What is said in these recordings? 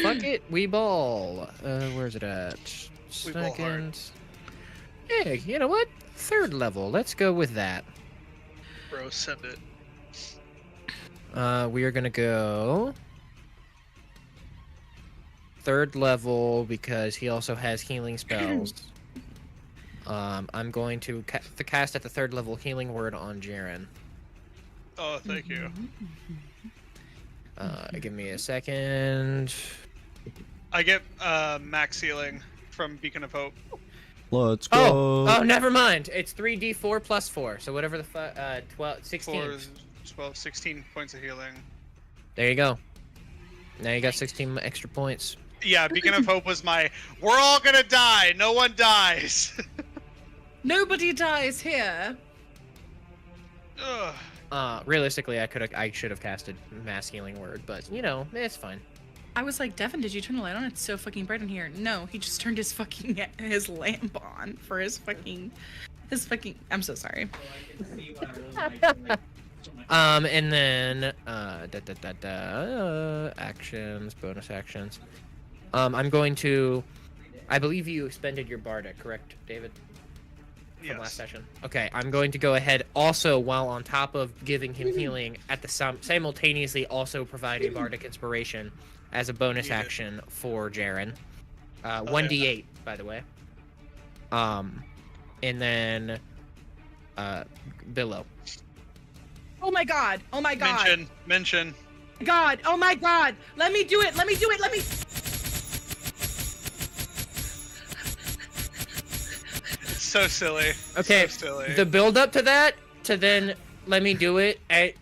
fuck it, we ball. Where's it at? We ball hard. Second. Hey, you know what? Third level. Let's go with that. Bro, send it. We are gonna go third level because he also has healing spells. I'm going to cast at the third level healing word on Jaren. Oh, thank you. Give me a second. I get max healing from Beacon of Hope. Let's go. Oh, never mind. It's 3d4 plus 4. So whatever the 12, 16. 4, 12, 16 points of healing. There you go. Now you got 16 extra points. Yeah, Beacon of Hope was my, we're all gonna die, no one dies. Nobody dies here. Ugh. Realistically, I should have casted mass healing word, but you know, it's fine. I was like, Devin, did you turn the light on? It's so fucking bright in here. No, he just turned his fucking his lamp on for his fucking. I'm so sorry. And then actions, bonus actions. I'm going to. I believe you expended your bardic, correct, David? From last session. Okay, I'm going to go ahead also while on top of giving him healing at the simultaneously also providing bardic inspiration as a bonus action for Jaren. 1d8 by the way. And then Billow. Oh my god! Oh my god! Mention. God! Oh my god! Let me do it! Let me do it! Let me. So silly. Okay, So silly. the build up to that to then let me do it. Let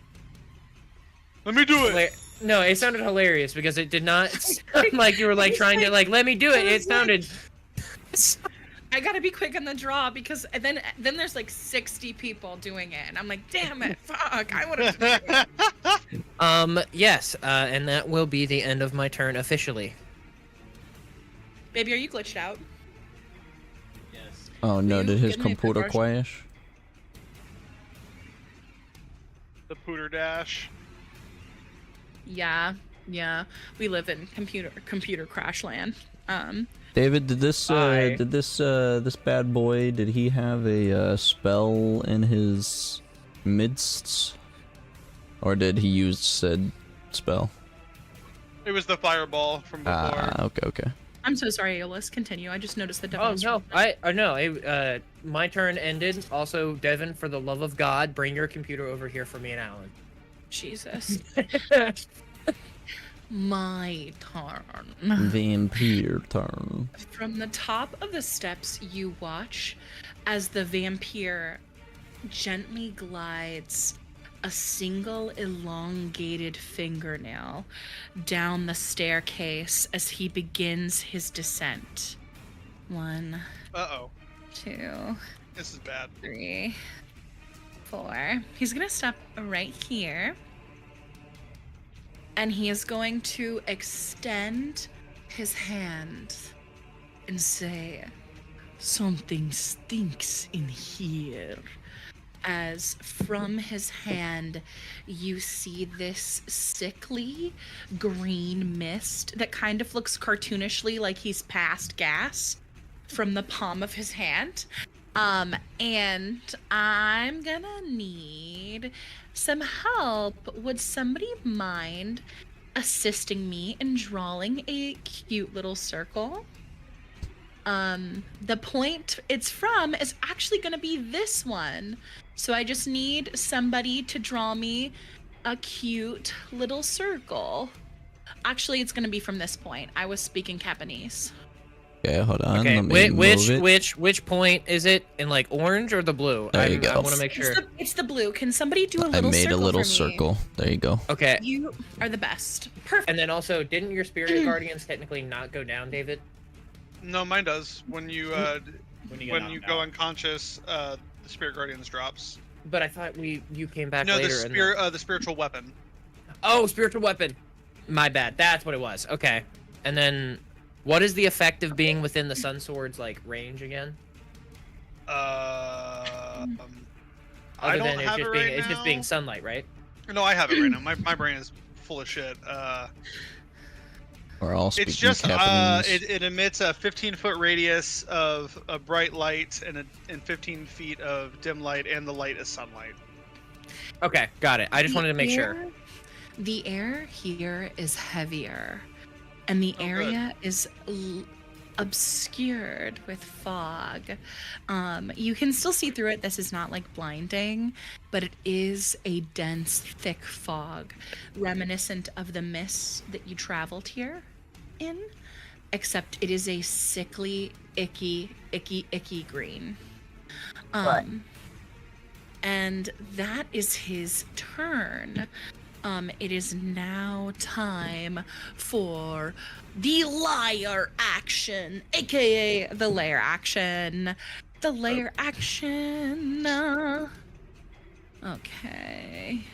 me do it. No, it sounded hilarious because it did not sound like you were like trying to like let me do it. It sounded. I gotta be quick on the draw because then there's like 60 people doing it, and I'm like, damn it, fuck, I would have. Yes, and that will be the end of my turn officially. Baby, are you glitched out? Oh no, did his give me a quick computer version? crash? The Pooter Dash. Yeah. We live in computer crash land. David, did this this bad boy, did he have a spell in his midst, or did he use said spell? It was the fireball from before. Ah, okay. I'm so sorry, Aeolus. Continue. I just noticed that Devin was My turn ended. Also, Devin, for the love of God, bring your computer over here for me and Alan. Jesus. My turn. Vampire turn. From the top of the steps, you watch as the vampire gently glides a single elongated fingernail down the staircase as he begins his descent. 1, Uh-oh. 2, This is bad. 3, 4. He's gonna stop right here. And he is going to extend his hand and say, "Something stinks in here." As from his hand, you see this sickly green mist that kind of looks cartoonishly like he's passed gas from the palm of his hand. And I'm gonna need some help. Would somebody mind assisting me in drawing a cute little circle? The point it's from is actually gonna be this one. So I just need somebody to draw me a cute little circle. Actually, it's gonna be from this point. I was speaking Japanese. Okay, hold on. Okay, let me move it. which point is it in like orange or the blue? There you go. I want to make sure. It's the blue. Can somebody do a I little circle made a little for me? circle. There you go. Okay, You are the best. Perfect. and then also, didn't your spirit guardians technically not go down, David? No, mine does. When you When when go unconscious, the Spirit Guardians drops. But I thought you came back No, later. the spiritual weapon. Oh, spiritual weapon. My bad. That's what it was. Okay. And then, what is the effect of being within the Sun Sword's like range again? I Other don't than have it right it's just now. being sunlight, right? No, I have it right now. My brain is full of shit. We're all speaking It's just Japanese. it emits a 15-foot radius of a bright light and 15 feet of dim light, and the light is sunlight. Okay, got it. I just wanted to make sure. The air here is heavier, and the area is obscured with fog. You can still see through it. This is not like blinding, but it is a dense, thick fog, reminiscent of the mists that you traveled here in, except it is a sickly, icky green. And that is his turn. It is now time for the liar action, aka the lair action. The lair action. Okay.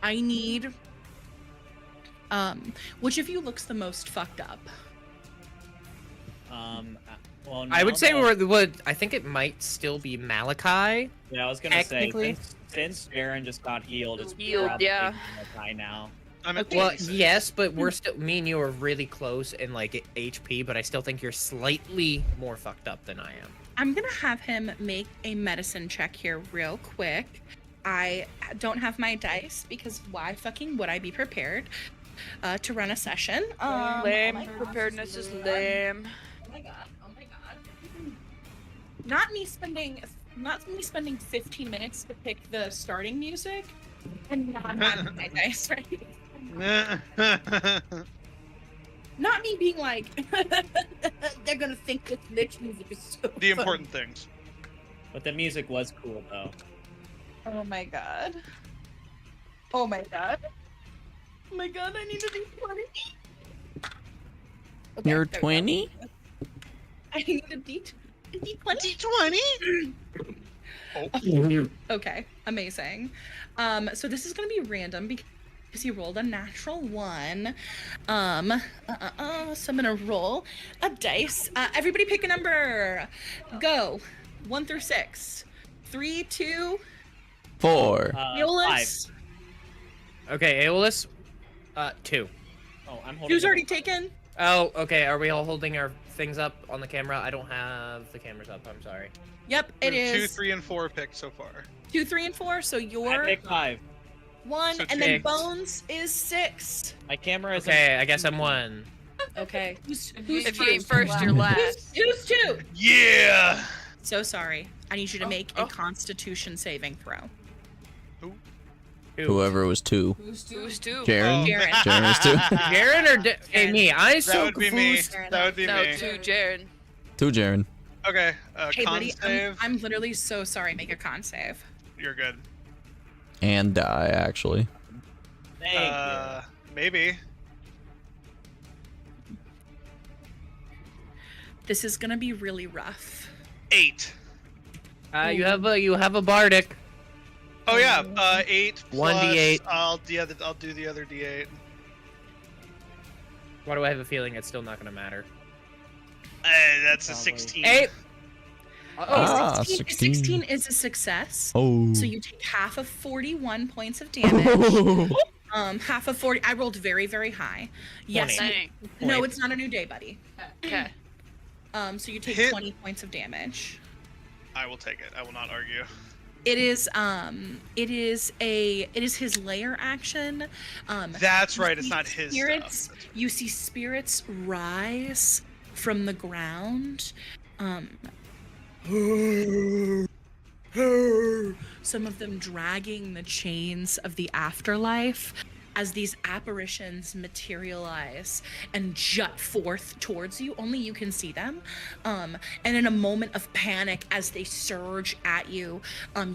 I need. Which of you looks the most fucked up? Well, I would say that- I think it might still be Malachi. Yeah, I was gonna say technically. since Aaron just got healed, it's Healed, probably yeah. Malachi now. I'm at Well, 26. yes, but we're still, me and you are really close in like HP, but I still think you're slightly more fucked up than I am. I'm gonna have him make a medicine check here real quick. I don't have my dice because why fucking would I be prepared to run a session? Lame. Preparedness is lame. Oh my god. Oh my god. Not me spending 15 minutes to pick the starting music and not having my dice ready. Not me being like, they're gonna think this lich music is so The fun. important things. But the music was cool though. Oh my god. Oh my god. Oh my god, I need to do 20. Okay, You're there we go. 20? I need a D20. D20? Okay, amazing. So this is gonna be random because he rolled a natural 1. So I'm gonna roll a dice. Everybody pick a number. Go. 1 through 6. 3, 2. 4. Eolus. Okay, Aeolus, 2. Oh, I'm holding. Who's already taken? Oh, okay. Are we all holding our things up on the camera? I don't have the cameras up. I'm sorry. Yep, it 2, is 3, and 4 picked so far. 2, 3, and 4. So I you're picked 5. 1, So and then six. Bones is 6. My camera is. Okay, I guess I'm 1. Okay. Who's If you ain't first, you're last. Who's 2? Yeah! So sorry. I need you to make a Constitution saving throw. Whoever was 2. Who's two? Jaren? Jaren. Jaren is 2. Jaren or hey, me? I'm so That would be me. confused. That would be No, me. 2, Jaren. 2 Jaren. Okay, Hey, con buddy, save. I'm literally so sorry. Make a con save. You're good. And die, actually. Thank Maybe. This is gonna be really rough. 8. You have a bardic. Oh yeah, 8 plus, 1d8. I'll do the other d8. Why do I have a feeling it's still not gonna matter? That's a Probably. 16. 8. Ah, 16 16. is a success. Oh. So you take half of 41 points of damage. Half of 40. I rolled very, very high. Yes. 20. Dang. No, it's not a new day, buddy. Okay. So you take Hit. 20 points of damage. I will take it. I will not argue. It is his lair action. That's You right. It's see not his spirits. stuff. You see spirits rise from the ground. Some of them dragging the chains of the afterlife as these apparitions materialize and jut forth towards you. Only you can see them. And in a moment of panic, as they surge at you,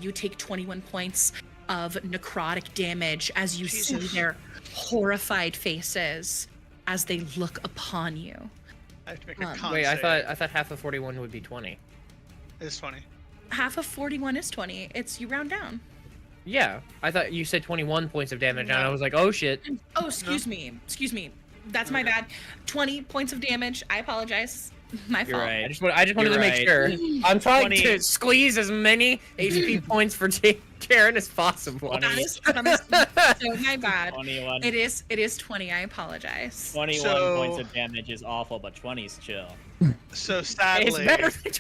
you take 21 points of necrotic damage as you see their horrified faces as they look upon you. I have to make a con Wait, save. I thought half of 41 would be 20. It's 20. Half of 41 is 20. It's you round down. Yeah, I thought you said 21 points of damage, and I was like, oh shit. Oh, excuse me. That's my bad. 20 points of damage. I apologize. My You're fault. right. I just wanted You're to make right. sure. I'm trying 20. to squeeze as many HP points for Karen as possible. 20. That is so my bad. 21. It is 20. I apologize. 21 So- points of damage is awful, but 20's chill. So It's sadly, better than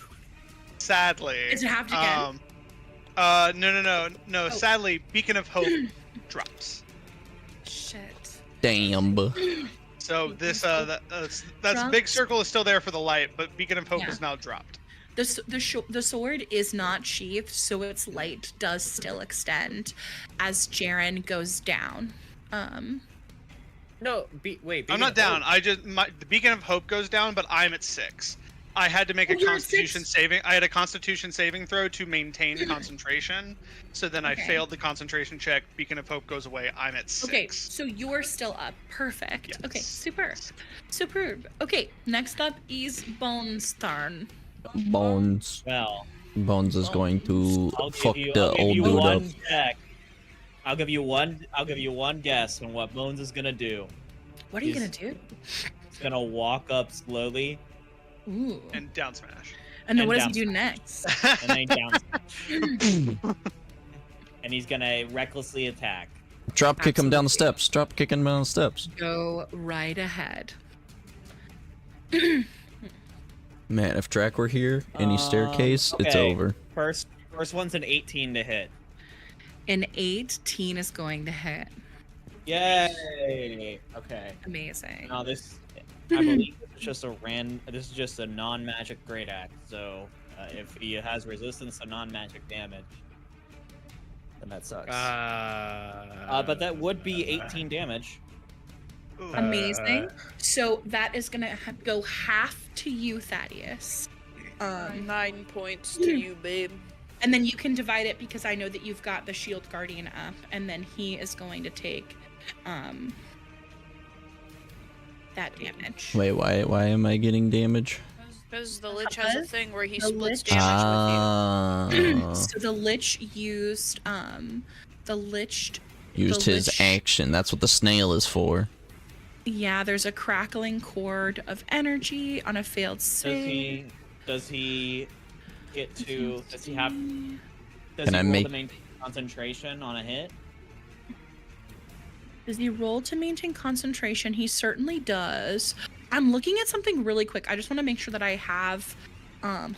sadly, Is it half again? no. Oh. Sadly, Beacon of Hope drops. Shit. Damn. So this that's Drops. big circle is still there for the light, but Beacon of Hope Yeah. is now dropped. The sword is not sheathed, so its light does still extend as Jaren goes down. No, wait. I'm not down. The Beacon of Hope goes down, but I'm at 6. I had to make Oh, a you're at Constitution 6? saving. I had a Constitution saving throw to maintain concentration. So then I Okay. failed the concentration check. Beacon of Hope goes away. I'm at 6. Okay, so you're still up. Perfect. Yes. Okay, superb. Okay, next up is Bones' turn. Bones. Well, Bones is going to I'll fuck give you, the I'll give old you dude up. one check. I'll give you one guess on what Bones is gonna do. What are you He's- gonna do? He's gonna walk up slowly Ooh. And down smash. And then and what does down he do next? and then down. And he's gonna recklessly attack. Drop kick him down the Absolutely. steps. Drop kick him down the steps. Go right ahead. Man, if Drac were here, any staircase, it's okay. over. First one's an 18 to hit. An 18 is going to hit. Yay! Okay. Amazing. Now this, I believe this is just This is just a non-magic great axe. So if he has resistance to non-magic damage, then that sucks. But that would be 18 damage. Ooh. Amazing. So that is gonna go half to you, Thaddeus. 9 points to you, babe. And then you can divide it because I know that you've got the shield guardian up, and then he is going to take that damage. Wait, why am I getting damage? Because the Lich has a Because thing where he the splits Lich- damage with you. Ah, So the lich used used his lich- action. That's what the snail is for. Yeah, there's a crackling cord of energy on a failed save. Does he get to? Does he have? Does Can he I roll make- to maintain concentration on a hit? Does he roll to maintain concentration? He certainly does. I'm looking at something really quick. I just want to make sure that I have.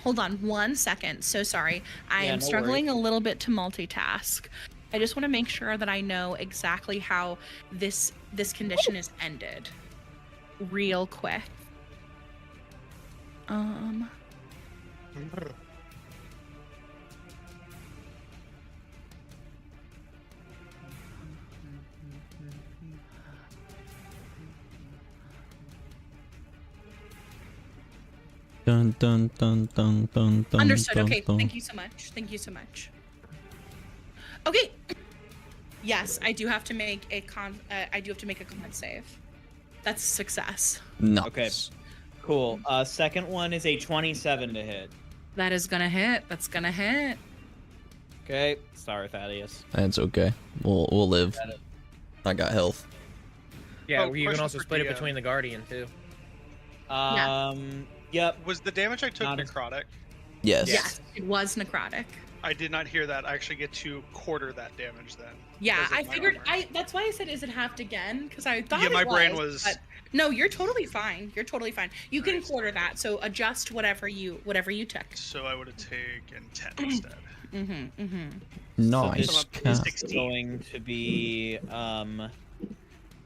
Hold on 1 second. So sorry. I Yeah, am no struggling worries. a little bit to multitask. I just want to make sure that I know exactly how this condition is ended. Real quick. Dun dun dun dun dun dun. Understood. dun, Okay. dun. Thank you so much. Thank you so much. Okay. Yes, I do have to make a con save. That's a success. Nice. Okay. Cool. Second one is a 27 to hit. That is gonna hit. That's gonna hit. Okay. Sorry, Thaddeus. That's okay. We'll live. I got health. Yeah, Oh, you can question also for split it DM. between the guardian too. Yep. Was the damage I took Not as- necrotic? Yes. Yes, it was necrotic. I did not hear that. I actually get to quarter that damage then. Yeah, because of I my figured. armor. That's why I said, "Is it halved again?" Because I thought. Yeah, it my brain was- But no, you're totally fine. You're totally fine. You can Nice. quarter that. So adjust whatever you took. So I would have taken 10 instead. Nice. So up to cat. 6. It's going to be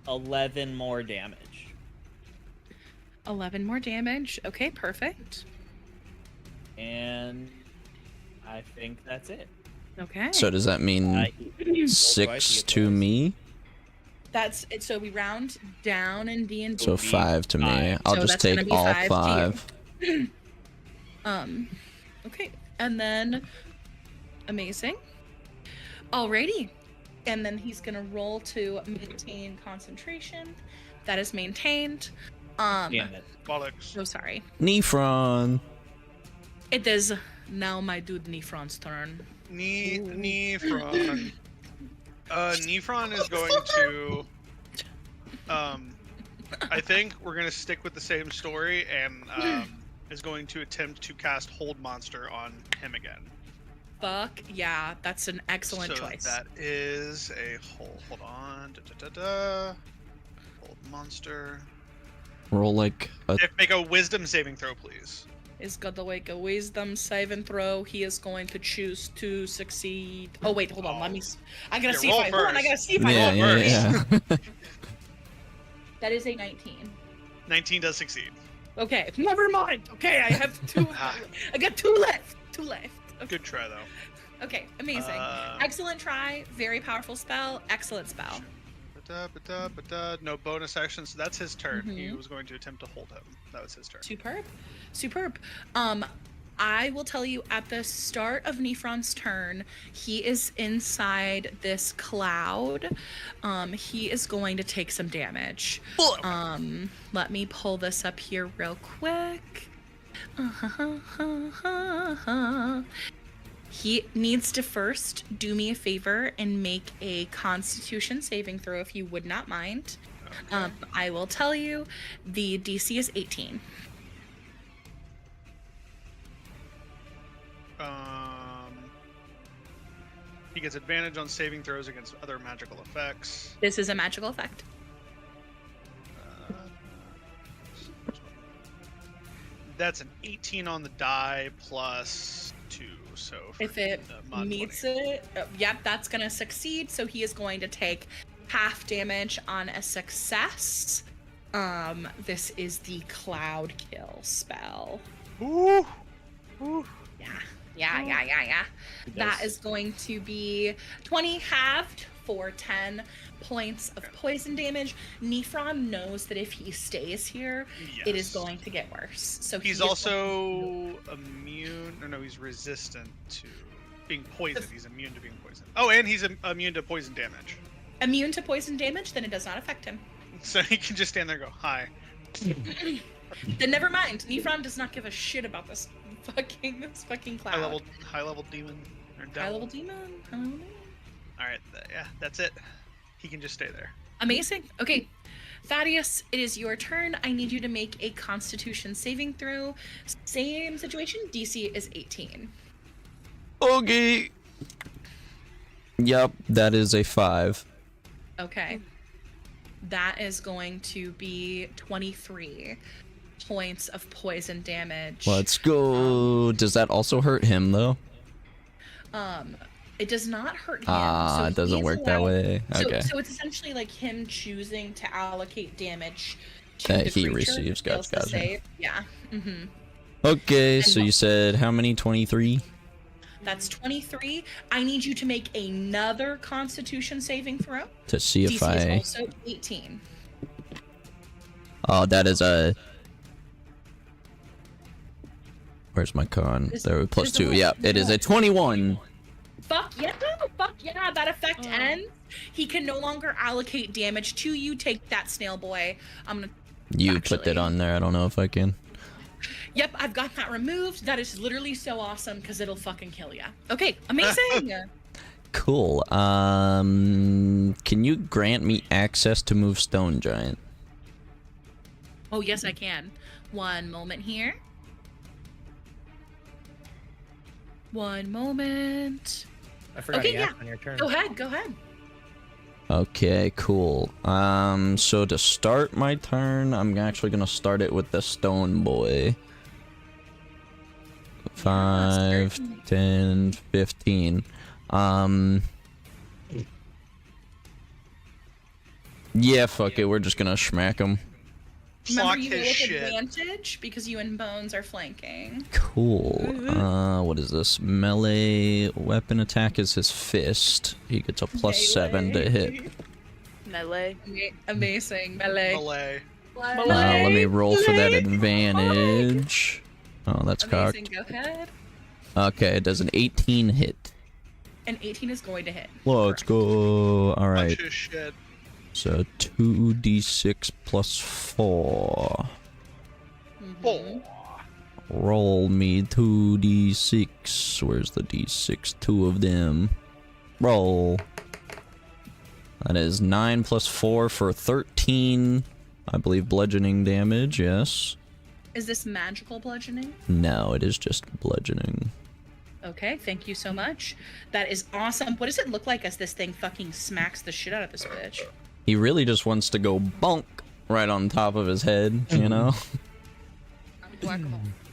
11 more damage. 11 more damage. Okay, perfect. And I think that's it. Okay. So does that mean Uh, 6 to me? That's it. So we round down in D&D. So 5 to me. Five. I'll So just that's gonna take be all 5 to you. 5. Okay, and then amazing. Alrighty, and then he's gonna roll to maintain concentration. That is maintained. Damn it. Bollocks. So sorry. Nefron. It is now my dude Nefron's turn. Nefron. Nefron is going to. I think we're gonna stick with the same story, and is going to attempt to cast Hold Monster on him again. Fuck yeah, that's an excellent choice. That is a hold on. Hold Monster. Roll like a... Make a Wisdom saving throw, please. Is got to make a Wisdom saving throw. He is going to choose to succeed. Oh wait, hold on. I gotta see if I. Hold on, I gotta see if I roll first. Yeah. That is a 19. 19 does succeed. Okay, never mind. Okay, I have 2. I got 2 left. 2 left. Okay. Good try though. Okay, amazing. Excellent try. Very powerful spell. Excellent spell. No bonus action, so that's his turn. He was going to attempt to hold him. That was his turn. Superb. I will tell you at the start of Nifron's turn, he is inside this cloud. He is going to take some damage. Let me pull this up here real quick. He needs to first do me a favor and make a Constitution saving throw, if you would not mind. Okay. I will tell you, the DC is 18. He gets advantage on saving throws against other magical effects. This is a magical effect. That's an 18 on the die plus 2. So if it meets 20. It, yep, that's gonna succeed. So he is going to take half damage on a success. This is the Cloud Kill spell. Ooh. Yeah. That is going to be 20 halved for 10 points of poison damage. Nifron knows that if he stays here, it is going to get worse. So he's also immune. No, he's resistant to being poisoned. He's immune to being poisoned. Oh, and he's immune to poison damage. Immune to poison damage, then it does not affect him. So he can just stand there and go, hi. Then never mind. Nifron does not give a shit about this fucking cloud. High level demon. High level demon. Alright, yeah, that's it. He can just stay there. Amazing. Okay. Thaddeus, it is your turn. I need you to make a Constitution saving throw. Same situation. DC is 18. Okay. Yep, that is a 5. Okay. That is going to be 23 points of poison damage. Let's go. Does that also hurt him, though? It does not hurt him. So it doesn't work that way. Okay. So it's essentially like him choosing to allocate damage to that the he creature receives. Gotcha. Yeah. Okay, and so you said how many? 23? That's 23. I need you to make another Constitution saving throw. To see if DC is also 18. Oh, that is a... Where's my con? There, plus 2. Yeah, it is a 21. Fuck yeah, that effect ends. He can no longer allocate damage to you. Take that, snail boy. I'm gonna... You put that on there. I don't know if I can. Yep, I've got that removed. That is literally so awesome because it'll fucking kill ya. Okay, amazing. Cool. Can you grant me access to move Stone Giant? Oh, yes, I can. One moment here. One moment. I forgot to ask on your turn. Go ahead. Okay, cool. So to start my turn, I'm actually gonna start it with the Stone Boy. 5, 10, 15. Yeah, fuck it. We're just gonna smack him. Remember, you with advantage because you and Bones are flanking. Cool. What is this? Melee weapon attack is his fist. He gets a +7 to hit. Melee. Amazing. Melee. Let me roll for that advantage. Oh, that's cocked. Amazing. Go ahead. Okay, it does an 18 hit. An 18 is going to hit. Let's go. All right. Shit. So 2d6 plus 4. 4. Roll me 2d6. Where's the d6? 2 of them. Roll. That is 9 plus 4 for 13. I believe bludgeoning damage, yes. Is this magical bludgeoning? No, it is just bludgeoning. Okay, thank you so much. That is awesome. What does it look like as this thing fucking smacks the shit out of this bitch? He really just wants to go bonk right on top of his head, you know?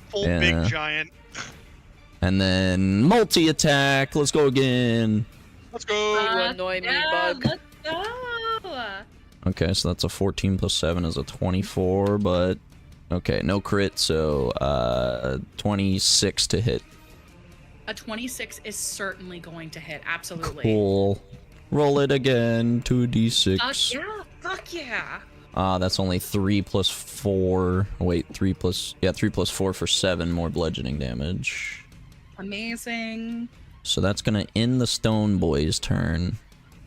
Full Yeah. big giant. And then multi-attack. Let's go again. Let's go. You annoy me, bug. Let's go. Okay, so that's a 14 plus 7 is a 24, but... Okay, no crit, so 26 to hit. A 26 is certainly going to hit, absolutely. Cool. Roll it again, 2d6. Fuck yeah. That's only 3 plus 4. Wait, 3 plus 4 for 7 more bludgeoning damage. Amazing. So that's gonna end the Stone Boy's turn.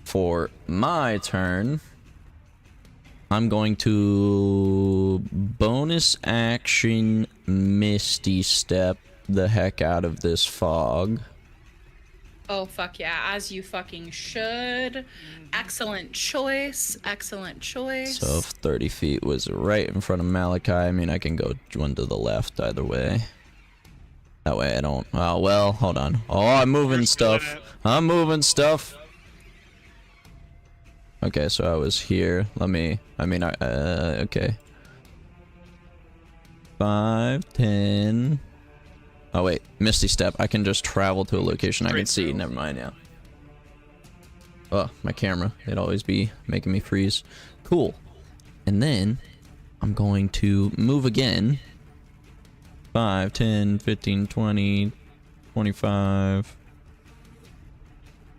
For my turn, I'm going to bonus action Misty Step the heck out of this fog. Oh, fuck yeah, as you fucking should. Excellent choice, excellent choice. So if 30 feet was right in front of Malachi, I mean, I can go one to the left either way. That way I don't... Oh, well, hold on. Oh, I'm moving stuff. I'm moving stuff. Okay, so I was here. Let me... okay. 5, 10... Oh, wait. Misty Step. I can just travel to a location I can see. Never mind, yeah. Oh, my camera. It'd always be making me freeze. Cool. And then I'm going to move again. 5, 10, 15, 20, 25,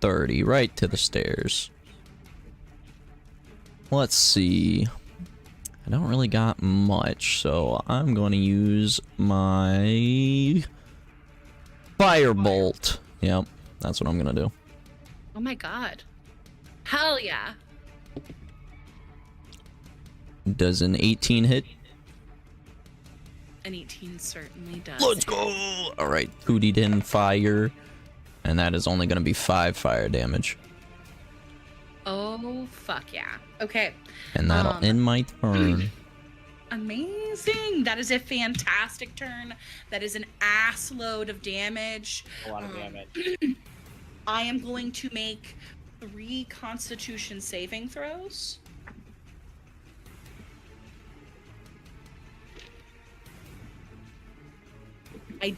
30. Right to the stairs. Let's see. I don't really got much, so I'm going to use my Firebolt. Yep, that's what I'm going to do. Oh my god. Hell yeah. Does an 18 hit? An 18 certainly does. Let's go! Alright, 2d10 fire. And that is only going to be 5 fire damage. Oh, fuck yeah. Okay. And that'll end my turn. Amazing. That is a fantastic turn. That is an ass load of damage. A lot of damage. I am going to make 3 Constitution saving throws. I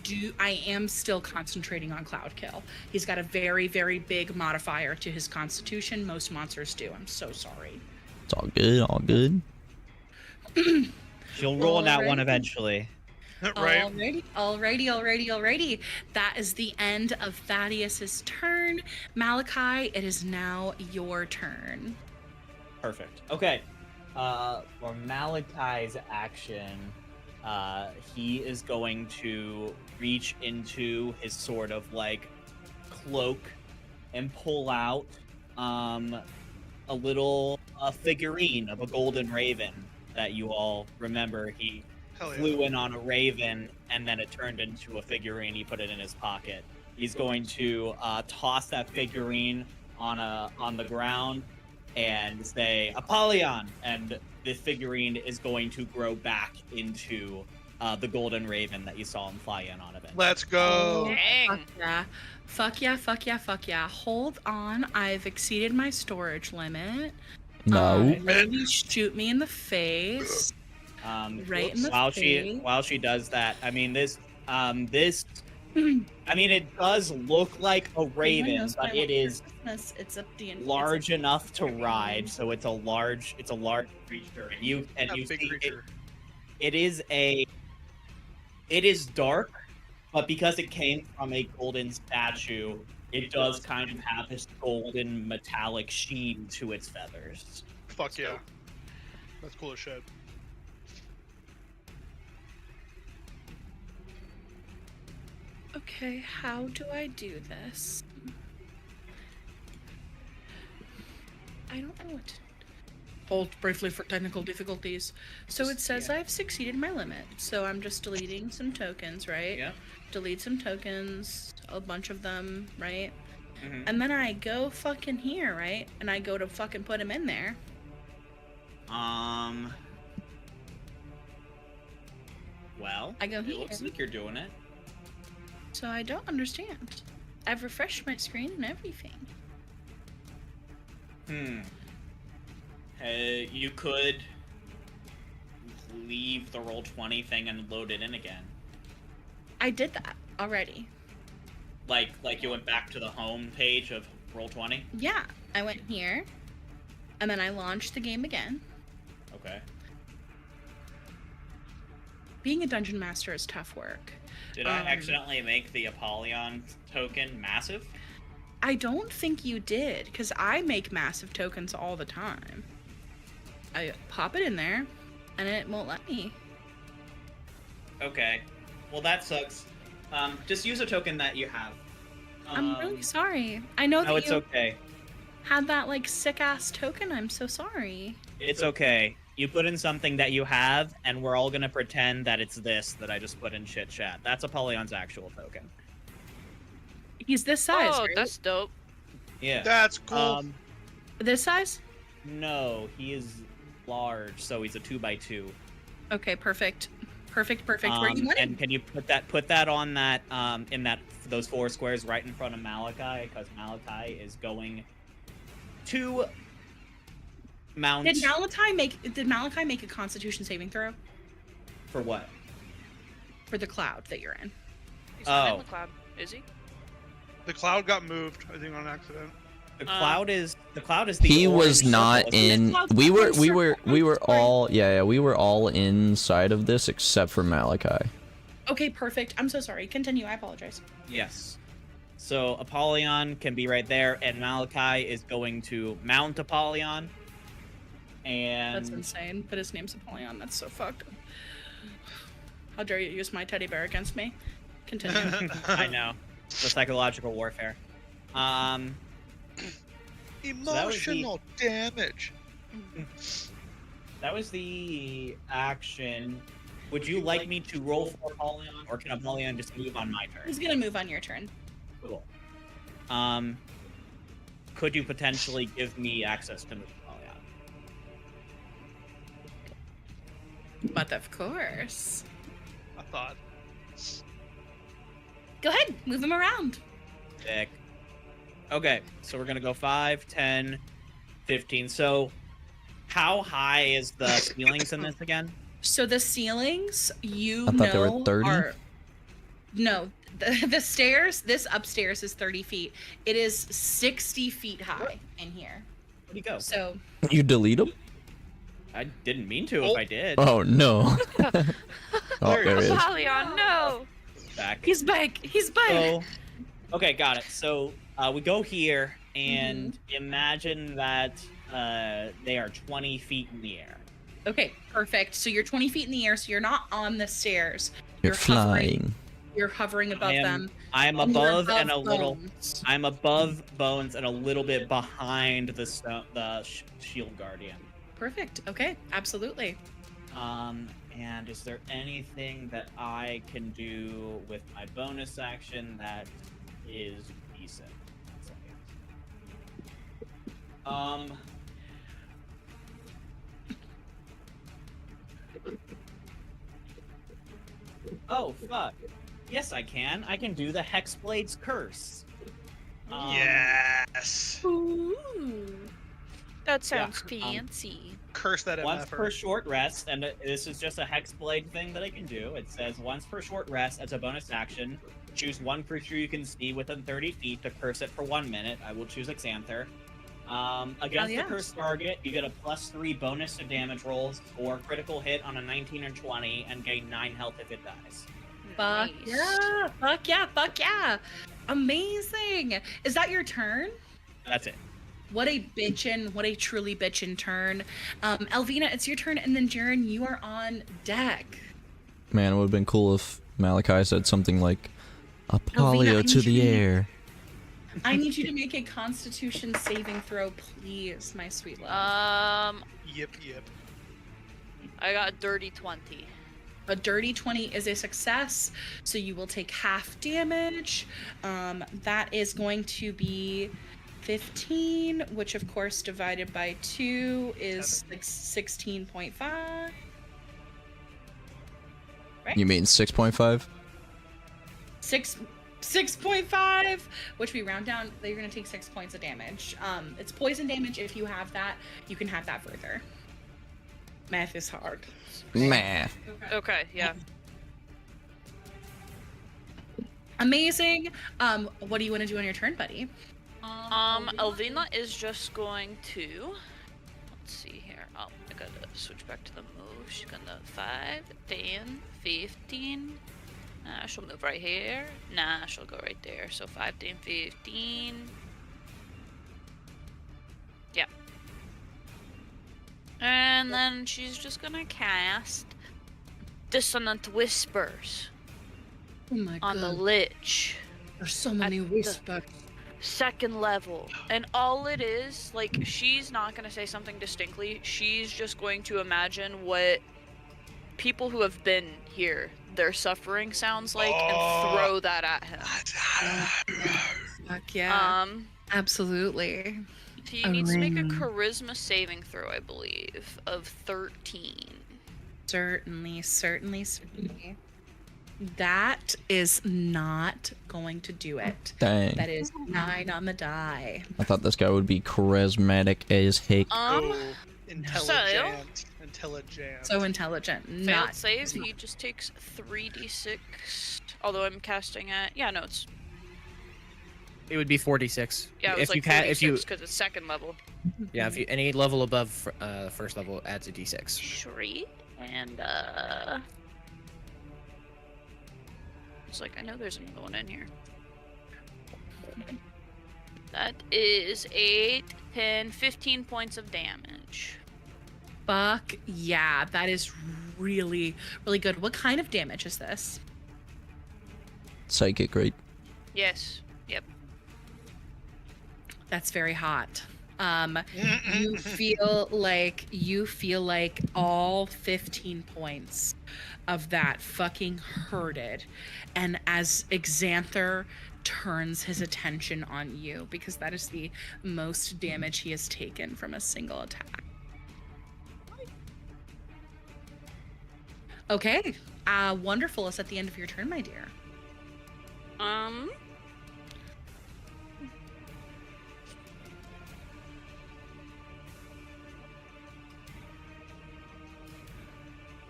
am still concentrating on Cloud Kill. He's got a very, very big modifier to his Constitution. Most monsters do. I'm so sorry. It's all good, all good. She'll roll that one eventually. Right. Alrighty. That is the end of Thaddeus's turn. Malachi, it is now your turn. Perfect. Okay. For Malachi's action, he is going to reach into his sort of like cloak and pull out a little figurine of a golden raven that you all remember. He flew in on a raven and then it turned into a figurine. He put it in his pocket. He's going to toss that figurine on the ground and say Apollyon, and the figurine is going to grow back into the golden raven that you saw him fly in on event. Let's go. Dang. Fuck yeah. Hold on. I've exceeded my storage limit. No. Maybe shoot me in the face. Right in the face. While she does that, I mean this I mean it does look like a raven, but it is large enough to ride, so it's a large creature, and you see it is dark, but because it came from a golden statue, it does kind of have this golden metallic sheen to its feathers. Fuck yeah. That's cool as shit. Okay, how do I do this? I don't know what to... Hold briefly for technical difficulties. So it says I've succeeded my limit, so I'm just deleting some tokens, right? Yeah. Delete some tokens, a bunch of them, right? Mm-hmm. And then I go fucking here, right? And I go to fucking put him in there. Well, I go it here. looks like you're doing it. So I don't understand. I've refreshed my screen and everything. You could leave the Roll20 thing and load it in again. I did that already. Like you went back to the home page of Roll20? Yeah, I went here, and then I launched the game again. Okay. Being a dungeon master is tough work. Did I accidentally make the Apollyon token massive? I don't think you did, because I make massive tokens all the time. I pop it in there, and it won't let me. Okay. Well, that sucks. Just use a token that you have. I'm really sorry. I know No, that it's you okay. had that, like, sick-ass token. I'm so sorry. It's okay. You put in something that you have, and we're all gonna pretend that it's this that I just put in chit chat. That's Apollyon's actual token. He's this size, Oh, right? that's dope. Yeah. That's cool. This size? No, he is large, so he's a 2x2. Okay, perfect. Perfect. Where you want And can you put that on that in those 4 squares right in front of Malachi, because Malachi is going to mount. Did Malachi make a Constitution saving throw For what? for the cloud that you're in? He's not in Oh. the cloud, is he? The cloud got moved, I think, on accident. The cloud is the He orange was circle, not isn't it? in. Cloud's We were orange circle. all we were all inside of this except for Malachi. Okay, perfect. I'm so sorry. Continue. I apologize. Yes. So Apollyon can be right there, and Malachi is going to mount Apollyon. And That's insane. But his name's Apollyon. That's so fucked. How dare you use my teddy bear against me? Continue. I know. The psychological warfare. Emotional damage. That was the action. Would you like me to roll for Apollyon, or can Apollyon just move on my turn? He's gonna move on your turn. Cool. Could you potentially give me access to move Apollyon? But of course. I thought. Go ahead. Move him around. Sick. Okay, so we're gonna go 5, 10, 15. So, how high is the ceilings in this again? So the ceilings, I thought they were 30? are... No, the stairs, this upstairs is 30 feet. It is 60 feet high in here. Where'd he go? So, You delete him? I didn't mean to if I did. Oh no. Oh, there he is. Apollyon, no! Back. he's back. He's back. So, okay, got it. So, we go here, and imagine that they are 20 feet in the air. Okay, perfect. So you're 20 feet in the air, so you're not on the stairs. You're hovering. flying. You're hovering above them. I am and you're above and a little. bones. I'm above Bones and a little bit behind the shield guardian. Perfect. Okay, absolutely. And is there anything that I can do with my bonus action that is decent? Oh, fuck. Yes, I can. I can do the Hexblade's Curse. Yes. Ooh. That sounds Yeah, fancy. Curse that Once MF. per short rest, and this is just a Hexblade thing that I can do. It says once per short rest as a bonus action, choose one creature you can see within 30 feet to curse it for 1 minute. I will choose Exanther. Against yeah. the cursed target, you get a +3 bonus to damage rolls or critical hit on a 19 or 20 and gain 9 health if it dies. Fuck Nice. yeah. Fuck yeah. Fuck yeah. Amazing. Is that your turn? That's it. What a truly bitchin' turn. Elvina, it's your turn, and then Jaren, you are on deck. Man, it would have been cool if Malachi said something like, I Apollo need to you the to- air. I need you to make a Constitution saving throw, please, my sweet love. Yep. I got a dirty 20. A dirty 20 is a success, so you will take half damage. That is going to be 15, which of course divided by 2 is 16.5. Right? You mean 6.5? 6.5, which we round down. You're gonna take 6 points of damage. It's poison damage. If you have that, you can have that further. Math is hard. Math. Okay, yeah. Amazing. What do you want to do on your turn, buddy? Elvina is just going to. Let's see here. Oh, I gotta switch back to the move. She's gonna 5, 10, 15. She'll move right here. Nah, she'll go right there. So 5, 10, 15. Yeah. And then she's just gonna cast Dissonant Whispers Oh my god. on the Lich. There's so many the- whispers. 2nd level. And all it is, like, she's not gonna say something distinctly. She's just going to imagine what people who have been here, their suffering sounds like, and throw that at him. Fuck yeah. He Absolutely. needs to make a Amazing. charisma saving throw, I believe, of 13. Certainly. That is not going to do it. Dang. That is 9 on the die. I thought this guy would be charismatic as heck. Intelligent. So intelligent. Failed Not save, he just takes 3d6. Although I'm casting at, yeah, no, it's, It would be 46. yeah, it was if like you ca- if you 46 because it's 2nd level. yeah, if you any level above first level adds a d6. Sweet. And it's like, I know there's another one in here. That is 8, 10, 15 points of damage. Fuck yeah. That is really, really good. What kind of damage is this? Psychic, right? Yes. Yep. That's very hot. You feel like all 15 points of that fucking hurted. And as Xanther turns his attention on you, because that is the most damage he has taken from a single attack. Okay. Wonderful. It's at the end of your turn, my dear.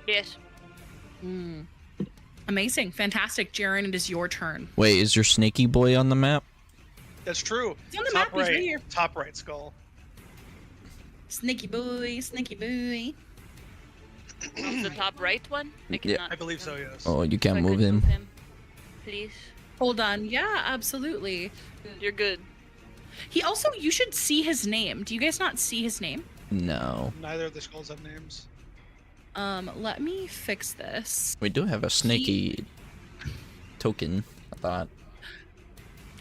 Yes. Amazing. Fantastic. Jaren, it is your turn. Wait, is your snaky boy on the map? That's true. It's on the Top map. He's right. right here. Top right skull. Sneaky boy, sneaky boy. The top right one? I Yeah. cannot. I believe so, yes. Oh, you if can't I move could him. Please. Hold on. Yeah, absolutely. You're good. He also, you should see his name. Do you guys not see his name? No. Neither of the skulls have names. Let me fix this. We do have a snaky token, I thought.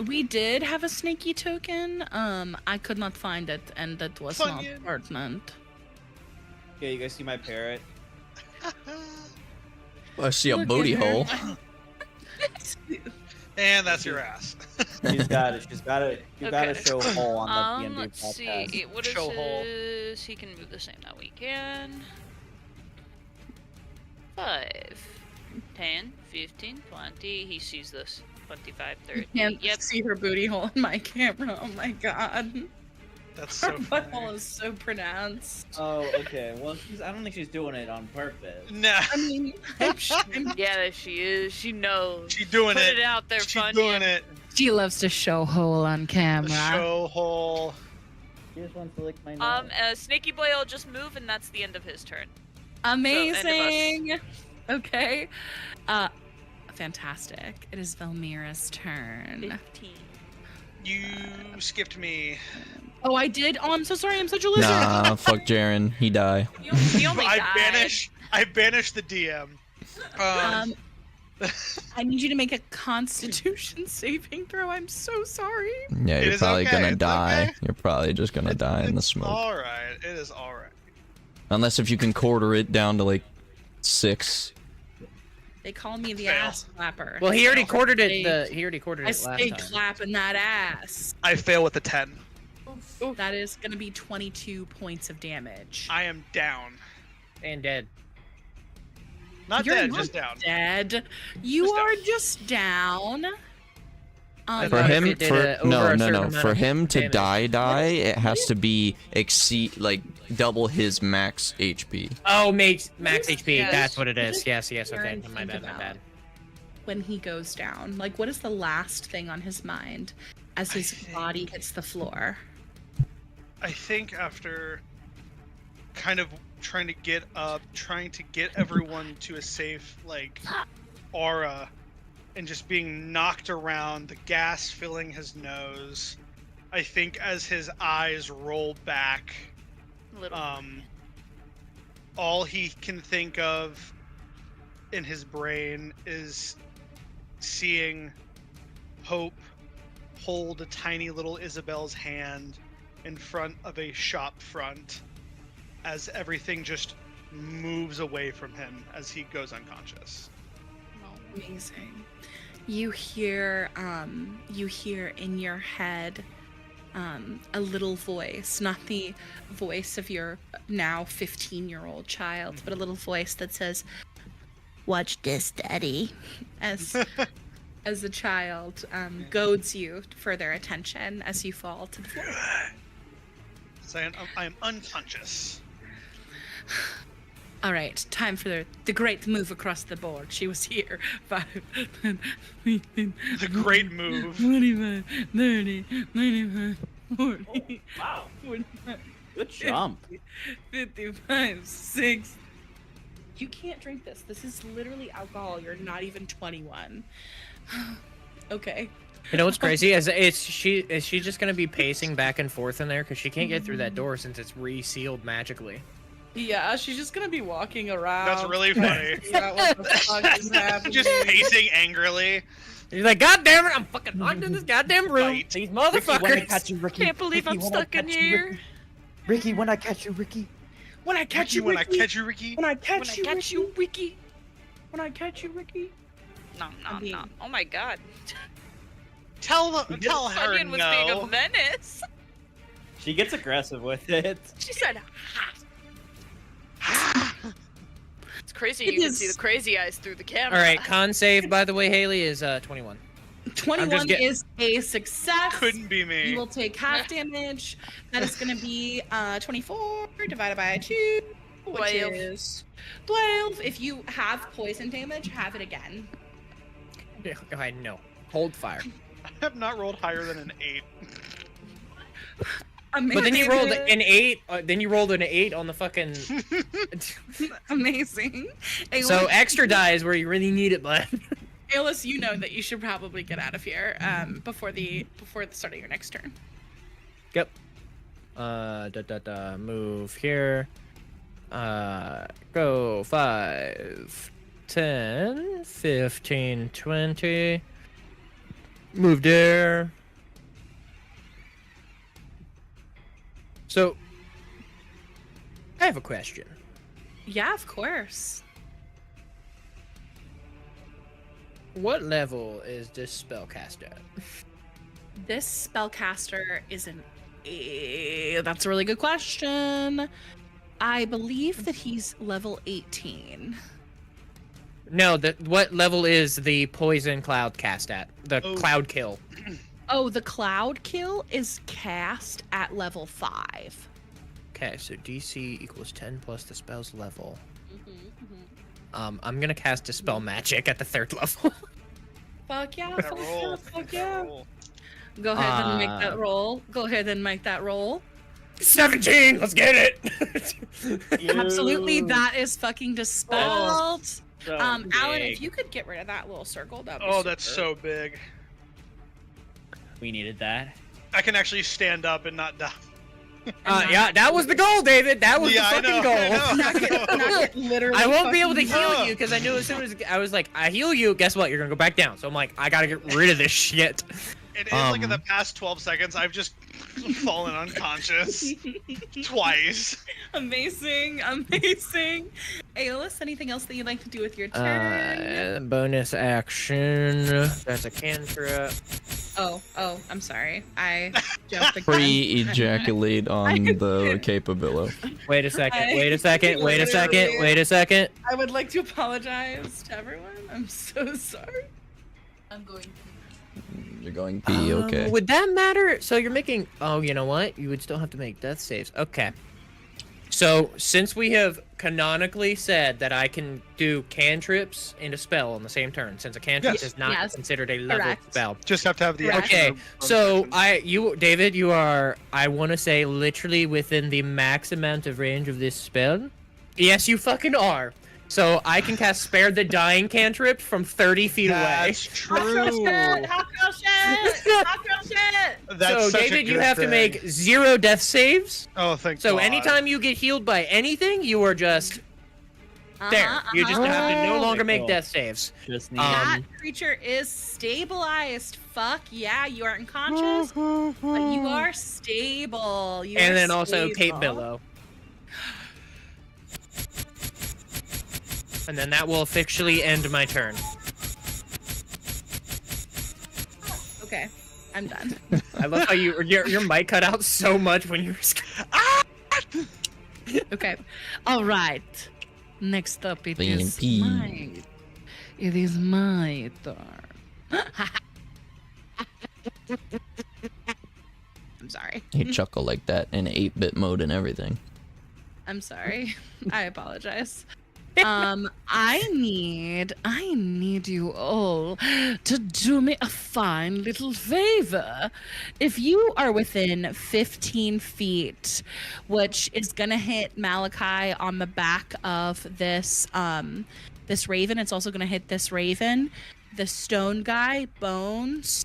We did have a snaky token. I could not find it, and that was not Funyun. pertinent. Okay, you guys see my parrot? I see a Look booty at her. hole. And that's your ass. She's got it. She's got it. You gotta Okay. show hole on the D&D Let's podcast. see. What is Show hole. his? He can move the same that we can. 5, 10, 15, 20. He sees this. 25, 30. Can't Yep. see her booty hole in my camera. Oh my god. That's Her so butthole funny. is so pronounced. Oh, okay. Well, I don't think she's doing it on purpose. Nah, I mean, Yeah, she is. She knows. she doing Put it. it out there, She Funyun. doing it. she loves to show hole on The camera. show hole. She just wants to lick my nose. Snaky Boy will just move, and that's the end of his turn. Amazing. Okay. Fantastic. It is Velmira's turn. 15. You skipped me. Oh, I did. Oh, I'm so sorry. I'm such a loser. Nah, fuck Jaren. He die. He only I died. banished the DM. I need you to make a Constitution saving throw. I'm so sorry. Yeah, It you're is probably okay, gonna it's die. okay. You're probably just gonna die in the smoke. Alright, it is alright. Unless if you can quarter it down to like 6. They call me the Fail. ass clapper. Well, he already quartered it. Stay- He already quartered I it last stay time. clapping that ass. I fail with a 10. That is going to be 22 points of damage. I am down. And dead. Not You're dead, not just down. dead. You Just down. are just down. For him, if it did for over no, a no, certain no. amount For of him to damage. die, it has to be like double his max HP. Oh, max HP. Yes. That's what it is. Just Yes. hear Okay. and My think bad. about when he goes down, like what is the last thing on his mind as his body hits the floor? I think after kind of trying to get up, trying to get everyone to a safe, like, aura, and just being knocked around, the gas filling his nose, I think as his eyes roll back, all he can think of in his brain is seeing Hope hold a tiny little Isabel's hand in front of a shop front as everything just moves away from him as he goes unconscious. Amazing. You hear in your head a little voice, not the voice of your now 15-year-old child, but a little voice that says, "Watch this, Daddy," as the child goads you to further attention as you fall to the floor. So I am unconscious. All right, time for the great move across the board. She was here. 5, 10, 15, The great move. 25, 30, 35, 40. Wow. 45, Good jump. 55, 6. You can't drink this. This is literally alcohol. You're not even 21. Okay. You know what's crazy? Is she just gonna be pacing back and forth in there because she can't get through that door since it's resealed magically? Yeah, she's just gonna be walking around. That's really funny. Yeah, what the fuck is happening? Just pacing angrily. She's like, God damn it! I'm fucking locked in this goddamn room. Fight. These Ricky, when I motherfuckers. catch you, Ricky. Can't believe Ricky, I'm when I stuck in catch you, here. Ricky, when I catch you, Ricky. When I catch you, When I Ricky. catch you, Ricky. When I When I catch you, catch Ricky. you, Ricky. When I catch you, Ricky. No. mean- Oh my god. Tell her Onion was being a no. menace. She gets aggressive with it. She said, It's crazy It you can is- see the crazy eyes through the camera. All right, con save by the way, Haley is 21. 21 get- is a success. Couldn't be me. You will take half damage. That is going to be 24 divided by 2, which 12. is 12. If you have poison damage, have it again. Go ahead, no. Hold fire. I have not rolled higher than an 8. Amazing. But then you rolled an 8. Then you rolled an 8 on the fucking. Amazing. So extra die is where you really need it, bud. Aylis, you know that you should probably get out of here before the start of your next turn. Yep. Move here. Go 5, 10, 15, 20. Move there. So, I have a question. Yeah, of course. What level is this spellcast at? This spellcaster is that's a really good question. I believe that he's level 18. No, what level is the poison cloud cast at? The Oh. cloud kill. Oh, the cloud kill is cast at level 5. Okay, so DC equals 10 plus the spell's level. I'm gonna cast Dispel Magic at the 3rd level. Fuck yeah, That fuck roll. yeah, fuck That yeah. roll. Go ahead and make that roll. Go ahead and make that roll. 17! Let's get it! Absolutely, that is fucking dispelled. So Alan, big. if you could get rid of that little circle, that would be Oh, that's super. so big. We needed that. I can actually stand up and not die. Yeah, that was the goal, David! That was Yeah, I the fucking know, goal! I know. Not get literally I won't be able to fucking- heal you because I knew as soon as I was like, I heal you, guess what? You're gonna go back down. So I'm like, I gotta get rid of this shit. It is like in the past 12 seconds, I've just fallen unconscious twice. Amazing, amazing. Aylis, anything else that you'd like to do with your turn? Bonus action. That's a cantrip. Oh, I'm sorry. I jumped the gun. Pre-ejaculate on the capability. Wait a second. I- Wait a second. Wait a second. Wait a second. I would like to apologize to everyone. I'm so sorry. I'm going to. You're going pee, okay. Would that matter? So you're making... Oh, you know what? You would still have to make death saves. Okay. So, since we have canonically said that I can do cantrips and a spell on the same turn, since a cantrip Yes. is not Yes. considered a level Correct. spell. Just have to have the Correct. action. Okay, so David, you are, I want to say, literally within the max amount of range of this spell. Yes, you fucking are. So I can cast Spare the Dying cantrip from 30 feet That's Hot girl true. shit! Hot girl shit! Hot girl shit! That's so such a David, you good have to thing. make 0 death saves. Oh, thank So God. anytime you get healed by anything, you are just there. You just have to no longer make Cool. death saves. Just need. That creature is stabilized. Fuck yeah, you are unconscious, but you are stable. You And are then also stable. Cape Billow. And then that will officially end my turn. Okay, I'm done. I love how your mic cut out so much when you were... Okay, all right. Next up, it is VMP. my. It is my turn. I'm sorry. You chuckle like that in 8-bit mode and everything. I'm sorry. I apologize. I need you all to do me a fine little favor. If you are within 15 feet, which is gonna hit Malachi on the back of this this raven, it's also gonna hit this raven, the stone guy, Bones.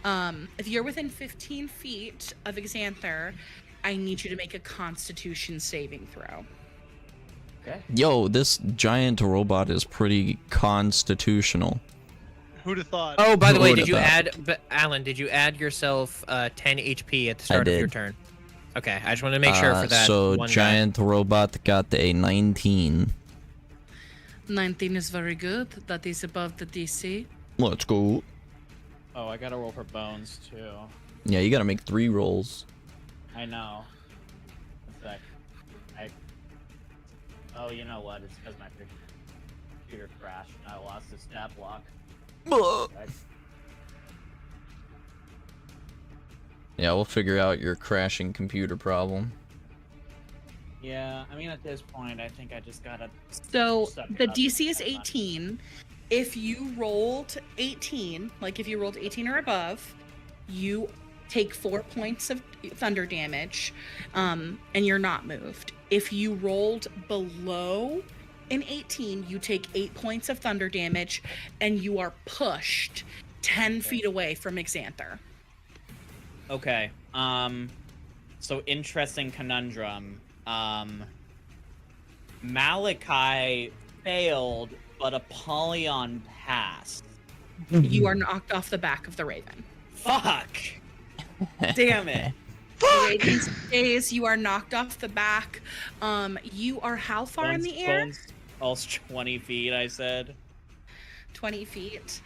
If you're within 15 feet of Xanther, I need you to make a Constitution saving throw. Yo, this giant robot is pretty constitutional. Who'd have thought? Oh, by the way, Who did you would've add... Alan, did you add yourself 10 HP at the start of your did. turn? Okay, I just wanted to make sure for that So one guy. giant robot got a 19. 19 is very good. That is above the DC. Let's go. Oh, I gotta roll for bones too. Yeah, you gotta make 3 rolls. I know. One sec. Oh, you know what? It's because my computer crashed and I lost the stat block. Yeah, we'll figure out your crashing computer problem. Yeah, I mean at this point, I think I just gotta. So suck it the up DC is and have 18. If you rolled 18, like if you rolled 18 or above, you take 4 points of thunder damage, and you're not moved. If you rolled below an 18, you take 8 points of thunder damage, and you are pushed 10 feet away from Xanther. Okay. So interesting conundrum. Malachi failed, but Apollyon passed. You are knocked off the back of the Raven. Fuck! Damn it! The Raven stays. You are knocked off the back. You are how far in the air? Bones falls 20 feet, I said. 20 feet.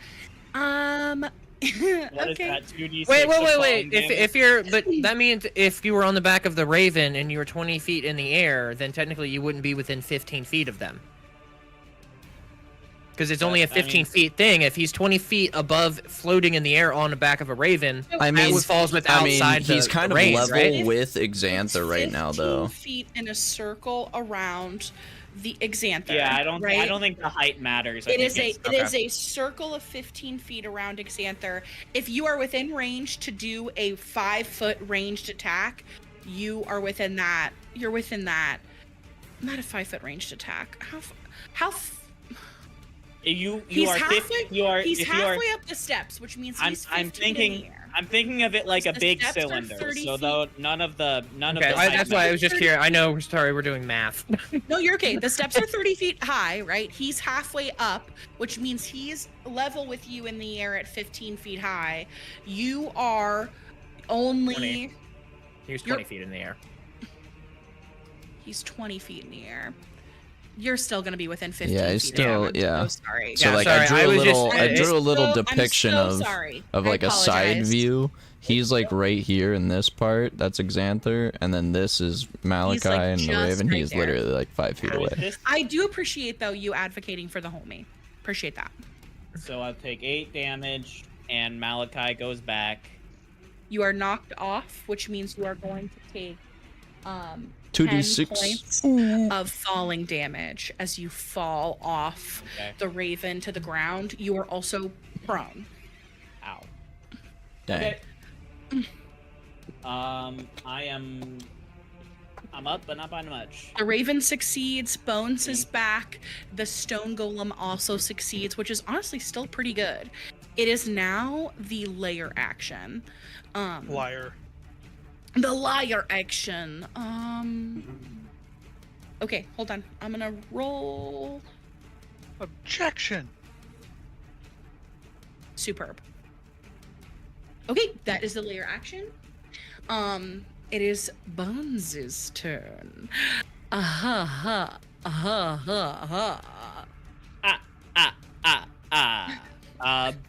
What is Okay. that, 2d6 Wait. of falling If damage? you're... But that means if you were on the back of the Raven and you were 20 feet in the air, then technically you wouldn't be within 15 feet of them. Because it's only a I mean- 15 feet thing. If he's 20 feet above, floating in the air on the back of a Raven, I mean, that falls with I mean, outside he's the kind of range, level right? with Xanther right now, though. 15 feet in a circle around the Xanther. Yeah, I don't right? think the height matters. It is it's- a circle of 15 feet around Xanther. If you are within range to do a 5-foot ranged attack, you are within that. You're within that. Not a 5-foot ranged attack. You He's are halfway. 50, you are He's if you are halfway up the steps, which means he's 15 I'm in thinking the air. I'm thinking of it like a The big steps are cylinder. 30 So feet. though none of the Okay, height that's why I was matters. just curious. I know, sorry, we're doing math. No, you're okay. The steps are 30 feet high, right? He's halfway up, which means he's level with you in the air at 15 feet high. You are only. 20. He was 20 feet in the air. He's 20 feet in the air. You're still gonna be within 15 Yeah, feet. he's still I'm yeah. so sorry. So Yeah, like sorry, I I drew a little I'm depiction so of sorry. like I a side apologize. view. He's like right here in this part. That's Xanther, and then this is Malachi like, and the just Raven. right He's there. literally like 5 feet So away. is this- I do appreciate though you advocating for the homie. Appreciate that. So I'll take 8 damage, and Malachi goes back. You are knocked off, which means you are going to take 2d6 points of falling damage as you fall off Okay. the Raven to the ground. You are also prone. Ow. Dang. Okay. I'm up, but not by much. The Raven succeeds. Bones is back. The Stone Golem also succeeds, which is honestly still pretty good. It is now the layer action. Liar. The liar action. Okay, hold on. I'm gonna roll. Objection. Superb. Okay, that is the layer action. It is Bones' turn.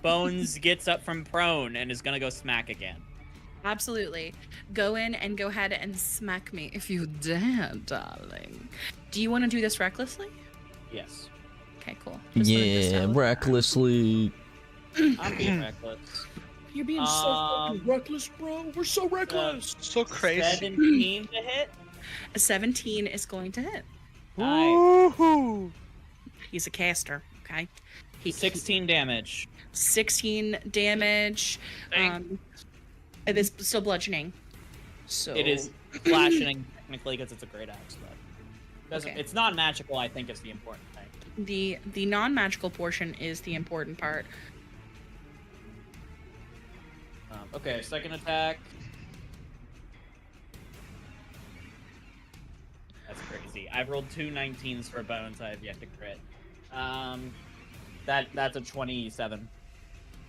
Bones gets up from prone and is gonna go smack again. Absolutely. Go in and go ahead and smack me if you dare, darling. Do you want to do this recklessly? Yes. Okay, cool. Just wanted to Yeah, establish that. recklessly. I'm being reckless. You're being so fucking reckless, bro. We're so reckless. So crazy. 17 to hit. A 17 is going to hit. Nice. Woohoo! He's a caster, okay? 16 damage. 16 damage. Dang. It is still bludgeoning. So It is flashing technically because it's a great axe, but Okay. it's not magical. I think is the important thing. the non-magical portion is the important part. Okay, second attack. That's crazy. I've rolled 2 19s for Bones. I have yet to crit. That's a 27.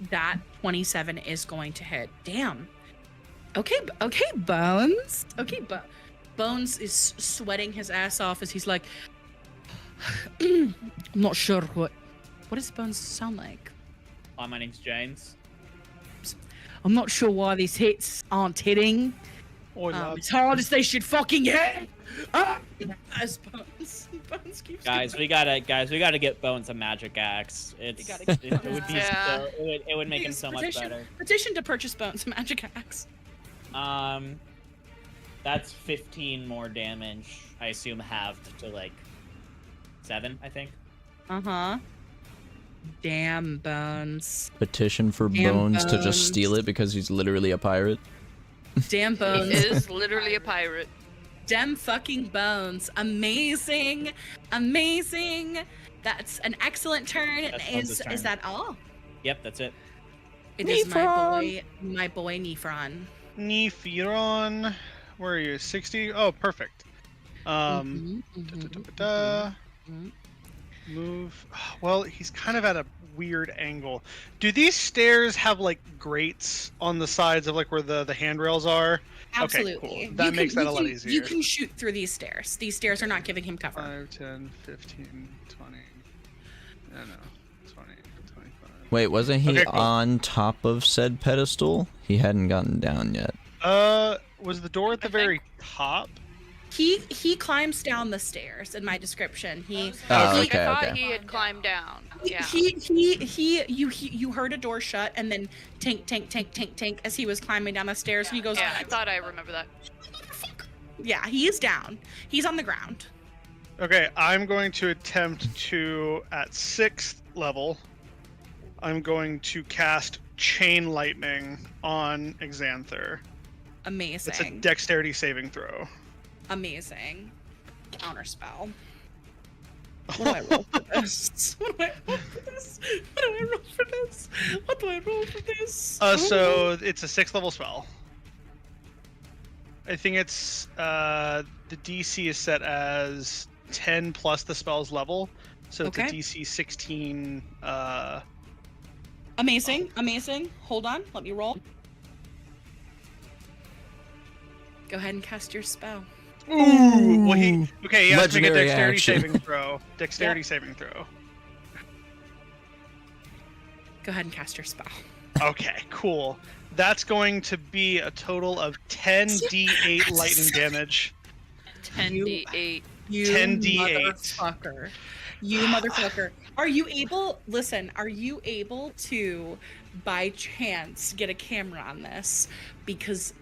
That 27 is going to hit. Damn. Okay, Bones. Okay, Bones is sweating his ass off as he's like, I'm not sure what does Bones sound like? Hi, my name's James. I'm not sure why these hits aren't hitting. Oi, As hard as they should fucking hit. As Bones keeps Guys, we gotta get Bones a magic axe. It would be Yeah. it would make him so much better. Petition to purchase Bones a magic axe. That's 15 more damage. I assume halved to like 7, I think. Damn, Bones. Petition for Damn Bones to Bones. just steal it because he's literally a pirate. Damn, He Bones. is literally a pirate. Damn fucking Bones. Amazing. That's an excellent turn. That's Bones' turn. Is that all? Yep, that's it. It is my boy Nefron. Nephiron. Where are you? 60? Oh, perfect. Mhm. Move. Well, he's kind of at a weird angle. Do these stairs have like grates on the sides of like where the handrails are? Absolutely. Okay, cool. That makes that a lot easier. You can shoot through these stairs. These stairs are not giving him cover. 5, 10, 15, 20. No, 20, 25. Wait, wasn't he Okay, cool. on top of said pedestal? He hadn't gotten down yet. Was the door at the very top? He climbs down the stairs in my description. Oh, I okay, thought okay. he had climbed down. Yeah. You heard a door shut and then tank as he was climbing down the stairs and he goes, Yeah, I thought I remember that. yeah, he is down. He's on the ground. Okay, I'm going to attempt to, at 6th level, I'm going to cast Chain Lightning on Xanther. Amazing. It's a dexterity saving throw. Amazing. Counter spell. What do I roll for this? What do I roll for this? So it's a 6th level spell. I think it's the DC is set as 10 plus the spell's level, so it's a Okay. DC 16. Amazing. Hold on, let me roll. Go ahead and cast your spell. Ooh. Well, he has to make a Legendary dexterity action. saving throw. Dexterity saving throw. Go ahead and cast your spell. Okay, cool. That's going to be a total of 10d8 lightning damage. 10d8. You 10d8. motherfucker. You motherfucker. Are you able to, by chance, get a camera on this? Because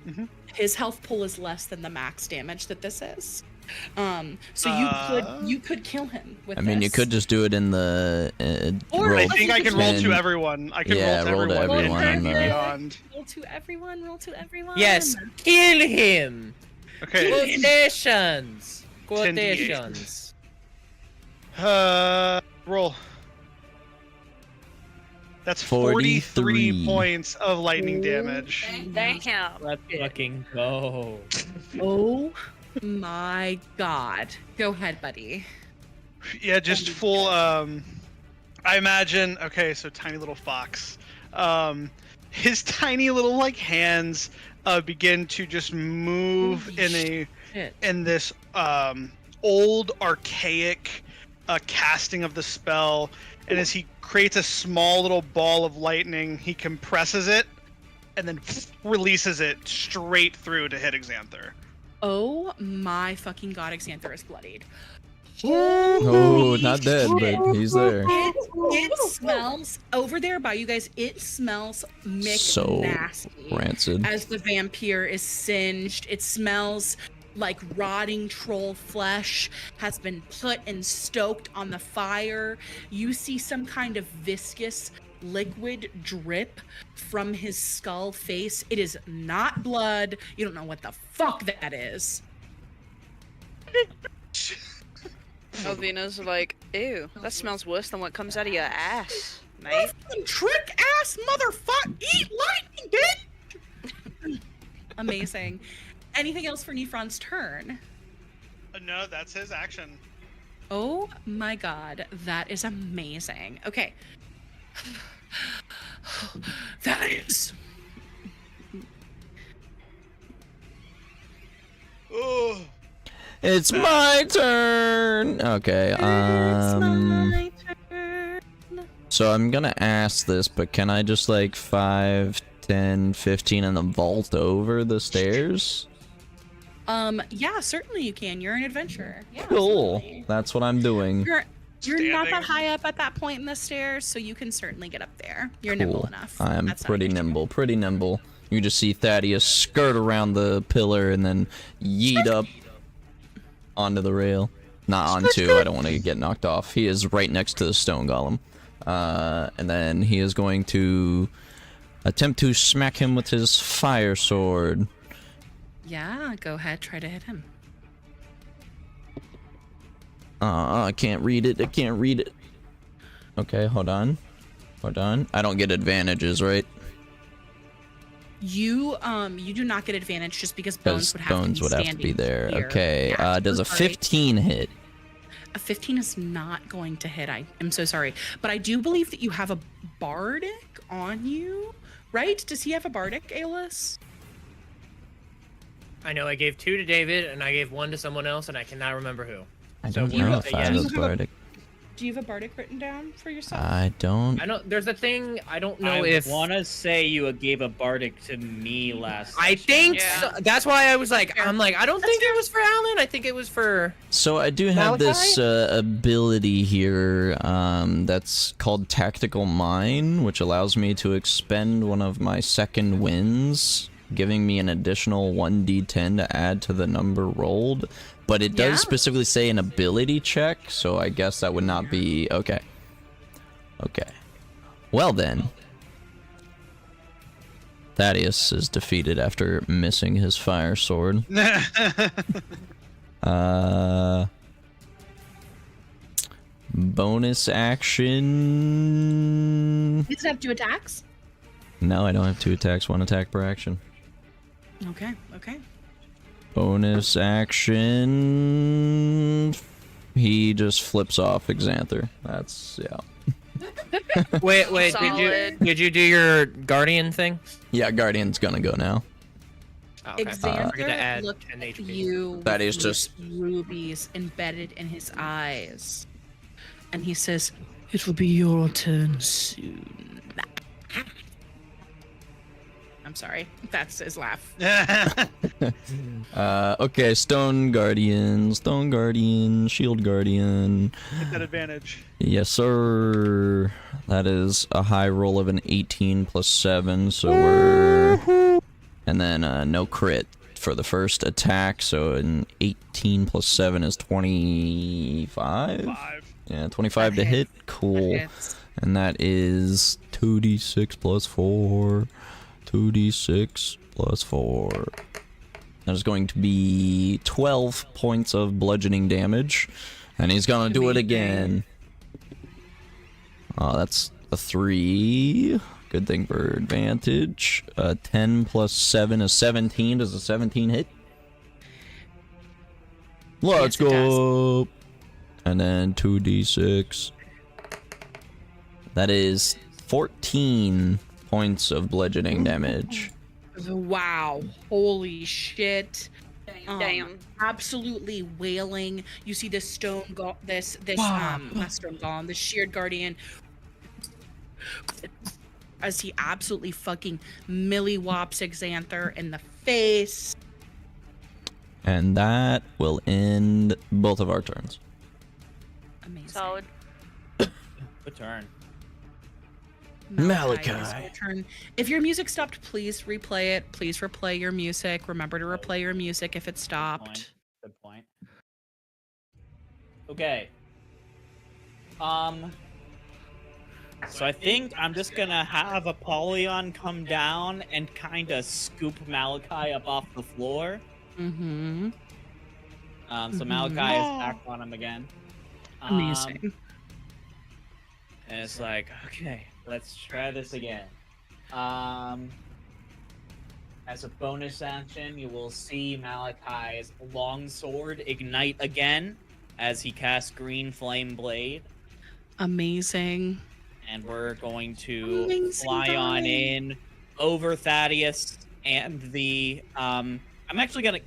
his health pool is less than the max damage that this is. So you could kill him with this. I mean, you could just do it in the. Or I think I can roll to 10. everyone. I can Yeah, roll to everyone. on the- Beyond. Roll to everyone. Roll to everyone. Yes, kill him. Okay. Quotations. 10d8. Quotations. Roll. That's 43 43 points of lightning damage. Damn. Let's fucking go. Oh my god. Go ahead, buddy. Yeah, just full. I imagine. Okay, so tiny little fox. His tiny little hands begin to just move Holy in this old archaic casting of the spell, and as he creates a small little ball of lightning, he compresses it and then releases it straight through to hit Xanther. Oh my fucking god, Xanther is bloodied. Oh, not dead, but he's there. It smells over there by you guys. It smells So nasty. rancid. As the vampire is singed, it smells like rotting troll flesh has been put and stoked on the fire. You see some kind of viscous liquid drip from his skull face. It is not blood. You don't know what the fuck that is. Alvina's like, ew, that smells worse than what comes out of your ass, mate. You trick ass motherfucker! Eat lightning, bitch! Amazing. Anything else for Nefron's turn? No, that's his action. Oh my god, that is amazing. Okay. That is. Oh. It's my turn. Okay. It's my turn. So I'm gonna ask this, but can I just 5, 10, 15 and then vault over the stairs? Yeah, certainly you can. You're an adventurer. Yeah, Cool. certainly. That's what I'm doing. You're not that Standing. high up at that point in the stairs, so you can certainly get up there. You're nimble Cool. enough. I am That's not pretty an issue. nimble, pretty nimble. You just see Thaddeus skirt around the pillar and then yeet up onto the rail. Not onto, I don't want to get knocked off. He is right next to the stone golem. And then he is going to attempt to smack him with his fire sword. Yeah, go ahead. Try to hit him. I can't read it. I can't read it. Okay, hold on. Hold on. I don't get advantages, right? You do not get advantage just because Because Bones would have to be there. standing here. Okay, Yeah, does so a sorry. 15 hit? A 15 is not going to hit. I am so sorry. But I do believe that you have a bardic on you, right? Does he have a bardic, Aeolus? I know I gave 2 to David, and I gave 1 to someone else, and I cannot remember who. I So don't we're know gonna if say I have yes. a bardic. Do you have a bardic written down for yourself? I don't. I don't. There's a thing. I don't know I if. want to say you gave a bardic to me last. I session. think Yeah. so. That's why I was like, I don't think it was for Alan. I think it was for. So I do have this ability here that's called Tactical Mine, which allows me to expend one of my second wins, giving me an additional 1d10 to add to the number rolled. But it does Yeah. specifically say an ability check, so I guess that would not be... Okay. Okay. Well then. Thaddeus is defeated after missing his fire sword. Bonus action... Does it have 2 attacks? No, I don't have 2 attacks, 1 attack per action. Okay, okay. Bonus action... He just flips off Xanther. That's, yeah. Wait. Solid. Did you do your guardian thing? Yeah, Guardian's gonna go now. Oh, okay. Xander looked at 10 HP. you That with is these just- rubies embedded in his eyes. And he says, "It will be your turn soon." I'm sorry. That's his laugh. Okay, Stone Guardian, Shield Guardian. Get that advantage. Yes, sir. That is a high roll of an 18 plus 7, so we're... And then no crit for the first attack, so an 18 plus 7 is 25? 5. Yeah, 25 to hit. Cool. And that is 2d6 plus 4. 2d6 plus 4. That is going to be 12 points of bludgeoning damage. And he's gonna do it again. Oh, that's a 3. Good thing for advantage. 10 plus 7 is 17. Does a 17 hit? Let's go! And then 2d6. That is 14 points of bludgeoning damage. Wow. Holy shit. Damn. Absolutely wailing. You see this stone not stone golem, the sheared guardian, as he absolutely fucking milli-wops Xanther in the face. And that will end both of our turns. Amazing. Solid. Good turn. Malachi. it's your turn. If your music stopped, please replay it. Please replay your music. Remember to replay your music if it stopped. Good point. Okay. So I think I'm just gonna have Apollyon come down and kind of scoop Malachi up off the floor. Mm-hmm. So Malachi is back on him again. Amazing. And it's like, okay, let's try this again. As a bonus action, you will see Malachi's longsword ignite again as he casts Green Flame Blade. Amazing. And we're going to fly on in over Thaddeus and the I'm actually gonna,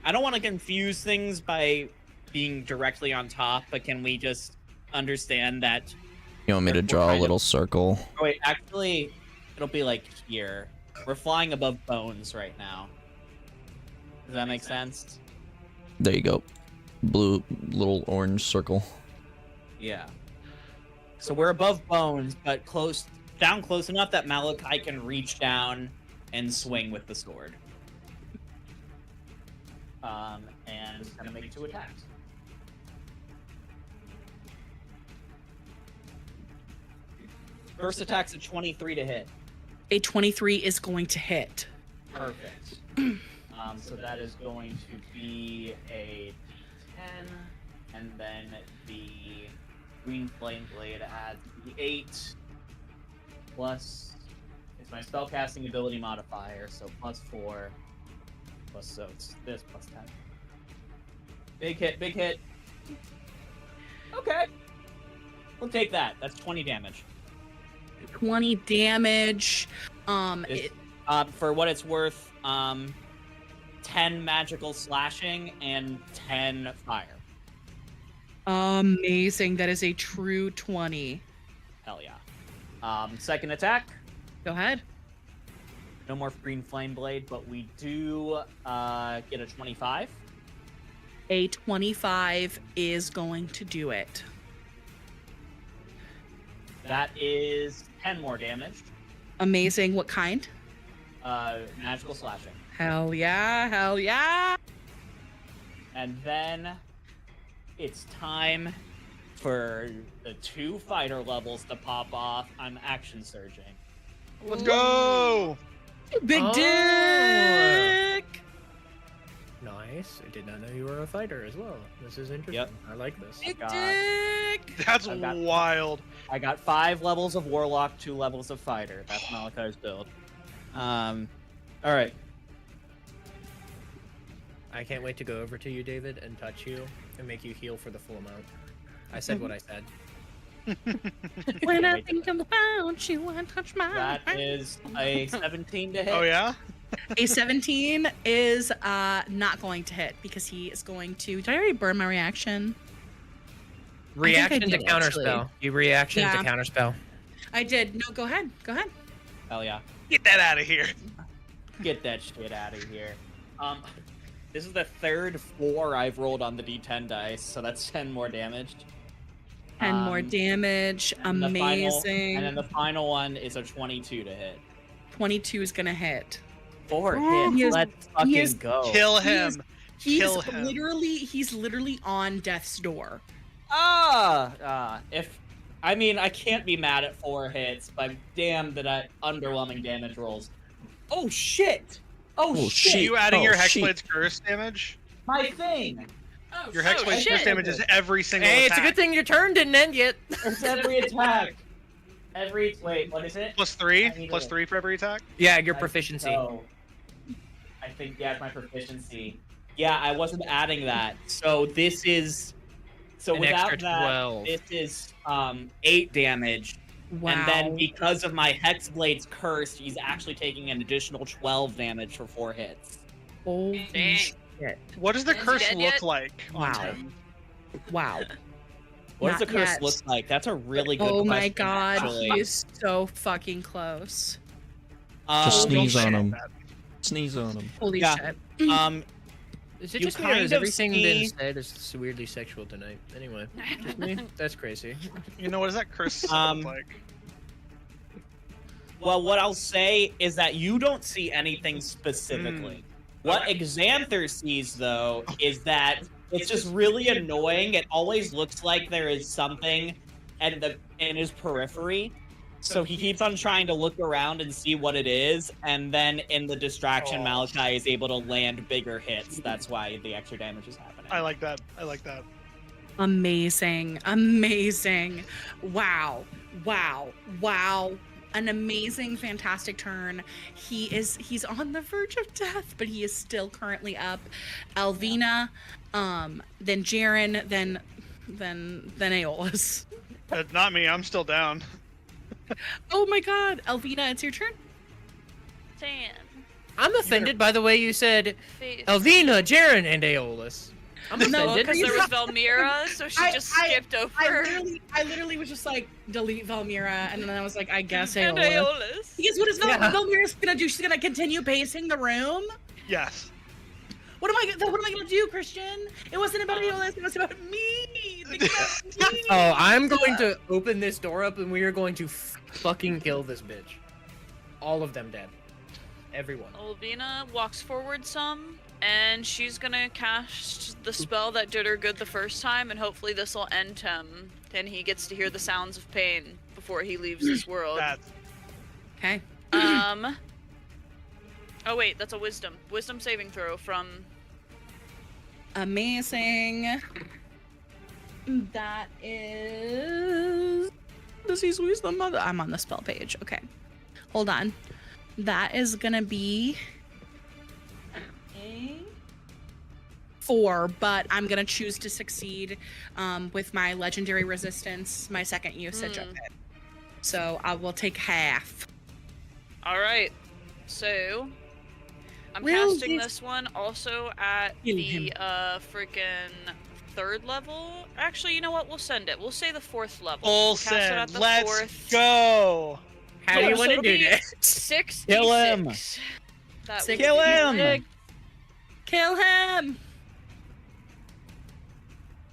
I don't want to confuse things by being directly on top, but can we just understand that You want me to draw a little circle? Oh, wait, actually it'll be like here. We're flying above Bones right now. Does that make sense? There you go. Blue little orange circle. Yeah. So we're above Bones, but down close enough that Malachi can reach down and swing with the sword. And it's gonna make 2 attacks. First attack's a 23 to hit. A 23 is going to hit. Perfect. So that is going to be a 10, and then the Green Flame Blade adds the 8 plus, it's my spellcasting ability modifier, so plus 4 plus, so it's this plus 10. Big hit, big hit. Okay. We'll take that. That's 20 damage. 20 damage. For what it's worth, 10 magical slashing and 10 fire. Amazing. That is a true 20. Hell yeah. Second attack. Go ahead. No more Green Flame Blade, but we do get a 25. A 25 is going to do it. That is 10 more damage. Amazing. What kind? Magical slashing. Hell yeah. Hell yeah. And then it's time for the 2 fighter levels to pop off. I'm action surging. Let's go! Big dick. Nice. I did not know you were a fighter as well. This is interesting. Yep. I like this. Big dick. That's I've got- wild. I got 5 levels of Warlock, 2 levels of Fighter. That's Malachi's build. Alright. I can't wait to go over to you, David, and touch you and make you heal for the full amount. I said what I said. When I think about you, I touch my That is a 17 to hit. Oh yeah? A 17 is not going to hit because he is going to. Did I already burn my reaction? Reaction to did, counterspell. You reaction to counterspell. I did. No, go ahead. Go ahead. Hell yeah. Get that out of here. Get that shit out of here. This is the third 4 I've rolled on the D10 dice, so that's 10 more damage. 10 more damage. Amazing. And then the final one is a 22 to hit. 22 is gonna hit. 4 hits. Let's fucking go. Kill him. He's literally on death's door. If I mean, I can't be mad at 4 hits, but damn that underwhelming damage rolls. Oh shit! Oh shit! Are you adding your Hexblade's curse damage? My thing! Your Hexblade's curse damage is every single Hey, attack. it's a good thing your turn didn't end yet. It's every attack. Wait, what is it? +3? +3 for every attack? Yeah, your proficiency. I think, yeah, it's my proficiency. Yeah, I wasn't adding that. So this is... So An without extra that, 12. this is 8 damage. Wow. And then because of my Hexblade's curse, he's actually taking an additional 12 damage for 4 hits. Holy Dang. shit. What does the Is he curse dead look yet? like on Wow. him? Wow. What does the Not curse yet. look like? That's a really good Oh question, my god, actually. he is so fucking close. Just sneeze don't on say him. that. Sneeze on him. Holy Yeah. shit. Is it You just me, or kind is of everything see- been said is weirdly sexual tonight? Anyway, just me? That's crazy. You know, what does that curse look like? Well, what I'll say is that you don't see anything specifically. What Xanther sees, though, is that it's just really annoying. It always looks like there is something in his periphery. So he keeps on trying to look around and see what it is, and then in the distraction, Malachi is able to land bigger hits. That's why the extra damage is happening. I like that. I like that. Amazing. Amazing. Wow. Wow. Wow. An amazing, fantastic turn. He's on the verge of death, but he is still currently up. Alvina, then Jaren, then Aeolus. Not me. I'm still down. Oh my god, Alvina, it's your turn. Damn. I'm offended by the way you said Face. Elvina, Jaren, and Aeolus. I'm No, offended. Because there was Valmira, so she just skipped over. I literally was just like, delete Valmira, and then I was like, I guess and Aeolus. Aeolus. Because what is Valmira's gonna do? She's gonna continue pacing the room? Yes. What am I gonna do, Christian? It wasn't about Aeolus, it was about me! Think about me! Oh, I'm going to open this door up and we are going to fucking kill this bitch. All of them dead. Everyone. Olvina walks forward some, and she's gonna cast the spell that did her good the first time, and hopefully this will end him, and he gets to hear the sounds of pain before he leaves this world. Okay. Oh wait, that's a wisdom saving throw from... Amazing. That is... Does he squeeze them? I'm on the spell page. Okay. Hold on. That is gonna be... a 4, but I'm gonna choose to succeed with my legendary resistance, my second usage of it. So I will take half. Alright, so... I'm casting this one also at the freaking 3rd level. Actually, you know what? We'll send it. We'll say the 4th level. Full Cast it at send. the Let's 4th. go. How do you want to do this? 6d6. Kill him. That Six- would Kill be him! Kill him!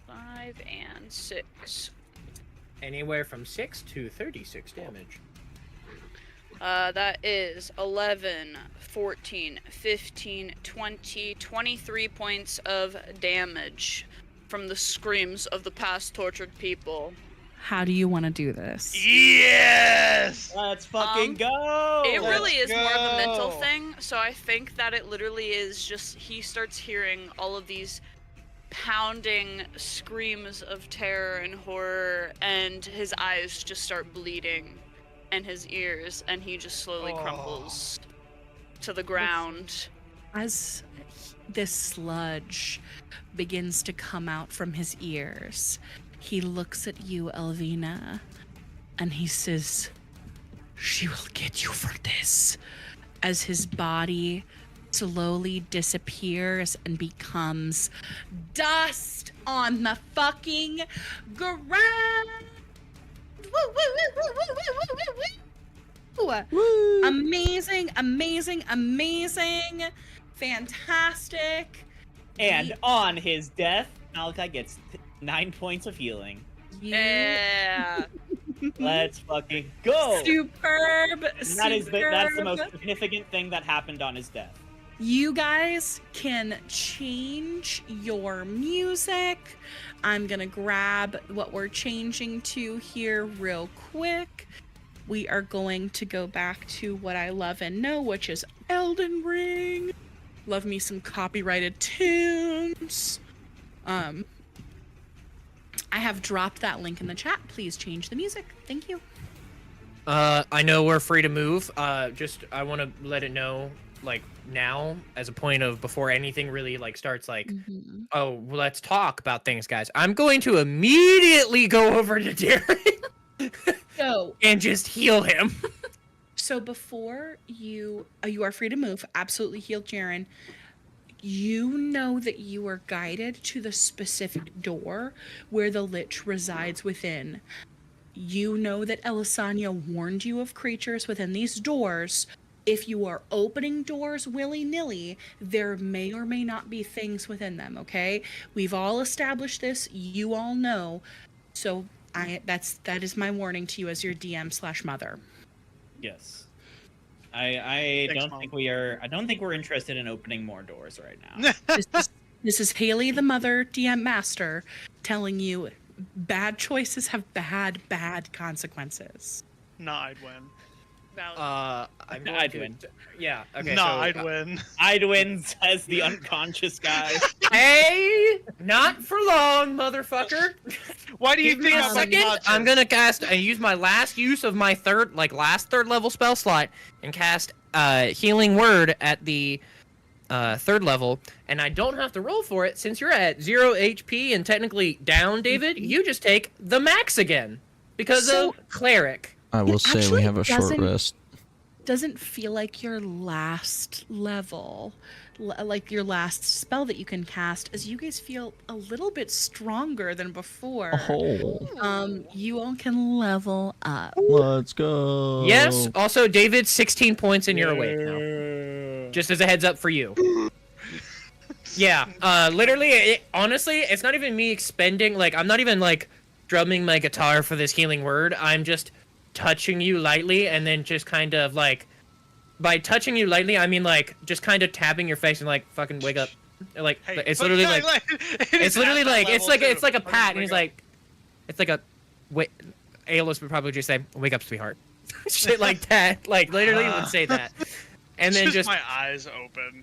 5 and 6. Anywhere from 6 to 36 damage. That is 11, 14, 15, 20, 23 points of damage from the screams of the past tortured people. How do you want to do this? Yes. Let's fucking go! It really is more of a mental go. thing, so I think that it literally is just he starts hearing all of these pounding screams of terror and horror, and his eyes just start bleeding, and his ears, and he just slowly crumbles to the ground. As this sludge begins to come out from his ears, he looks at you, Elvina, and he says, "She will get you for this." as his body slowly disappears and becomes dust on the fucking ground. Woo, woo, woo, woo, woo, woo, woo, woo, woo. Woo. Amazing, amazing, amazing, fantastic. And on his death, Malachi gets 9 points of healing. Yeah. Let's fucking go! Superb. That's the most significant thing that happened on his death. You guys can change your music. I'm gonna grab what we're changing to here real quick. We are going to go back to what I love and know, which is Elden Ring. Love me some copyrighted tunes. I have dropped that link in the chat. Please change the music. Thank you. I know we're free to move. I want to let it know, like, now, as a point of before anything really, like, starts, like, oh, let's talk about things, guys. I'm going to immediately go over to Darren and just heal him. So before you are free to move, absolutely heal Jaren. You know that you are guided to the specific door where the lich resides within. You know that Elisania warned you of creatures within these doors. If you are opening doors willy-nilly, there may or may not be things within them, okay? We've all established this. You all know. So that is my warning to you as your DM/mother. Yes. I Thanks, don't Mom. think we're interested in opening more doors right now. This is Haley, the mother DM master, telling you bad choices have bad consequences. Nah, I'd win. I'm going I'd to, win. Yeah. Okay. Nah, so, I'd win. I'd win, says the unconscious guy. Hey, not for long, motherfucker. Why do you Give me think a I'm second. unconscious? I'm gonna cast. I use my last use of my last third level spell slot and cast healing word at the third level, and I don't have to roll for it since you're at 0 HP and technically down, David. You just take the max again because of cleric. I will say we actually have a short rest. Doesn't feel like your last level, like your last spell that you can cast, as you guys feel a little bit stronger than before. Oh, You all can level up. let's go. Yes. Also, David, 16 points and you're awake now. Just as a heads up for you. Yeah. Literally, honestly, it's not even me expending. Like, I'm not even like drumming my guitar for this healing word. I'm just touching you lightly, and then just kind of like, by touching you lightly, I mean like just kind of tapping your face and like fucking wake up. Like Hey, it's literally like it's literally like it's like a pat, and he's like, it's like a wait. Aeolus would probably just say, "Wake up, sweetheart." Shit like that. Like literally would say that, and then just my eyes open.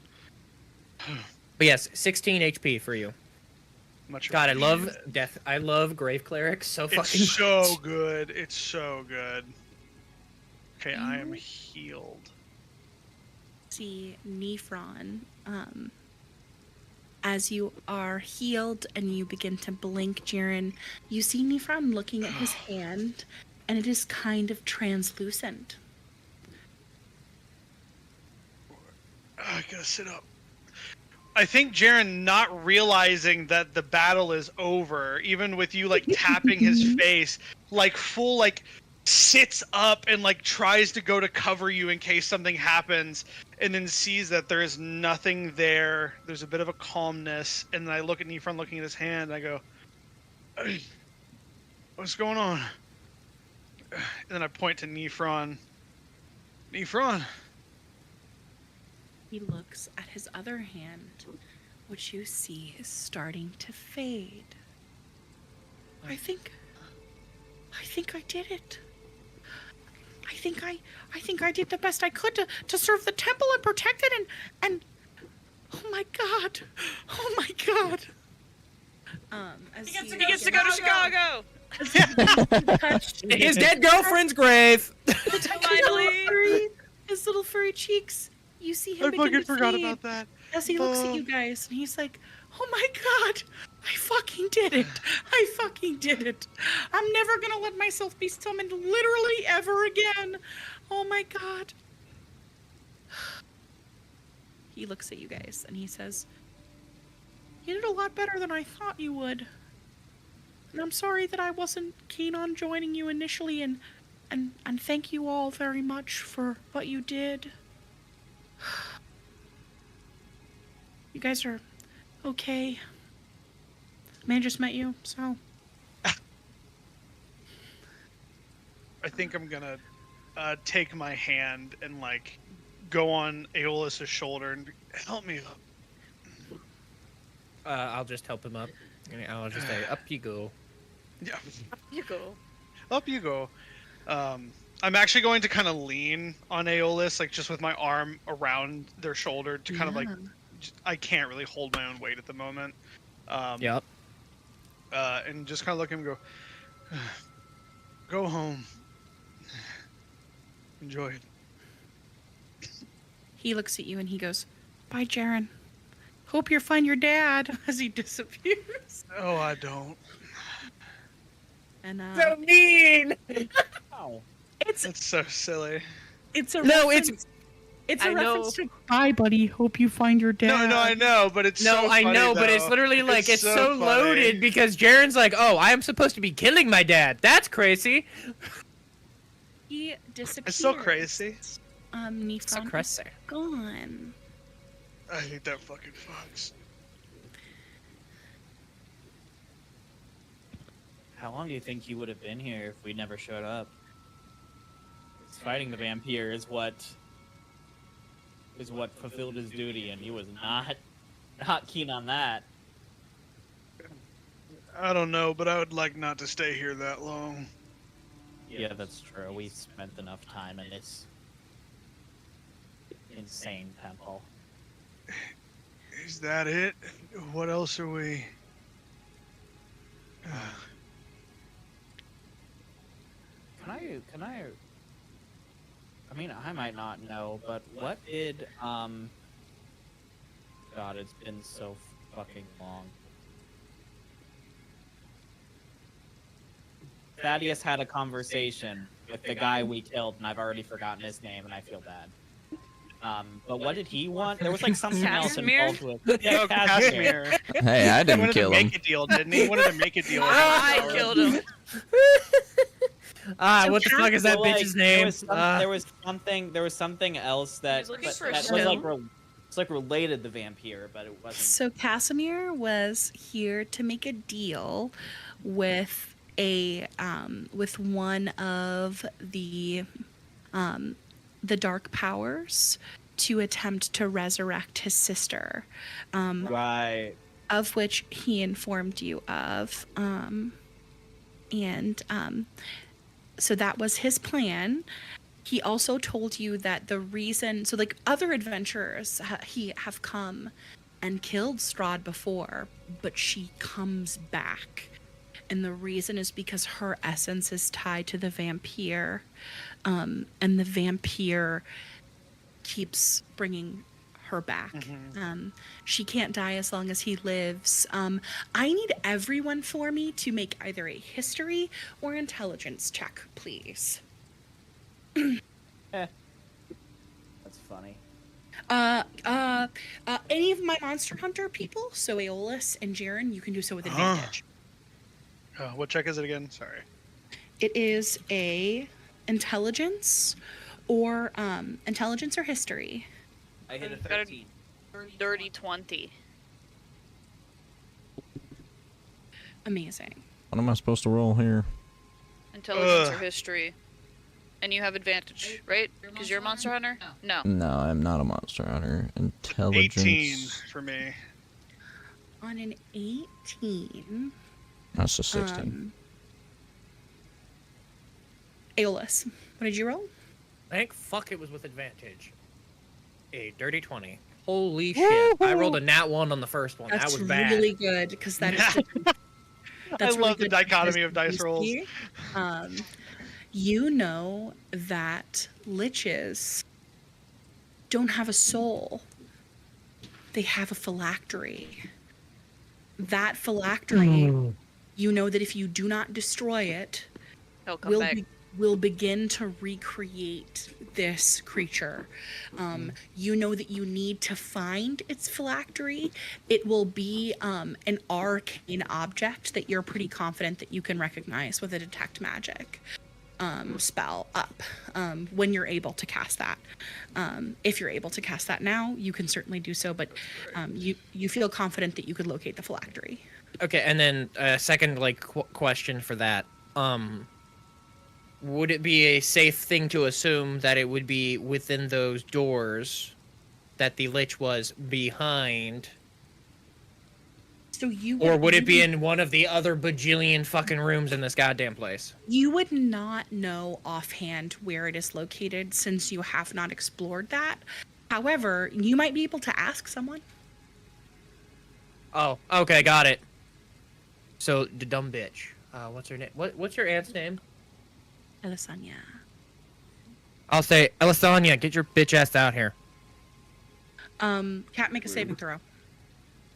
But yes, 16 HP for you. Much God, I love appreciated. death. I love grave clerics so fucking It's so much. good. It's so good. Okay, I am healed. See Nephron, as you are healed and you begin to blink, Jaren, you see Nephron looking at his hand, and it is kind of translucent. I gotta sit up. I think Jaren, not realizing that the battle is over, even with you like tapping his face, like full like sits up and like tries to go to cover you in case something happens, and then sees that there is nothing there. There's a bit of a calmness, and then I look at Nephron looking at his hand, and I go, "Hey, what's going on?" And then I point to Nephron. Nephron. He looks at his other hand, which you see is starting to fade. I think I did it. I think I did the best I could to serve the temple and protect it, and oh my god. As He gets to go to Chicago. His dead girlfriend's grave. Finally. His little furry cheeks. You see him I begin fucking to forgot fade about that. as he looks at you guys, and he's like, "Oh my god, I fucking did it! I fucking did it! I'm never gonna let myself be summoned literally ever again! Oh my god!" he looks at you guys and he says, "You did a lot better than I thought you would. And I'm sorry that I wasn't keen on joining you initially, and thank you all very much for what you did. You guys are okay. Man just met you, so." I think I'm gonna take my hand and like go on Aeolus's shoulder and help me up. I'll just help him up. And I'll just say, up you go. Yeah. You go. Up you go. I'm actually going to kind of lean on Aeolus, like just with my arm around their shoulder to kind of like, I can't really hold my own weight at the moment. Yep. And just kind of look at him and go, go home. Enjoy it. He looks at you and he goes, "Bye, Jaren. Hope you find your dad," as he disappears. Oh, I don't. And So mean! Wow. It's so silly. it's a No, reference, it's a I know. reference to "Bye, buddy. Hope you find your dad." No, I know, but it's No, so I funny, know, but it's though. literally like, it's so funny. loaded because Jaren's like, oh, I am supposed to be killing my dad. That's crazy. He disappears. It's so crazy. So Nifron crazy. is gone. I think that fucking fucks. How long do you think he would have been here if we never showed up? Fighting the vampire is what fulfilled his duty, and he was not keen on that. I don't know, but I would like not to stay here that long. Yeah, that's true. We spent enough time in this insane temple. Is that it? What else are we? Can I? I mean, I might not know, but what did God, it's been so fucking long. Thaddeus had a conversation with the guy we killed, and I've already forgotten his name, and I feel bad. But what did he want? There was like something else Casimir? involved with No, Casimir. Hey, I He didn't wanted kill to him. make a deal, didn't he? He wanted to make a deal. with I us. killed him. What the fuck is that So, like, bitch's name? There was something else that, He's looking that, for a that was like stone. it's like related to vampire, but it wasn't. So Casimir was here to make a deal with with one of the dark powers to attempt to resurrect his sister, Right. of which he informed you of, so that was his plan. He also told you that the reason, so like other adventurers have come and killed Strahd before, but she comes back. And the reason is because her essence is tied to the vampire. And the vampire keeps bringing her back. She can't die as long as he lives. I need everyone for me to make either a history or intelligence check, please. That's funny. Any of my Monster Hunter people, so Aeolus and Jaren, you can do so with advantage. What check is it again? Sorry. It is a intelligence or history. I hit a Got a 13. Dirty 20. Amazing. What am I supposed to roll here? Intelligence or history. And you have advantage, right? Because you're a monster hunter? No. No, I'm not a monster hunter. Intelligence. 18 for me. On an 18. That's a 16. Aeolus, what did you roll? Thank fuck it was with advantage. A dirty 20. Holy shit. I rolled a nat 1 on the first one. That's that was bad. really good because that is. I love the dichotomy of dice rolls. You know that liches don't have a soul. They have a phylactery. That phylactery, you know that if you do not destroy it, He'll come back. will begin to recreate this creature. You know that you need to find its phylactery. It will be an arcane object that you're pretty confident that you can recognize with a detect magic spell up when you're able to cast that. If you're able to cast that now, you can certainly do so, but you feel confident that you could locate the phylactery. Okay, and then a second question for that. Would it be a safe thing to assume that it would be within those doors that the lich was behind? So or would it be in one of the other bajillion fucking rooms in this goddamn place? You would not know offhand where it is located since you have not explored that. However, you might be able to ask someone. Oh, okay, got it. So the dumb bitch. What's her name? What's your aunt's name? Elisanya. I'll say, Elisanya, get your bitch ass out here. Cat, make a saving throw.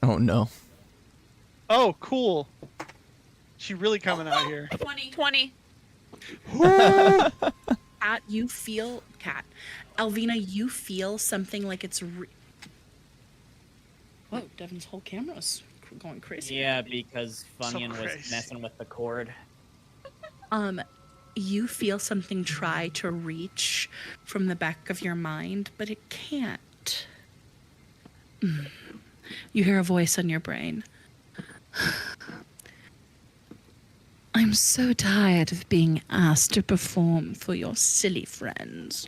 Oh no. Oh, cool. She really coming out here. 20. Cat, you feel... Cat. Alvina, you feel something like it's... Whoa, Devin's whole camera's going crazy. Yeah, because Funyun was crazy. messing with the cord. You feel something try to reach from the back of your mind, but it can't. You hear a voice in your brain. I'm so tired of being asked to perform for your silly friends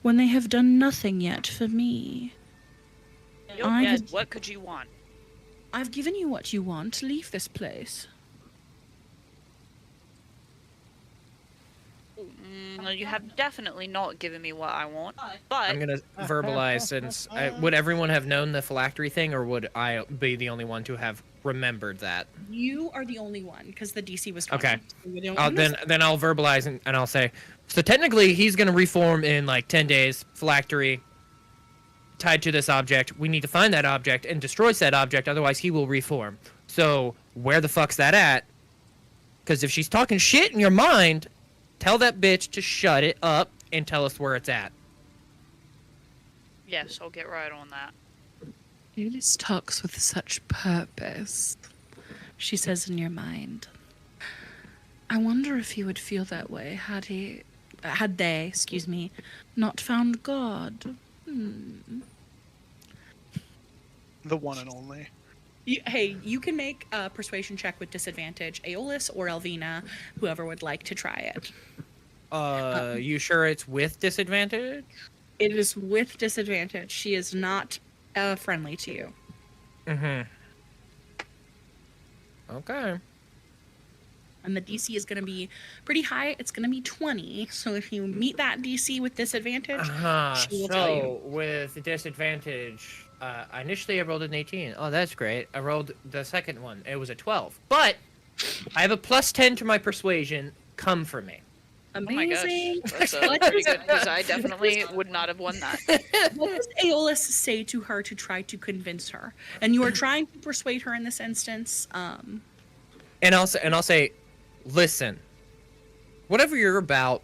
when they have done nothing yet for me. You're dead. What could you want? I've given you what you want. Leave this place. You have definitely not given me what I want, but... I'm gonna verbalize since... would everyone have known the phylactery thing, or would I be the only one to have remembered that? You are the only one, because the DC was 20. Okay. So you're the only one. Then I'll verbalize and I'll say, so technically he's gonna reform in like 10 days, phylactery, tied to this object. We need to find that object and destroy said object, otherwise he will reform. So, where the fuck's that at? Because if she's talking shit in your mind... Tell that bitch to shut it up and tell us where it's at. Yes, I'll get right on that. Eunice talks with such purpose, she says in your mind. I wonder if you would feel that way had they, not found God. The one and only. You can make a persuasion check with disadvantage, Aeolus or Elvina, whoever would like to try it. You sure it's with disadvantage? It is with disadvantage. She is not friendly to you. Mm-hmm. Okay. And the DC is going to be pretty high. It's going to be 20. So if you meet that DC with disadvantage, she will tell you. With disadvantage, initially I rolled an 18. Oh, that's great. I rolled the second one. It was a 12. But I have a plus 10 to my persuasion. Come for me. Amazing. Oh my gosh. That's pretty good, because I definitely would not have won that. What does Aeolus say to her to try to convince her? And you are trying to persuade her in this instance. And I'll say, listen, whatever you're about,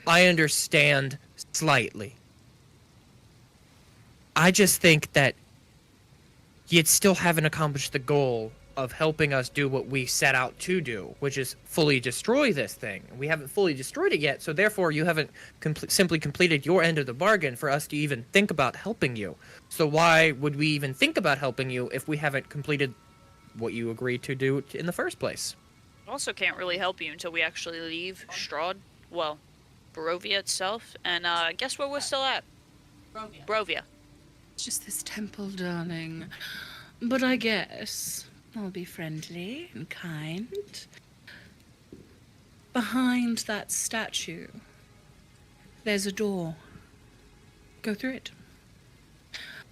I understand slightly. I just think that you still haven't accomplished the goal of helping us do what we set out to do, which is fully destroy this thing. We haven't fully destroyed it yet, so therefore you haven't simply completed your end of the bargain for us to even think about helping you. So why would we even think about helping you if we haven't completed what you agreed to do in the first place? Also can't really help you until we actually leave Strahd, well, Barovia itself, and guess where we're still at? Barovia. It's just this temple, darling. But I guess I'll be friendly and kind. Behind that statue, there's a door. Go through it.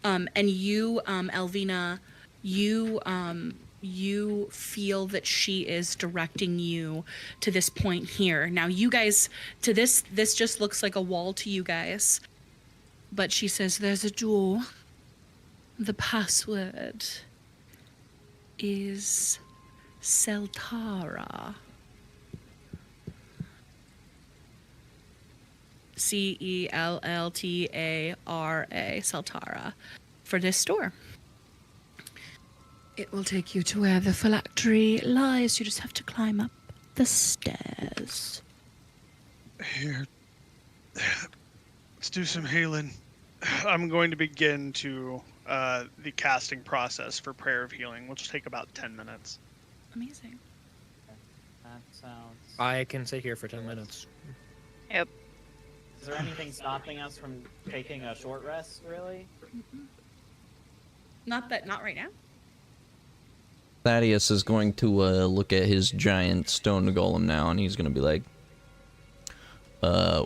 And you, Elvina, you feel that she is directing you to this point here. Now, you guys, to this just looks like a wall to you guys. But she says, there's a door. The password is Seltara. Celtara, for this door. It will take you to where the phylactery lies. You just have to climb up the stairs. Here. Let's do some healing. I'm going to begin to the casting process for Prayer of Healing, which will take about 10 minutes. Amazing. That sounds. I can sit here for 10 minutes. Yep. Is there anything stopping us from taking a short rest, really? Not right now. Thaddeus is going to look at his giant stone golem now, and he's going to be like,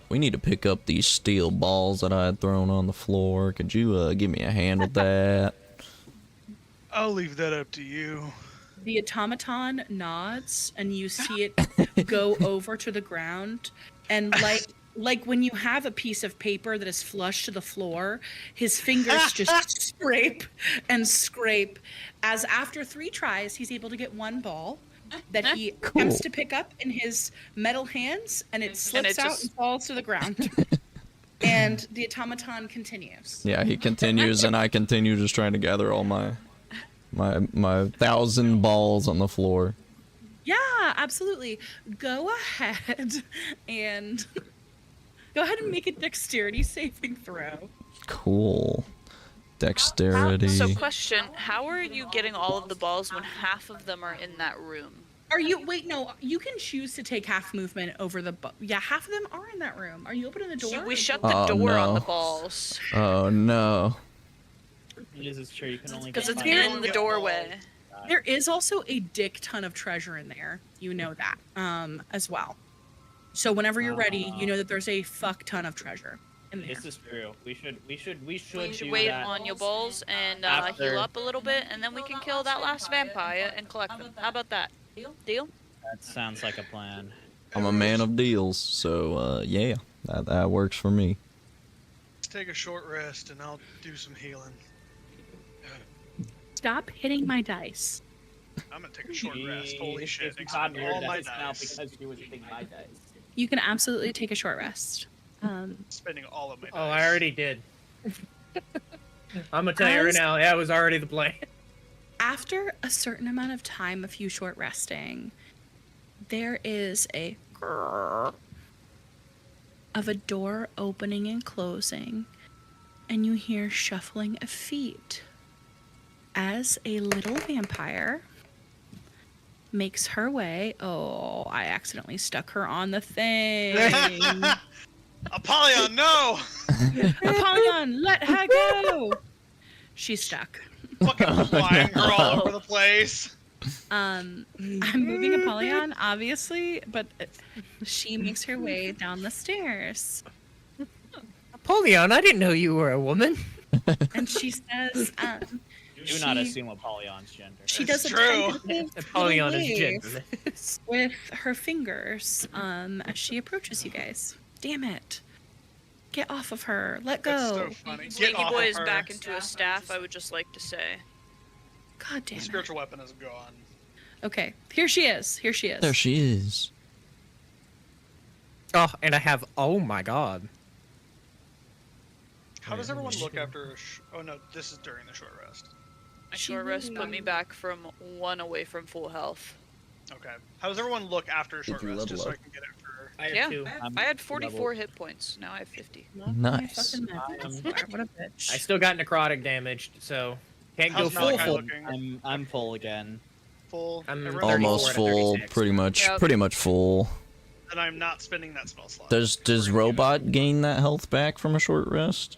we need to pick up these steel balls that I had thrown on the floor. Could you give me a hand with that? I'll leave that up to you. The automaton nods, and you see it go over to the ground, and like when you have a piece of paper that is flush to the floor, his fingers just scrape and scrape. As after 3 tries, he's able to get 1 ball that he attempts to pick up in his metal hands, and it slips out and falls to the ground. And the automaton continues. Yeah, he continues, and I continue just trying to gather all my 1,000 balls on the floor. Yeah, absolutely. Go ahead and make a dexterity saving throw. Cool. Dexterity. So question, how are you getting all of the balls when half of them are in that room? No, you can choose to take half movement over the half of them are in that room. Are you opening the door? We shut the door on the balls. Oh no. This is true, you can only Because it's get in the doorway. There is also a dick ton of treasure in there. You know that, as well. So whenever you're ready, you know that there's a fuck ton of treasure in there. This is true. We should do wait that. on your balls and After- heal up a little bit, and then we can kill that last vampire and collect them. How about that? Deal? That sounds like a plan. I'm a man of deals, so yeah, that works for me. Let's take a short rest, and I'll do some healing. Stop hitting my dice. I'm gonna take a short rest. Holy shit! It's gotten Expending your all my dice now dice. because you was hitting my dice. You can absolutely take a short rest. Spending all of my dice. Oh, I already did. I'm gonna tell you right now, that was already the plan. After a certain amount of time of you short resting, there is a grrr of a door opening and closing, and you hear shuffling of feet as a little vampire makes her way. Oh, I accidentally stuck her on the thing. Apollyon, no! Apollyon, let her go. She's stuck. Fucking flying her all over the place. I'm moving Apollyon, obviously, but she makes her way down the stairs. Apollyon, I didn't know you were a woman. And she says, Do not assume Apollyon's gender. she It's does a true. tentative Apollyon is wave genderless. with her fingers as she approaches you guys. Damn it. Get off of her. Let go. That's so funny. Get Sneaky off boy of is her. back into a staff, I would just like to say. God damn The it. spiritual weapon is gone. Okay, here she is. Here she is. There she is. Oh, and I have. Oh my god. How does everyone look after? Oh no, this is during the short rest. My short rest put me back from 1 away from full health. Okay. How does everyone look after a short you rest? Just so level I can get after her. I have Yeah. 2. I had 44 hit points, now I have 50. Nice. What a bitch. I still got necrotic damaged, so can't go How's full Malachi full. looking? I'm full again. Full. I'm Everyone- Almost 34 to full, 36. pretty Yep. much full. And I'm not spending that spell slot. Does Robot gain that health back from a short rest?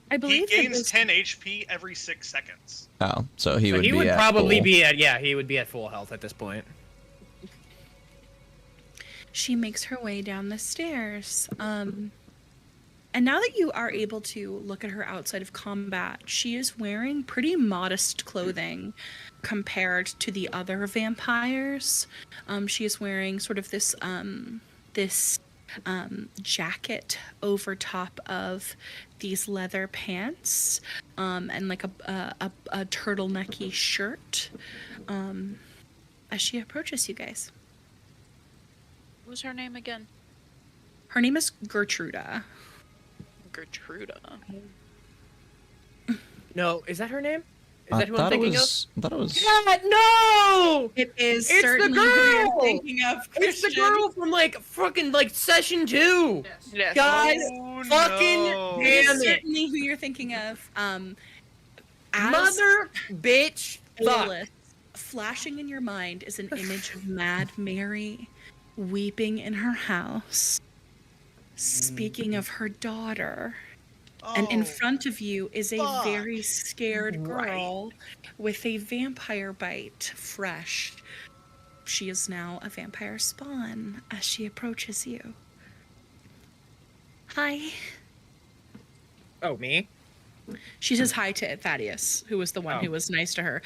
I He believe that gains this- 10 HP every 6 seconds. Oh, so he So would he be would at probably full. be at he would be at full health at this point. she makes her way down the stairs. And now that you are able to look at her outside of combat, she is wearing pretty modest clothing compared to the other vampires. She is wearing sort of this jacket over top of these leather pants, and like a turtlenecky shirt. As she approaches you guys. What was her name again? Her name is Gertruda. Gertruda. No, is that her name? Is I that who I'm thinking of? I thought it was. God, no! It is It's the certainly who you're girl! thinking of, It's the Christian. girl from like fucking like session 2. Yes. God Oh, fucking no. It is damn it. certainly who you're thinking of. As Mother bitch fuck. Aelith, flashing in your mind is an image of Mad Mary weeping in her house, speaking of her daughter. And in Oh, front of you is a fuck. very scared Right. girl with a vampire bite fresh. She is now a vampire spawn as she approaches you. Hi. Oh, me? She says hi to Thaddeus, who was the one Oh. who was nice to her.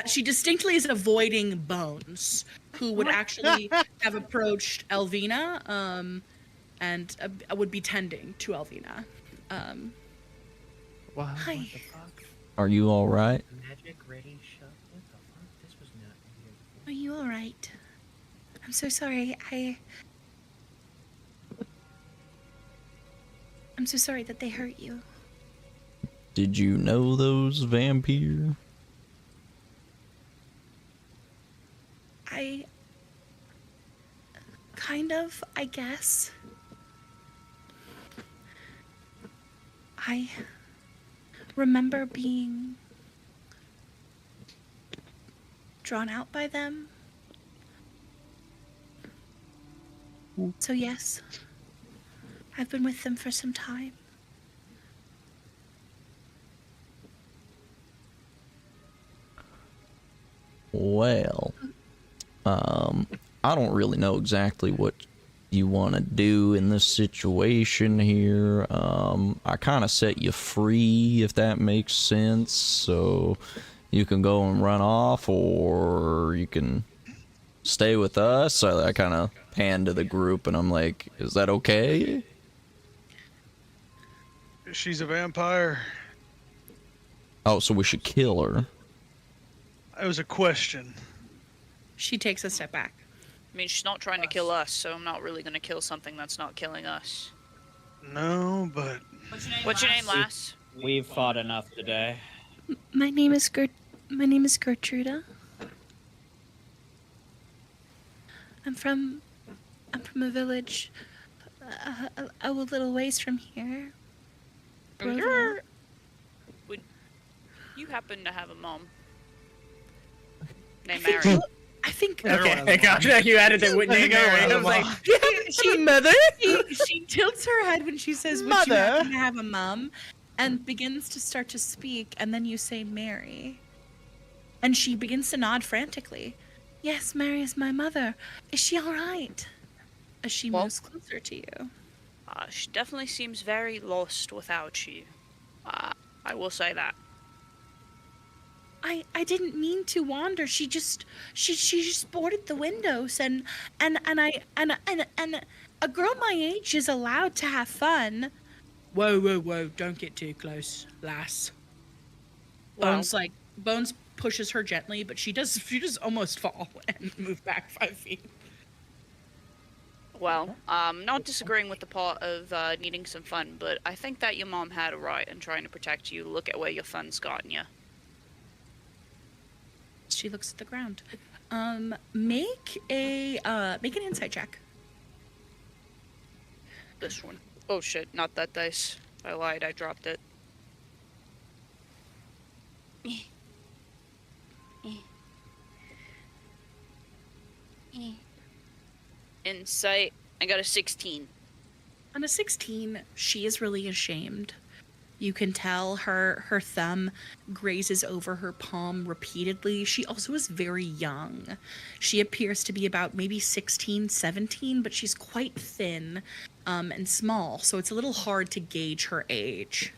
She distinctly is avoiding Bones, who would actually have approached Elvina and would be tending to Elvina. What Hi. the fuck? Are you all right? Magic ready shut. What the fuck? This was not here. Are you all right? I'm so sorry. I'm so sorry that they hurt you. Did you know those vampire? Kind of, I guess. I remember being drawn out by them. So yes, I've been with them for some time. Well, I don't really know exactly what you want to do in this situation here. I kind of set you free, if that makes sense, so you can go and run off, or you can stay with us. So I kind of pan to the group, and I'm like, is that okay? She's a vampire. Oh, so we should kill her. It was a question. She takes a step back. I mean, she's not trying to kill us, so I'm not really gonna kill something that's not killing us. No, but What's your name, lass? We've fought enough today. My name is Gertruda. I'm from a village a little ways from here. Would you happen to have a mom named Mary? I think Okay, gotcha. You added the Whitney Mary. I was like, she mother? she tilts her head when she says, "Would you happen to have a mom?" and begins to start to speak, and then you say, "Mary," and she begins to nod frantically. Yes, Mary is my mother. Is she all right? As she moves closer to you. She definitely seems very lost without you. I will say that. I didn't mean to wander. She just boarded the windows and a girl my age is allowed to have fun. Whoa, don't get too close, lass. Well, Bones pushes her gently, but she does almost fall and move back 5 feet. Well, not disagreeing with the part of needing some fun, but I think that your mom had a right in trying to protect you. Look at where your fun's gotten you. She looks at the ground. Make an insight check. This one. Oh shit, not that dice. I lied, I dropped it. Insight, I got a 16. On a 16, she is really ashamed. You can tell her thumb grazes over her palm repeatedly. She also is very young. She appears to be about maybe 16, 17, but she's quite thin and small, so it's a little hard to gauge her age.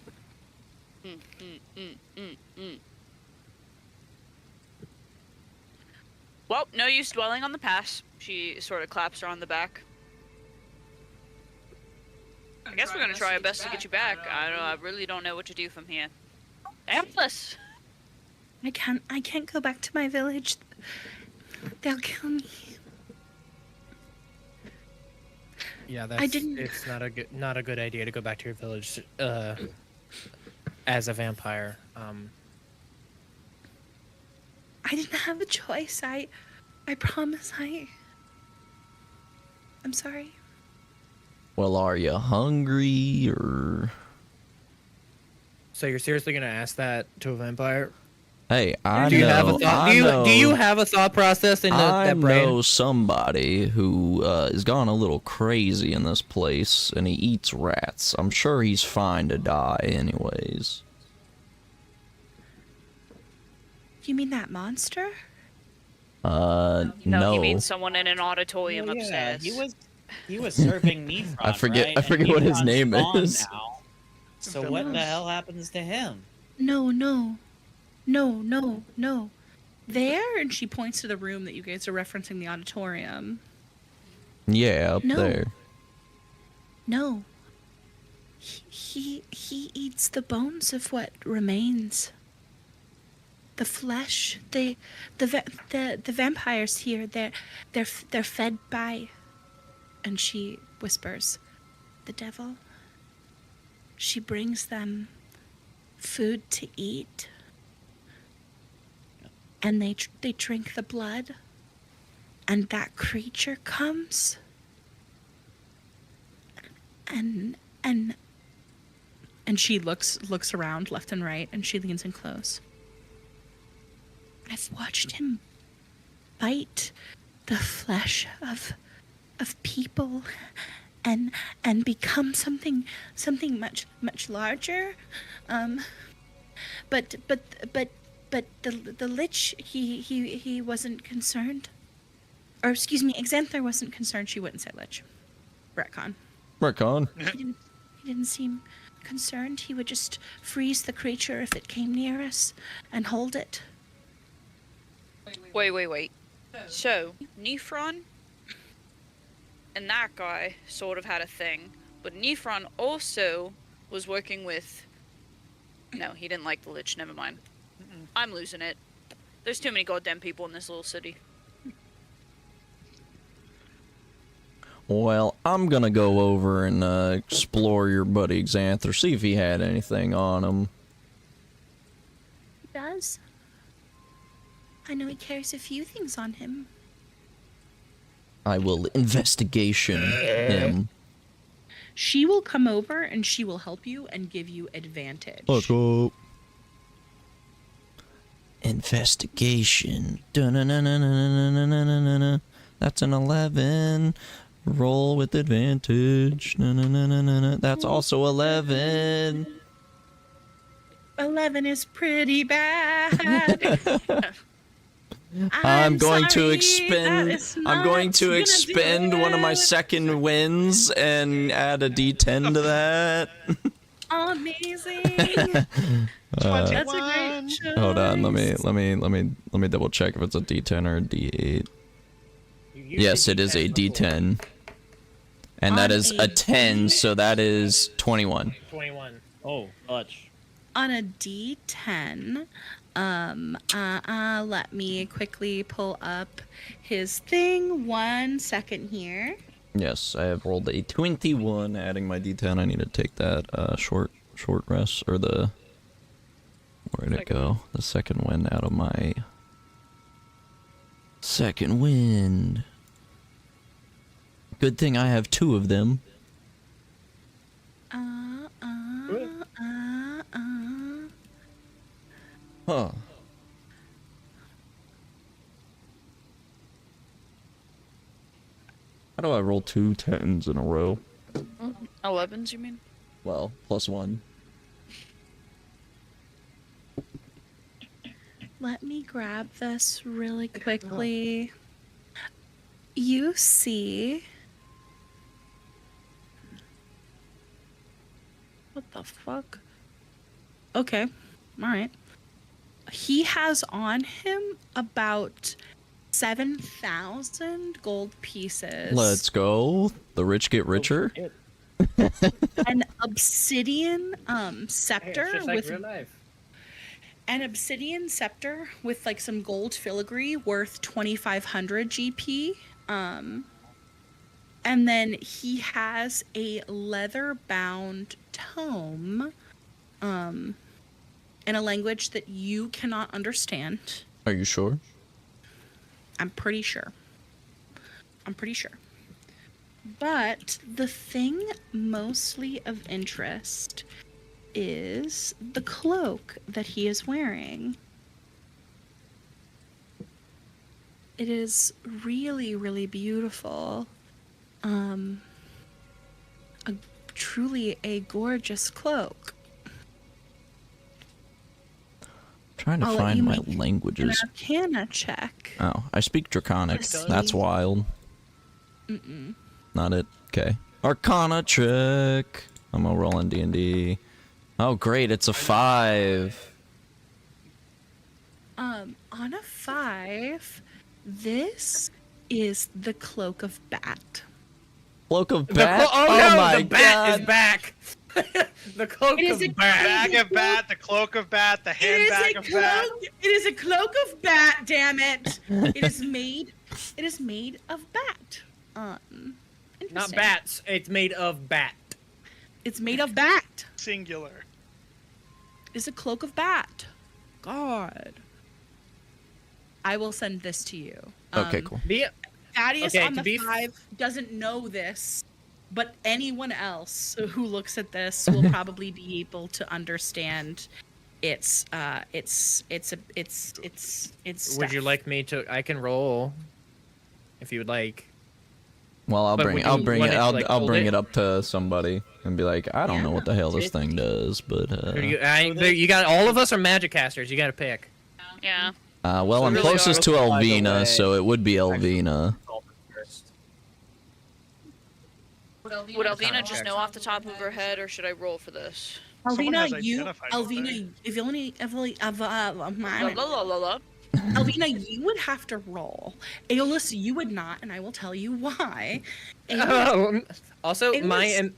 Well, no use dwelling on the past. She sort of claps her on the back. I guess we're gonna try our best to get you back. I really don't know what to do from here. Amplis! I can't go back to my village. They'll kill me. Yeah, I didn't. it's not a good idea to go back to your village as a vampire. I didn't have a choice. I promise. I'm sorry. Well, are you hungry or? So you're seriously gonna ask that to a vampire? Hey, Do you have a thought? Do you have a thought process in that brain? I know somebody who has gone a little crazy in this place, and he eats rats. I'm sure he's fine to die, anyways. You mean that monster? No, no. you mean someone in an auditorium upstairs. He was serving Nefron, I forget. right? I forget what his name is. Now. So what the hell happens to him? No. There, and she points to the room that you guys are referencing, the auditorium. Yeah, up there. No. He eats the bones of what remains. The flesh. The vampires here. They're fed by. And she whispers, the devil. She brings them food to eat. And they drink the blood. And that creature comes. And she looks around left and right, and she leans in close. I've watched him bite the flesh of people and become something much larger. But the lich, he wasn't concerned. Or excuse me, Xanther wasn't concerned. She wouldn't say lich. Retcon. He didn't seem concerned. He would just freeze the creature if it came near us and hold it. Wait. So, Nefron and that guy sort of had a thing, but Nefron also was working with... No, he didn't like the lich, never mind. I'm losing it. There's too many goddamn people in this little city. Well, I'm gonna go over and explore your buddy Xanther, see if he had anything on him. He does. I know he carries a few things on him. I will investigation him. She will come over and she will help you and give you advantage. Let's go. Investigation. Dun-na-na-na-na-na-na-na-na-na. That's an 11. Roll with advantage. Na-na-na-na-na-na. That's also 11. 11 is pretty bad. I'm going to expend one of my second wins and add a D10 to that. Amazing. That's a great choice. Hold on, let me double check if it's a D10 or a D8. Yes, it is a D10. And that is a 10, so that is 21. 21. Oh, clutch. On a D10, let me quickly pull up his thing. 1 second here. Yes, I have rolled a 21, adding my D10. I need to take that short rest, or the... Where'd it go? The second wind out of my... Second wind. Good thing I have 2 of them. Huh. How do I roll 2 10s in a row? 11s, you mean? Well, +1. Let me grab this really quickly. You see... What the fuck? Okay. Alright. He has on him about 7,000 gold pieces. Let's go. The rich get richer. An obsidian scepter Hey, it's just like with real life. an obsidian scepter with like some gold filigree worth 2,500 GP. And And then he has a leather-bound tome, in a language that you cannot understand. Are you sure? I'm pretty sure. But the thing mostly of interest is the cloak that he is wearing. It is really, really beautiful. Truly a gorgeous cloak. Trying to I'll let find you my make An languages. Arcana check. Oh, I speak Draconic. Let's That's see. wild. Mm-mm. Not it. Okay. Arcana check. I'm gonna roll in D&D. Oh, great. It's a 5. On a 5, this is the Cloak of Bat. Cloak of Bat? Oh no, my the bat god. is back. The cloak It is of a bat. Bag of bat, the cloak of bat, the handbag of bat. It is a cloak of bat, damn it. It is made of bat. Not Interesting. bats. It's made of bat. It's made of bat. Singular. It's a cloak of bat. God. I will send this to you. Okay, cool. Thaddeus Okay, on to the be 5 doesn't know this, but anyone else who looks at this will probably be able to understand it's Would you like me to? I can roll, if you would like. Well, I'll But bring would I'll you bring want it it to, I'll like, I'll hold bring it? it up to somebody and be like, I don't know what the hell this thing does, but You got all of us are magic casters. You got to pick. Yeah. well, I'm really closest to are, by the Elvina, way. so it would be Elvina. Would Alvina just know off the top of her head, or should I roll for this? Someone has Alvina, identified what La la la la. Alvina, you would have to roll. Aeolus, you would not, and I will tell you why. Also, It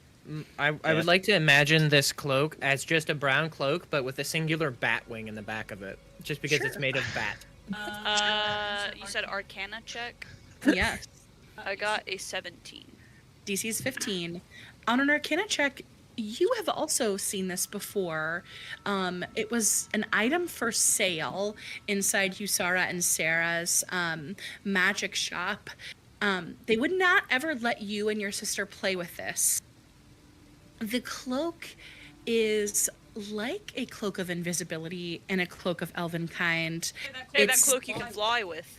I would like to imagine this cloak as just a brown cloak, but with a singular bat wing in the back of it, just because it's Sure. made of bat. You said Arcana check. Yes. I got a 17. DC is 15. On an Arcana check, you have also seen this before. It was an item for sale inside Usara and Sarah's magic shop. They would not ever let you and your sister play with this. The cloak is like a cloak of invisibility and a cloak of elven kind. Hey, that cloak you can fly with.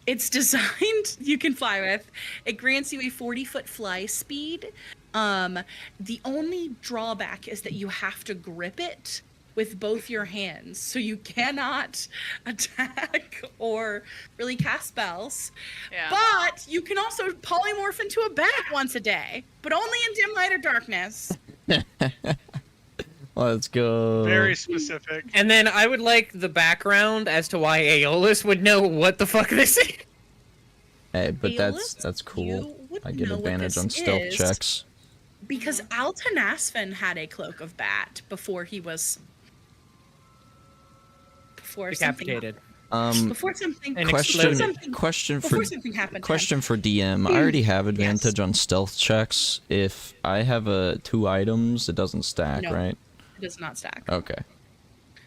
It's designed you can fly with. It grants you a 40-foot fly speed. The only drawback is that you have to grip it with both your hands, so you cannot attack or really cast spells. Yeah. But you can also polymorph into a bat once a day, but only in dim light or darkness. Let's go. Very specific. And then I would like the background as to why Aeolus would know what the fuck this is. Hey, but Aeolus, that's cool. you would I get know what advantage this on stealth is. checks. Because Altanasfin had a cloak of bat before he was Decapitated. Before something And Question exploded. question for before something happened. to him. question for DM. I already have advantage on stealth checks. If I have 2 items, it doesn't stack, No. right? It does not stack. Okay.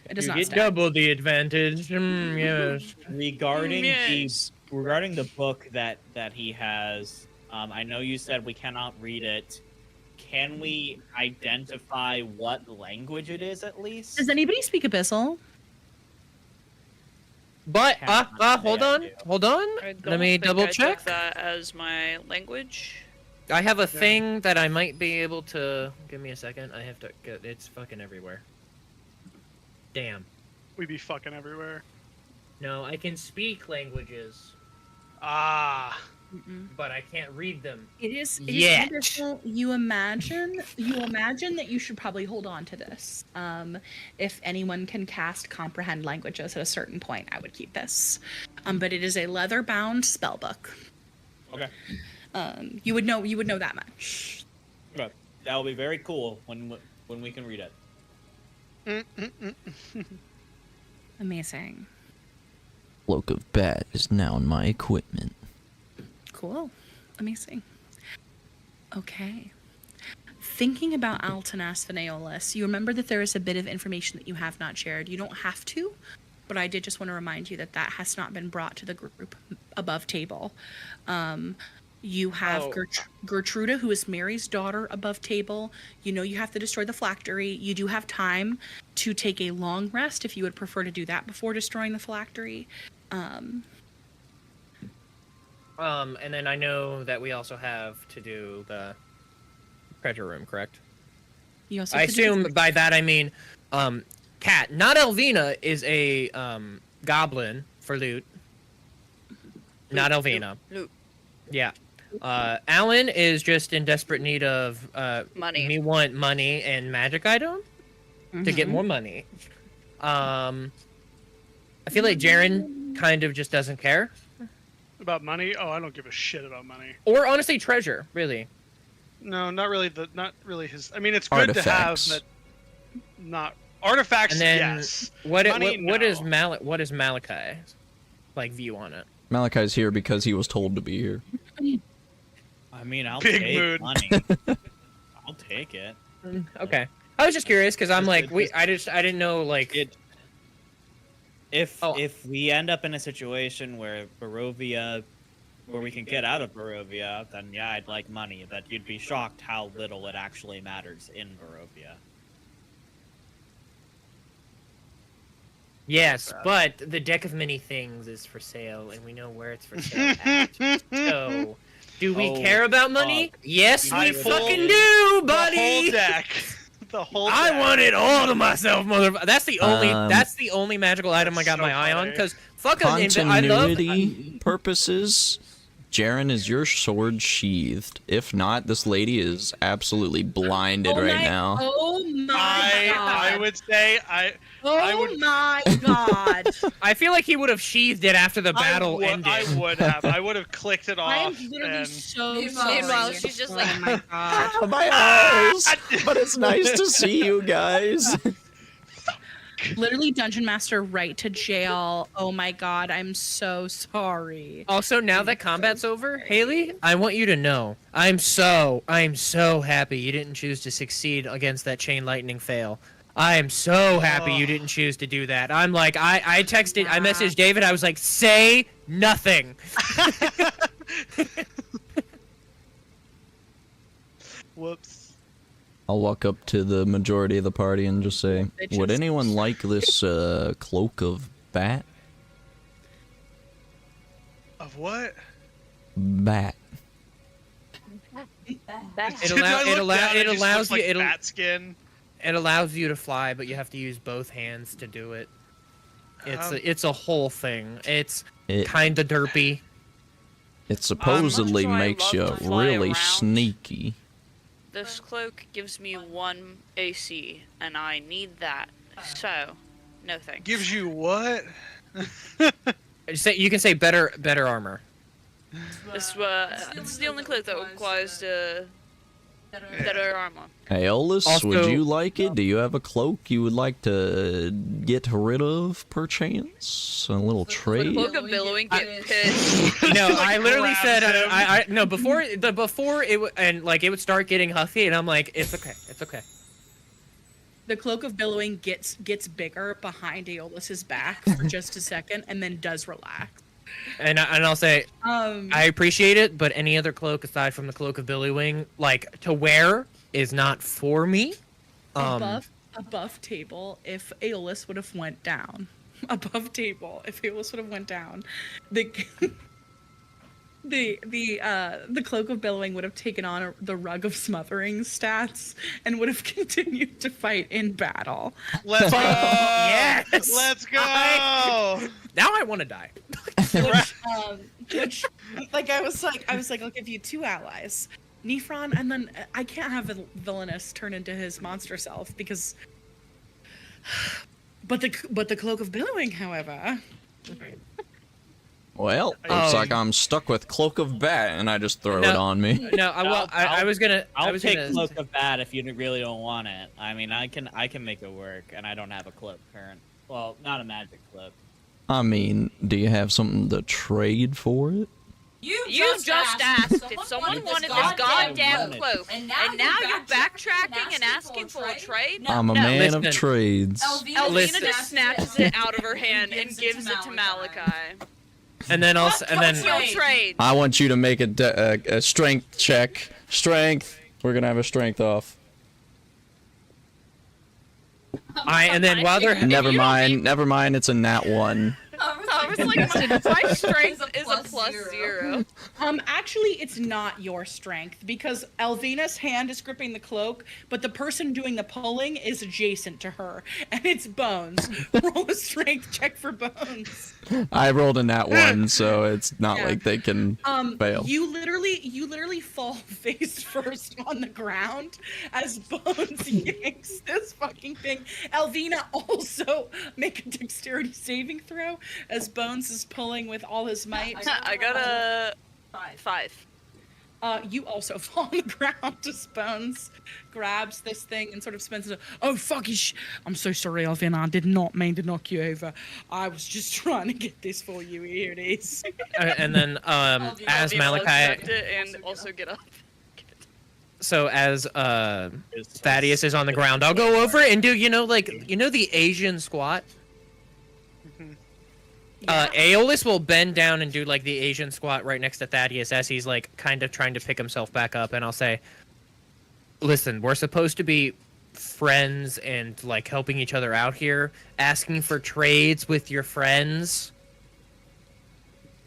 It does You not get stack. double the advantage. Yes. Regarding Yes. regarding the book that he has, I know you said we cannot read it. Can we identify what language it is at least? Does anybody speak Abyssal? But hold Yeah, I on, do. hold on. I don't Let me think double I check. took that as my language. I have a thing that I might be able to. Give me a second. I have to. It's fucking everywhere. Damn. We be fucking everywhere. No, I can speak languages, Ah. but I can't read them. It is Yet. Abyssal. You imagine that you should probably hold on to this. If anyone can cast comprehend languages at a certain point, I would keep this. But it is a leather-bound spell book. Okay. You would know that much. Okay. That will be very cool when we can read it. Amazing. Cloak of Bat is now in my equipment. Cool. Amazing. Okay. Thinking about Altanas and Aeolus, you remember that there is a bit of information that you have not shared. You don't have to, but I did just want to remind you that that has not been brought to the group above table. You have Gertruda, who is Mary's daughter, above table. You know you have to destroy the phylactery. You do have time to take a long rest if you would prefer to do that before destroying the phylactery. And then I know that we also have to do the treasure room, correct? You also I assume by that I mean, Kat, not Elvina, is a goblin for loot. Not Elvina. Loot. Yeah. Alan is just in desperate need of Money. Me want money and magic item to get more money. I feel like Jaren kind of just doesn't care. About money? Oh, I don't give a shit about money. Or honestly, treasure, really. No, not really. Not really his. I mean, it's good to have, but not artifacts. And then yes. What Money, is Malachi's like view on it? Malachi's here because he was told to be here. I mean, I'll Big take mood. money. I'll take it. Okay, I was just curious because I'm like, I didn't know like it. If we end up in a situation where Barovia, where we can get out of Barovia, then yeah, I'd like money. But you'd be shocked how little it actually matters in Barovia. Yes, but the deck of many things is for sale, and we know where it's for sale at. So, do we care about money? Yes, we fucking do, buddy. The whole deck. The whole deck. I want it all to myself, motherfucker. That's the only magical item I got my eye on, because continuity purposes, Jaren, is your sword sheathed? If not, this lady is absolutely blinded right now. Oh my god! I would say my god! I feel like he would have sheathed it after the battle ended. I would have. I would have clicked it off. I am literally so sorry. Meanwhile, she's just like, oh my god. My eyes! But it's nice to see you guys. Literally Dungeon Master right to jail. Oh my god, I'm so sorry. Also, now that combat's over, Haley, I want you to know, I'm so happy you didn't choose to succeed against that chain lightning fail. I am so happy you didn't choose to do that. I'm like, I messaged David, I was like, say nothing. Whoops. I'll walk up to the majority of the party and just say, would anyone like this cloak of bat? Of what? Bat. It allows you bat skin. It allows you to fly, but you have to use both hands to do it. It's a whole thing. It's kind of derpy. It supposedly makes you really sneaky. This cloak gives me 1 AC, and I need that. So, no thanks. Gives you what? You can say better armor. This is the only cloak that requires better armor. Aeolus, Also, would you like it? Do you have a cloak you would like to get rid of, perchance? A little trade? Cloak of Billowing get pissed. No, I literally said no before it would start getting huffy, and I'm like, it's okay. The Cloak of Billowing gets bigger behind Aeolus's back for just a second, and then does relax. And I'll say, I appreciate it, but any other cloak aside from the Cloak of Billowing, like to wear, is not for me. Above table, if Aeolus would have went down. Above table, if Aeolus would have went down, the Cloak of Billowing would have taken on the Rug of Smothering stats and would have continued to fight in battle. Let's go! Yes! Let's go! Now I want to die. Which, like, I was like, I'll give you 2 allies, Nefron, and then I can't have a villainous turn into his monster self because. But the Cloak of Billowing, however. Well, looks like I'm stuck with Cloak of Bat, and I just throw it on me. No, I was gonna. I'll take Cloak of Bat if you really don't want it. I mean, I can make it work, and I don't have a cloak current. Well, not a magic cloak. I mean, do you have something to trade for it? You just asked if someone wanted this goddamn cloak, and now you're backtracking and asking for a trade? I'm a man of Listen. trades. Elvina just snatches it out of her hand and gives it to Malachi. And then also, and What's then your trade? I want you to make a strength check. Strength. We're gonna have a strength off. and then while they're Never mind. It's a nat 1. I was like, my strength is a +0. Actually, it's not your strength because Elvina's hand is gripping the cloak, but the person doing the pulling is adjacent to her, and it's Bones. Roll a strength check for Bones. I rolled a nat 1, so it's not like they can fail. You literally fall face first on the ground as Bones yanks this fucking thing. Elvina also make a dexterity saving throw as Bones is pulling with all his might. I got a 5. You also fall on the ground as Bones grabs this thing and sort of spins it. Oh, fucking I'm so sorry, Elvina. I did not mean to knock you over. I was just trying to get this for you. Here it is. and then as Malachi, and also get up. so as Thaddeus is on the ground, I'll go over and do the Asian squat. Aeolus will bend down and do like the Asian squat right next to Thaddeus as he's like kind of trying to pick himself back up, and I'll say, listen, we're supposed to be friends and like helping each other out here. Asking for trades with your friends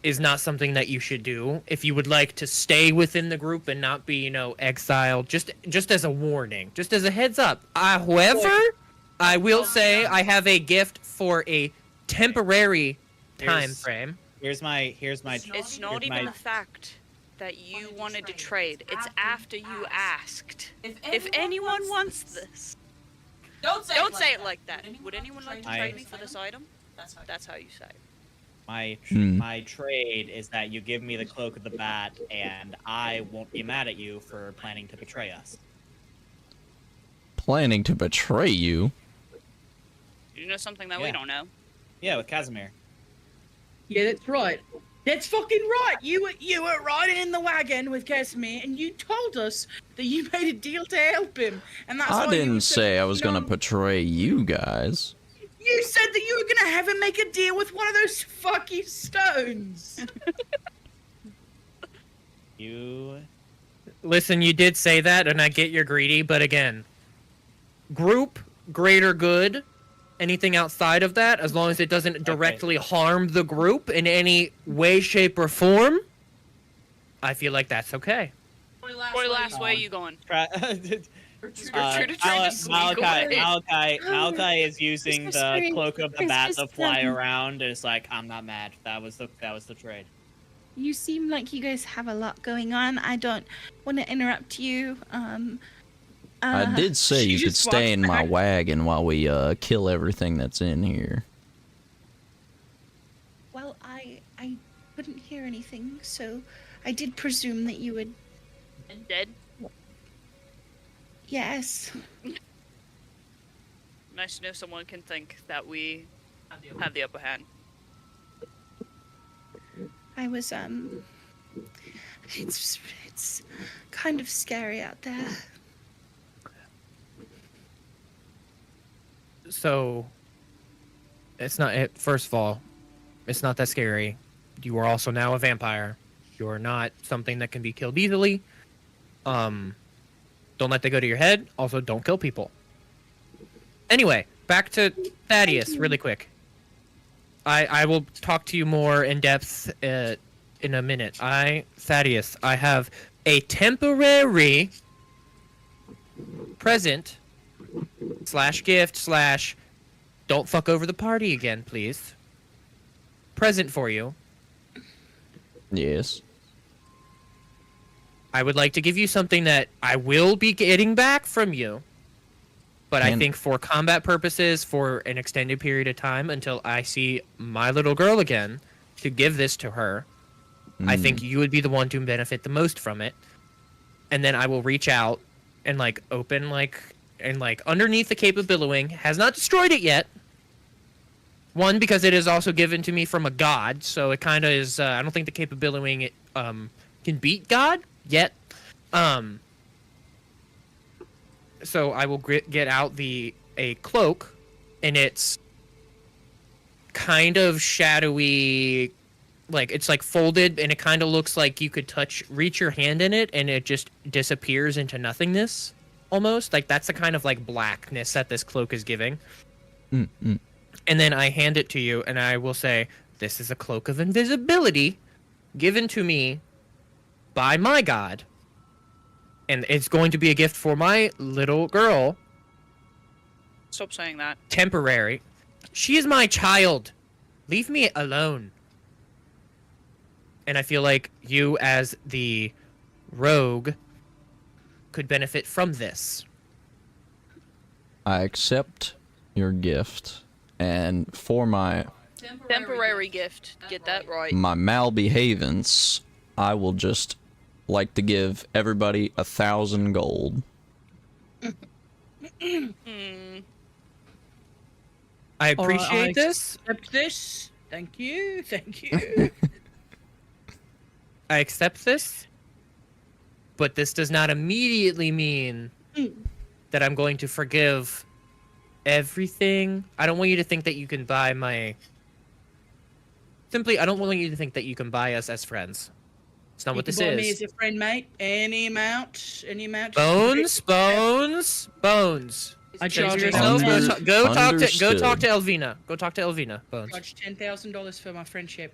is not something that you should do. If you would like to stay within the group and not be, exiled, just as a warning, just as a heads up. However, I will say I have a gift for a temporary time frame. Here's my. It's not even the fact that you wanted to trade. It's after you asked. If anyone wants this, don't say it like that. Would anyone like to trade me for this item? That's how you say it. My trade is that you give me the cloak of the bat, and I won't be mad at you for planning to betray us. Planning to betray you? You know something that we don't know? Yeah, with Casimir. Yeah, that's right. That's fucking right. You were riding in the wagon with Casimir, and you told us that you made a deal to help him. And that's I why didn't you say I was gonna betray you guys. You said that you were gonna have him make a deal with one of those fucking stones. Listen, you did say that, and I get you're greedy, but again, group, greater good. Anything outside of that, as long as it doesn't directly harm the group in any way, shape, or form, I feel like that's okay. Malachi, where are you going? Malachi is using the cloak of the bat to fly around, and it's like, I'm not mad. That was the trade. You seem like you guys have a lot going on. I don't want to interrupt you. I did say you could stay in my wagon while we kill everything that's in here. Well, I couldn't hear anything, so I did presume that you would. Dead? Yes. Nice to know someone can think that we have the upper hand. I was it's kind of scary out there. So, it's not. First of all, it's not that scary. You are also now a vampire. You are not something that can be killed easily. Don't let that go to your head. Also, don't kill people. Anyway, back to Thaddeus, really quick. I will talk to you more in depth in a minute. Thaddeus, I have a temporary present / gift / don't fuck over the party again, please. Present for you. Yes. I would like to give you something that I will be getting back from you. But I think for combat purposes, for an extended period of time, until I see my little girl again, to give this to her, I think you would be the one to benefit the most from it. And then I will reach out and, open, underneath the Cape of Billowing, has not destroyed it yet. One, because it is also given to me from a god, so it kind of is. I don't think the capability can beat God yet. So I will get out a cloak, and it's kind of shadowy, like it's like folded, and it kind of looks like you could reach your hand in it, and it just disappears into nothingness, almost. Like that's the kind of like blackness that this cloak is giving. And then I hand it to you, and I will say, "This is a cloak of invisibility, given to me by my god, and it's going to be a gift for my little girl." Stop saying that. Temporary. She is my child. Leave me alone. And I feel like you, as the rogue, could benefit from this. I accept your gift, and for my Temporary gift. Get that right. my malbehavance, I will just like to give everybody 1,000 gold. I appreciate this. Accept this. Thank you. Thank you. I accept this. But this does not immediately mean that I'm going to forgive everything. I don't want you to think that you can buy my... Simply, I don't want you to think that you can buy us as friends. It's not what this buy me is. as a friend, mate. Any amount. Bones. I charge Yourself, go talk to Understood. Elvina. Go talk to Elvina. Bones. charge $10,000 for my friendship.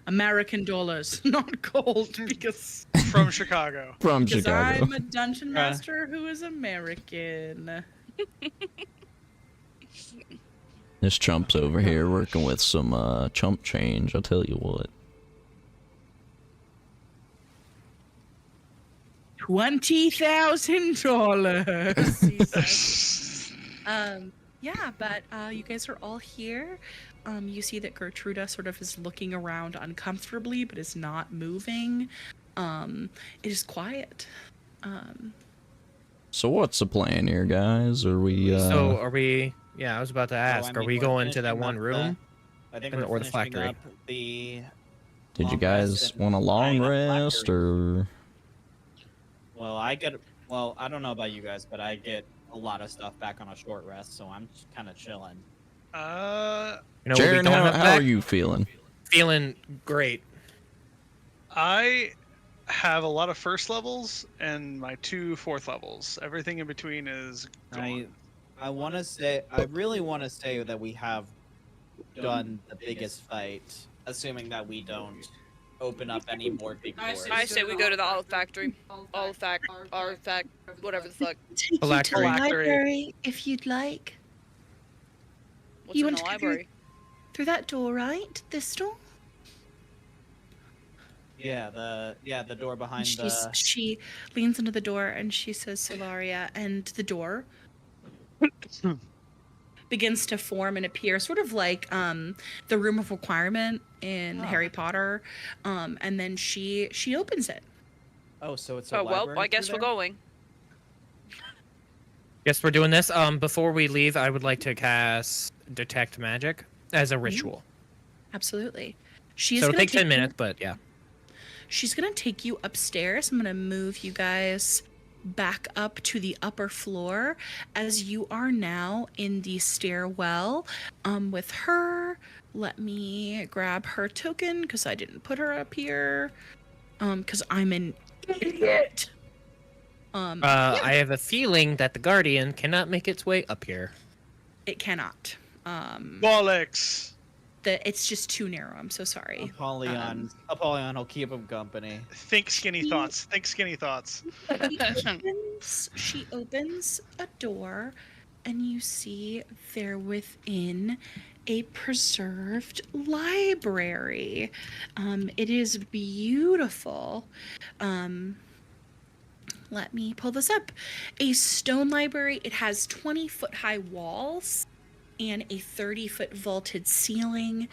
American dollars, not gold, because From Chicago. From Chicago. I'm a dungeon master who is American. This chump's over here working with some chump change, I'll tell you what. $20,000. Yeah, but you guys are all here. You see that Gertruda sort of is looking around uncomfortably, but is not moving. It is quiet. So what's the plan here, guys? Are we So are we? Yeah, I was about to ask. I Are mean, we we're going to that finishing one up room? I think or we're the finishing factory? up the did you long guys rest and want a long buying a rest factory. or Well, I don't know about you guys, but I get a lot of stuff back on a short rest, so I'm just kind of chilling. You know, what we Jaren, don't have how back? are you feeling? Feeling great. I have a lot of first levels and my 2 fourth levels. Everything in between is gone. I really want to say that we have done the biggest fight, assuming that we don't open up any more big doors. I say we go to the artifact, whatever the fuck. Take you to the Phylactery. library if you'd like. What's You in want the to go through- library? Through that door, right? This door? Yeah, the door behind She leans into the door and she says, Solaria, and the door begins to form and appear, sort of like the Room of Requirement in Harry Potter. And then she opens it. Oh, so it's a Oh well, library I guess through we're there? going. Yes, we're doing this. Before we leave, I would like to cast Detect Magic as a ritual. Absolutely. She's So it'll gonna take 10 you- minutes, but yeah. She's gonna take you upstairs. I'm gonna move you guys back up to the upper floor as you are now in the stairwell with her. Let me grab her token because I didn't put her up here because I'm an idiot. I have a feeling that the Guardian cannot make its way up here. It cannot. Bollocks! It's just too narrow. I'm so sorry. Apollyon will keep him company. Think skinny thoughts. Think skinny thoughts. She opens a door, and you see there within a preserved library. It is beautiful. Let me pull this up. A stone library. It has 20-foot high walls and a 30-foot vaulted ceiling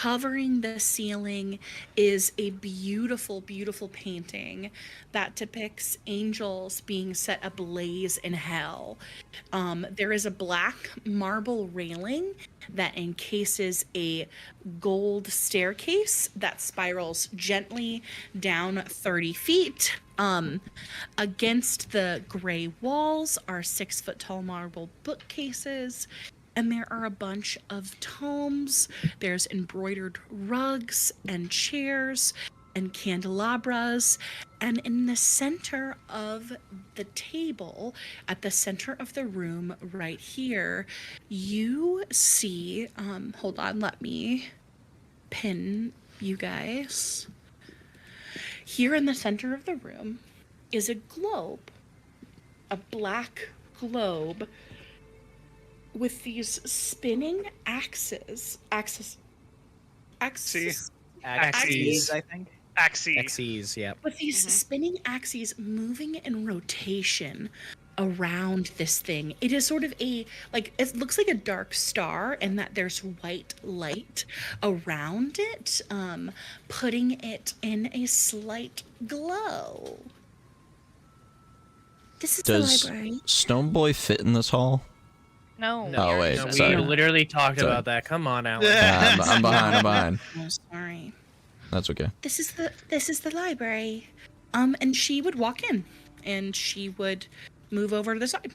covering the ceiling is a beautiful, beautiful painting that depicts angels being set ablaze in hell. There is a black marble railing that encases a gold staircase that spirals gently down 30 feet. Against the gray walls are 6-foot tall marble bookcases, and there are a bunch of tomes. There's embroidered rugs and chairs and candelabras. And in the center of the table, at the center of the room right here, you see, hold on, let me pin you guys. Here in the center of the room is a globe, a black globe with these spinning axes, Axes, I think. Axes, yeah. with these spinning axes moving in rotation around this thing. It is sort of a, like, it looks like a dark star, and that there's white light around it, putting it in a slight glow. This is Does the library. Stoneboy fit in this hall? No. Oh, wait, No, we sorry. literally talked Sorry. about that. Come on, Alan. I'm behind. Oh, sorry. That's okay. This is the library. And she would walk in, and she would move over to the side.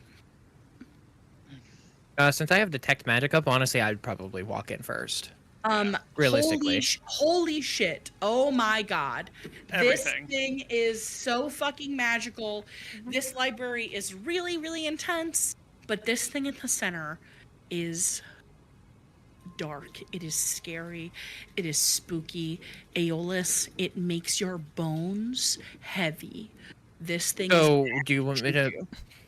Since I have detect magic up, honestly, I'd probably walk in first. Realistically, Realistically. holy shit! Oh my god, Everything. this thing is so fucking magical. This library is really, really intense, but this thing in the center is dark. It is scary. It is spooky. Aeolus, it makes your bones heavy. This thing. So, is do you want me to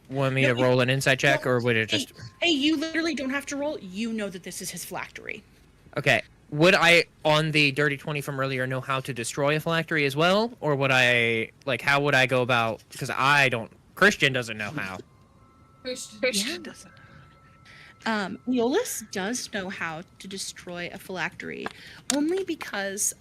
No, roll an insight check, or would it Hey, just? hey, you literally don't have to roll. You know that this is his phylactery. Okay. Would I, on the dirty 20 from earlier, know how to destroy a phylactery as well, or would I, like, how would I go about? Because I don't. Christian doesn't know how. Christian doesn't. Aeolus does know how to destroy a phylactery, only because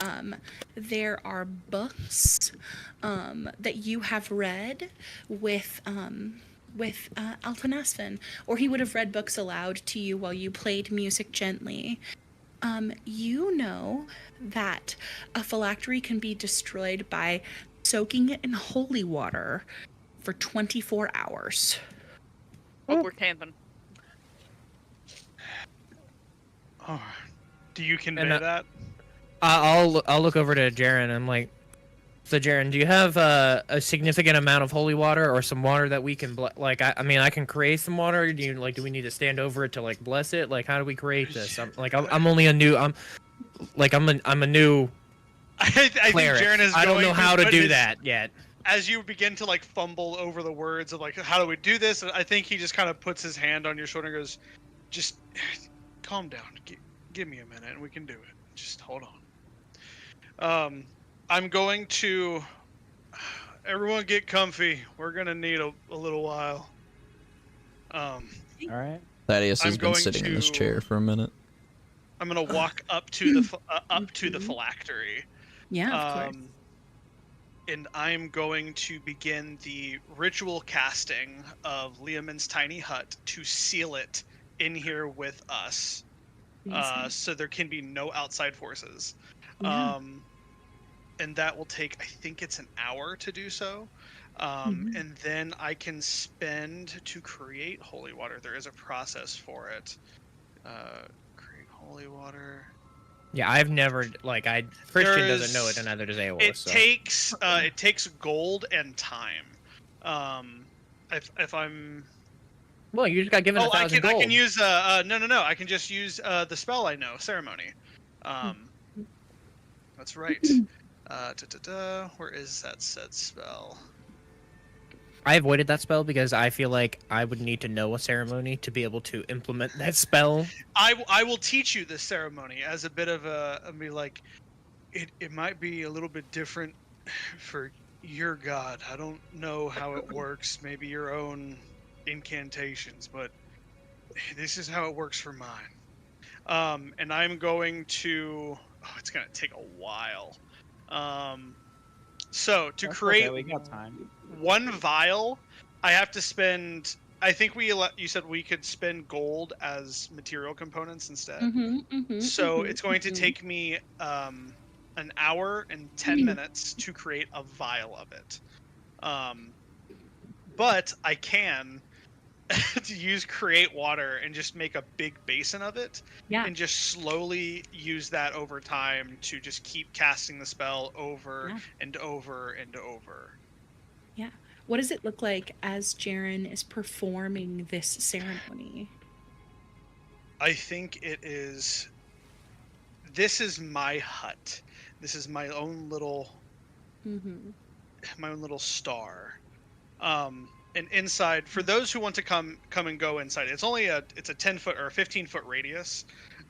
there are books that you have read with Altonasfin, or he would have read books aloud to you while you played music gently. You know that a phylactery can be destroyed by soaking it in holy water for 24 hours. Oh, we're camping. Oh, do you convey And, that? I'll look over to Jaren. I'm like, so Jaren, do you have a significant amount of holy water or some water that we can I mean, I can create some water. Do we need to stand over it to like bless it? Like, how do we create this? I'm only a new. I'm a new I think cleric. Jaren is. I don't going know how to put do his- that yet. As you begin to like fumble over the words of like, how do we do this? I think he just kind of puts his hand on your shoulder and goes, just calm down. Give me a minute and we can do it. Just hold on. I'm going to. Everyone get comfy. We're gonna need a little while. All right. Thaddeus I'm has been going sitting in this to- chair for a minute. I'm gonna walk up to the phylactery. Yeah, of course. And I'm going to begin the ritual casting of Liamon's tiny hut to seal it in here with us, so there can be no outside forces. Yeah. And that will take, I think it's an hour to do so. And then I can spend to create holy water. There is a process for it. Create holy water. Yeah, I've never Christian doesn't know it, and neither does Aeolus. It takes gold and time. If I'm Well, you just got given 1,000 gold. I can use no. I can just use the spell I know, ceremony. That's right. Where is that said spell? I avoided that spell because I feel like I would need to know a ceremony to be able to implement that spell. I will teach you this ceremony as a bit of it might be a little bit different for your god. I don't know how it works. Maybe your own incantations, but this is how it works for mine. And I'm going to it's gonna take a while. So to That's create okay, we got time. 1 vial, I have to spend. I think you said we could spend gold as material components instead. So it's going to take me an hour and 10 minutes to create a vial of it. But I can to use create water and just make a big basin of it, and just slowly use that over time to just keep casting the spell over and over and over. Yeah. What does it look like as Jaren is performing this ceremony? I think this is my hut. This is my own little star. And inside, for those who want to come and go inside, it's a 10-foot or a 15-foot radius,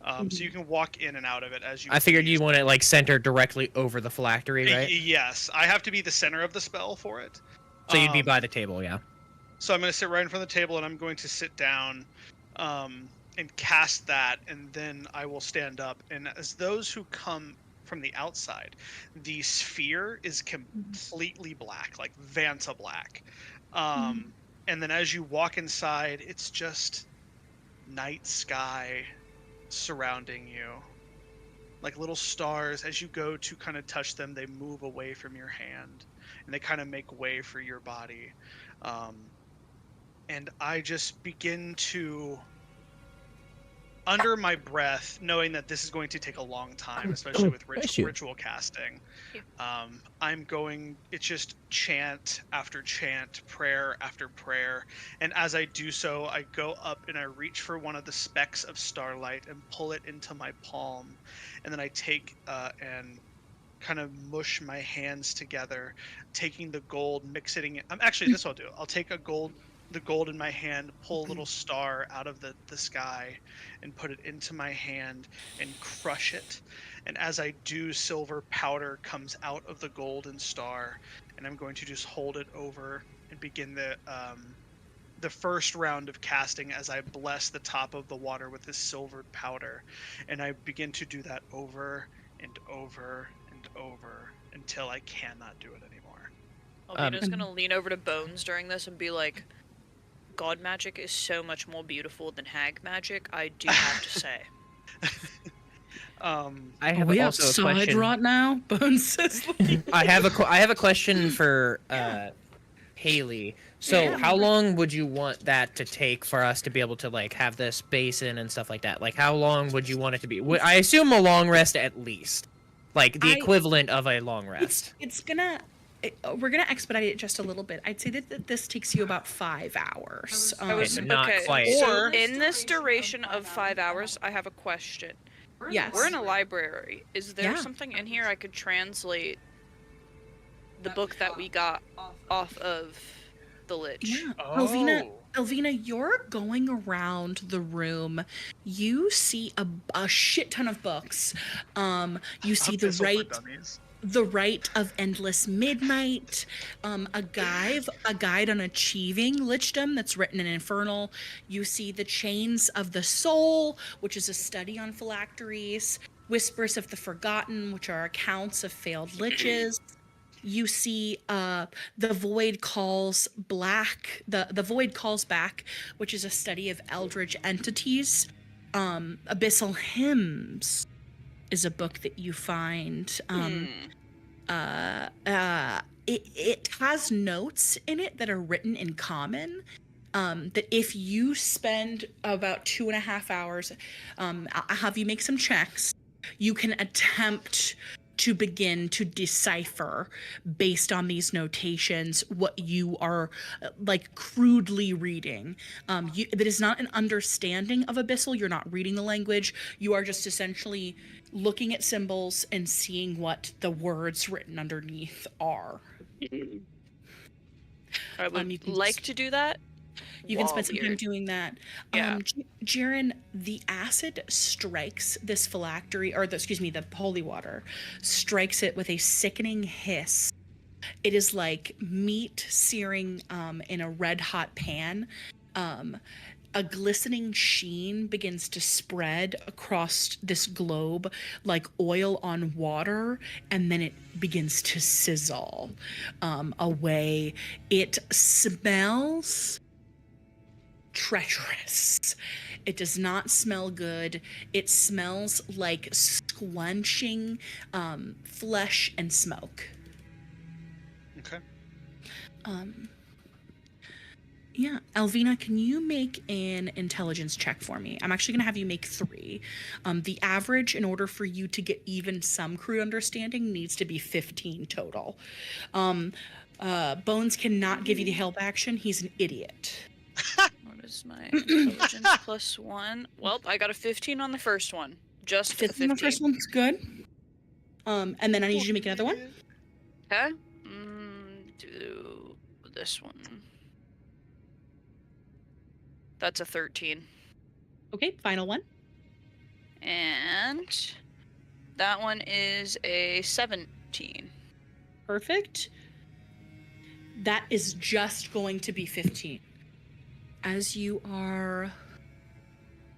so you can walk in and out of it as you. I figured please. you want it like centered directly over the phylactery, right? Yes, I have to be the center of the spell for it. So you'd be by the table, yeah. So I'm going to sit right in front of the table, and I'm going to sit down, and cast that, and then I will stand up. And as those who come from the outside, the sphere is completely black, like Vanta black. And then as you walk inside, it's just night sky surrounding you. Like little stars, as you go to kind of touch them, they move away from your hand, and they kind of make way for your body. And I just begin to, under my breath, knowing that this is going to take a long time, especially with ritual casting, it's just chant after chant, prayer after prayer. And as I do so, I go up and I reach for one of the specks of starlight and pull it into my palm. And then I take and kind of mush my hands together, taking the gold, mixing it. Actually, this I'll do. I'll take the gold in my hand, pull a little star out of the sky, and put it into my hand and crush it. And as I do, silver powder comes out of the golden star, and I'm going to just hold it over and begin the first round of casting as I bless the top of the water with this silvered powder. And I begin to do that over and over and over until I cannot do it anymore. Alvina's gonna lean over to Bones during this and be like, God magic is so much more beautiful than hag magic, I do have to say. I have we also a outside question. right now? Bones says. I have a question for Haley. So how long would you want that to take for us to be able to like have this basin and stuff like that? Like how long would you want it to be? I assume a long rest at least, like the equivalent of a long rest. We're gonna expedite it just a little bit. I'd say that this takes you about 5 hours. Not quite. So in this duration of 5 hours, I have a question. Yes. We're in a library. Is there something in here I could translate the book that we got off of the Lich? Yeah. Elvina, you're going around the room. You see a shit ton of books. You see the Rite of Endless Midnight, a guide on achieving lichdom that's written in Infernal. You see the Chains of the Soul, which is a study on phylacteries. Whispers of the Forgotten, which are accounts of failed liches. You see the Void Calls Back, which is a study of eldritch entities. Abyssal Hymns is a book that you find. It has notes in it that are written in common. That if you spend about 2.5 hours, I'll have you make some checks. You can attempt to begin to decipher based on these notations what you are like crudely reading. That is not an understanding of Abyssal. You're not reading the language. You are just essentially looking at symbols and seeing what the words written underneath are. I would like to do that. You can spend some time doing that. Yeah. Jaren, the acid strikes this phylactery, the holy water, strikes it with a sickening hiss. It is like meat searing in a red hot pan. a glistening sheen begins to spread across this globe like oil on water, and then it begins to sizzle away. It smells treacherous. It does not smell good. It smells like squelching flesh and smoke. Okay. Yeah, Alvina, can you make an intelligence check for me? I'm actually going to have you make 3. The average, in order for you to get even some crude understanding, needs to be 15 total. Bones cannot give you the help action. He's an idiot. What is my intelligence plus 1? Well, I got a 15 on the first one. Just 15 on the first one's good. And then I need you to make another one. Okay. Do this one. That's a 13. Okay, final one. And that one is a 17. Perfect. That is just going to be 15. As you are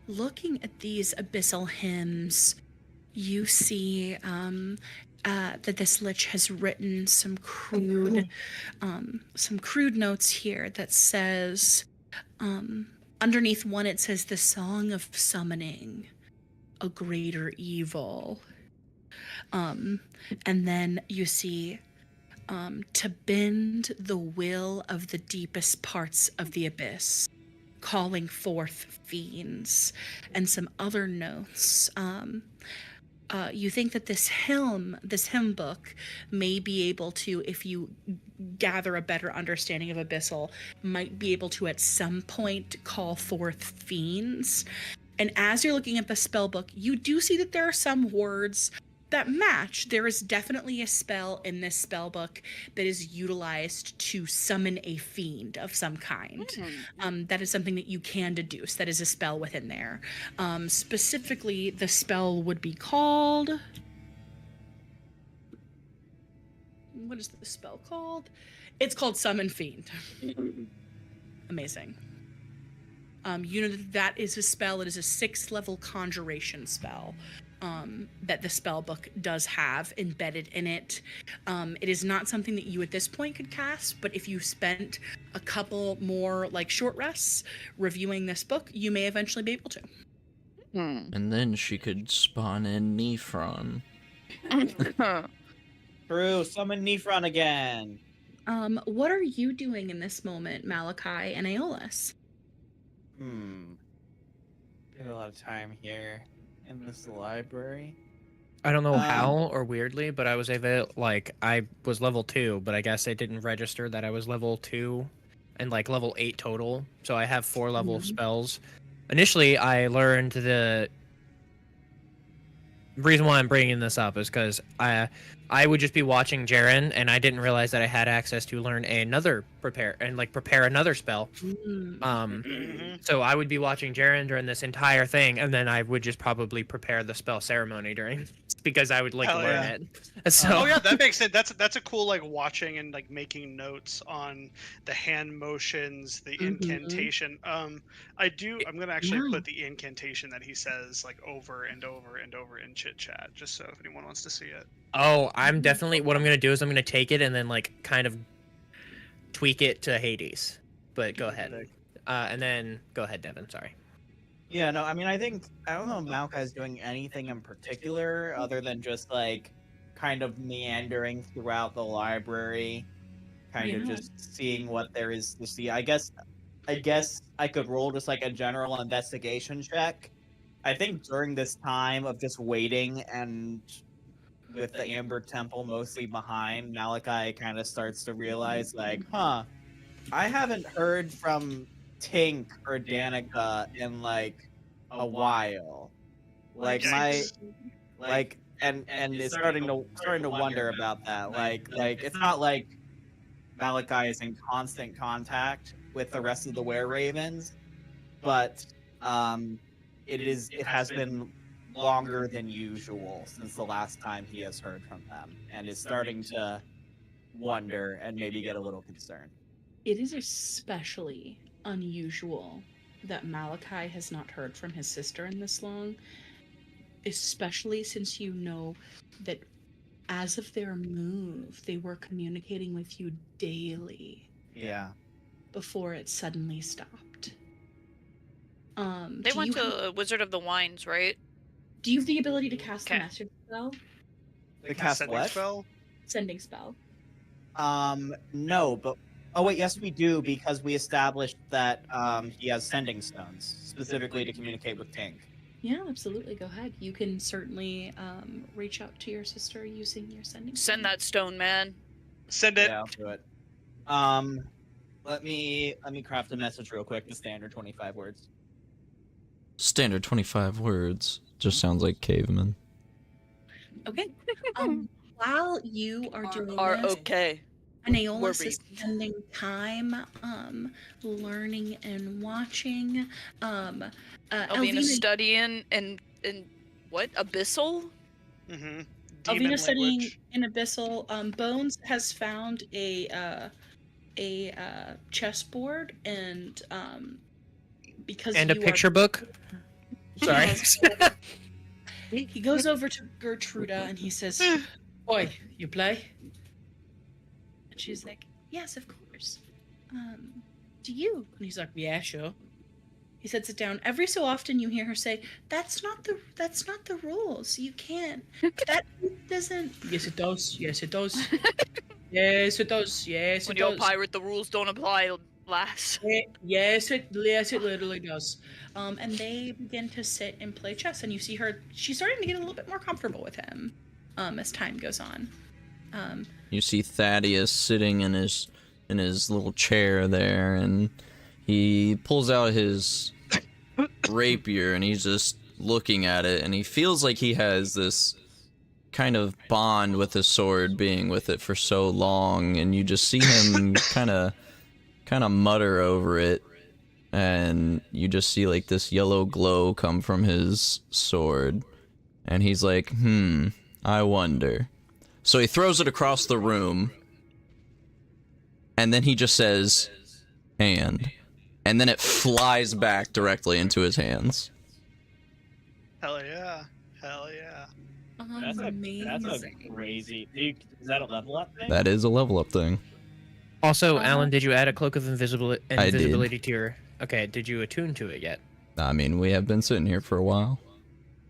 looking at these abyssal hymns, you see that this lich has written some crude notes here that says, underneath one it says, "The song of summoning a greater evil." And then you see, to bend the will of the deepest parts of the abyss, calling forth fiends, and some other notes. You think that this hymn book may be able to, if you gather a better understanding of abyssal, might be able to at some point call forth fiends. And as you're looking at the spell book, you do see that there are some words that match. There is definitely a spell in this spell book that is utilized to summon a fiend of some kind. That is something that you can deduce. That is a spell within there. Specifically, the spell would be called... What is the spell called? It's called Summon Fiend. Amazing. You know that is a spell. It is a 6th level conjuration spell. That the spell book does have embedded in it. It is not something that you at this point could cast, but if you spent a couple more short rests reviewing this book, you may eventually be able to. And then she could spawn in Nephron. True, summon Nephron again. What are you doing in this moment, Malachi and Aeolus? We have a lot of time here in this library. I don't know how or weirdly, but I was I was level 2, but I guess it didn't register that I was level 2 and level 8 total. So I have 4 level spells. Initially, I learned the reason why I'm bringing this up is because I would just be watching Jaren, and I didn't realize that I had access to learn prepare another spell. So I would be watching Jaren during this entire thing, and then I would just probably prepare the spell ceremony during, because I would learn it. So oh yeah, that makes sense. That's a cool watching and making notes on the hand motions, the incantation. I'm gonna actually put the incantation that he says over and over and over in chit chat, just so if anyone wants to see it. Oh, I'm definitely, what I'm gonna do is I'm gonna take it and then kind of tweak it to Hades. But go ahead. And then go ahead, Devin. Sorry. Yeah, no, I mean, I don't know if Malachi's doing anything in particular other than just kind of meandering throughout the library, kind of just seeing what there is to see. I guess I could roll just a general investigation check. I think during this time of just waiting and with the Amber Temple mostly behind, Malachi kind of starts to realize I haven't heard from Tink or Danica in a while. And is starting to wonder about that. It's not like Malachi is in constant contact with the rest of the Were-Ravens, but it has been longer than usual since the last time he has heard from them, and is starting to wonder and maybe get a little concerned. It is especially unusual that Malachi has not heard from his sister in this long, especially since you know that as of their move, they were communicating with you daily. Yeah. Before it suddenly stopped. They went to Wizard of the Wines, right? Do you have the ability to cast the message spell? The cast what? Spell? Sending spell. No, but oh wait, yes we do, because we established that he has sending stones specifically to communicate with Tink. Yeah, absolutely. Go ahead. You can certainly reach out to your sister using your sending. Send that stone, man. Send it. Yeah, I'll do it. Let me craft a message real quick. The standard 25 words. Standard 25 words. Just sounds like caveman. Okay. While you are doing this, okay. Aeolus is spending time learning and watching. Alvina studying and what? Abyssal? Mm-hmm. Alvina studying in Abyssal. Bones has found a chessboard and because and a picture book. Sorry. He goes over to Gertruda and he says, "Oi, you play?" And she's like, "Yes, of course. Do you?" And he's like, "Yeah, sure." He sets it down. Every so often you hear her say, that's not the rules. You can't. That doesn't." "Yes, it does. Yes, it does. Yes, it does. Yes, when it does. you're a pirate, the rules don't apply, lass." Yes, it literally does." And they begin to sit and play chess, and you see her. She's starting to get a little bit more comfortable with him, as time goes on. You see Thaddeus sitting in his little chair there, and he pulls out his rapier, and he's just looking at it, and he feels like he has this kind of bond with his sword, being with it for so long, and you just see him kind of mutter over it, and you just see like this yellow glow come from his sword, and he's like, I wonder. So he throws it across the room, and then he just says, and then it flies back directly into his hands. Hell yeah. Hell yeah. That's a crazy. Is that a level up thing? That is a level up thing. Also, Alan, did you add a cloak of invisibility did. to your... Okay, did you attune to it yet? I mean, we have been sitting here for a while.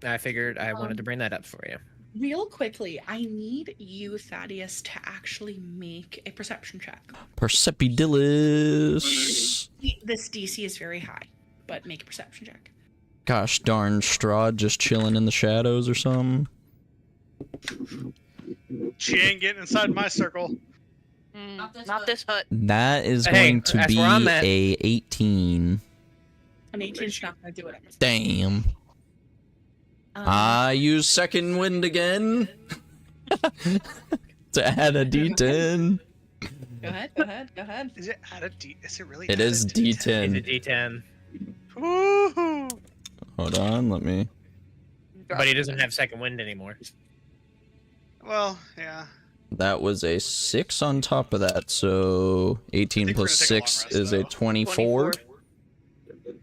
I figured I wanted to bring that up for you. Real quickly, I need you, Thaddeus, to actually make a perception check. Percepidillis. This DC is very high, but make a perception check. Gosh darn Strahd just chilling in the shadows or something. She ain't getting inside my circle. Not this hut. That is going to be a 18. An 18's not going to do it. Damn. I use second wind again to add a D10. Go ahead. Is it at a D? Is it really? It is D10. It's a D10. Woohoo! Hold on, let me. But he doesn't have second wind anymore. Well, yeah. That was a 6 on top of that, so 18 plus 6 is a 24.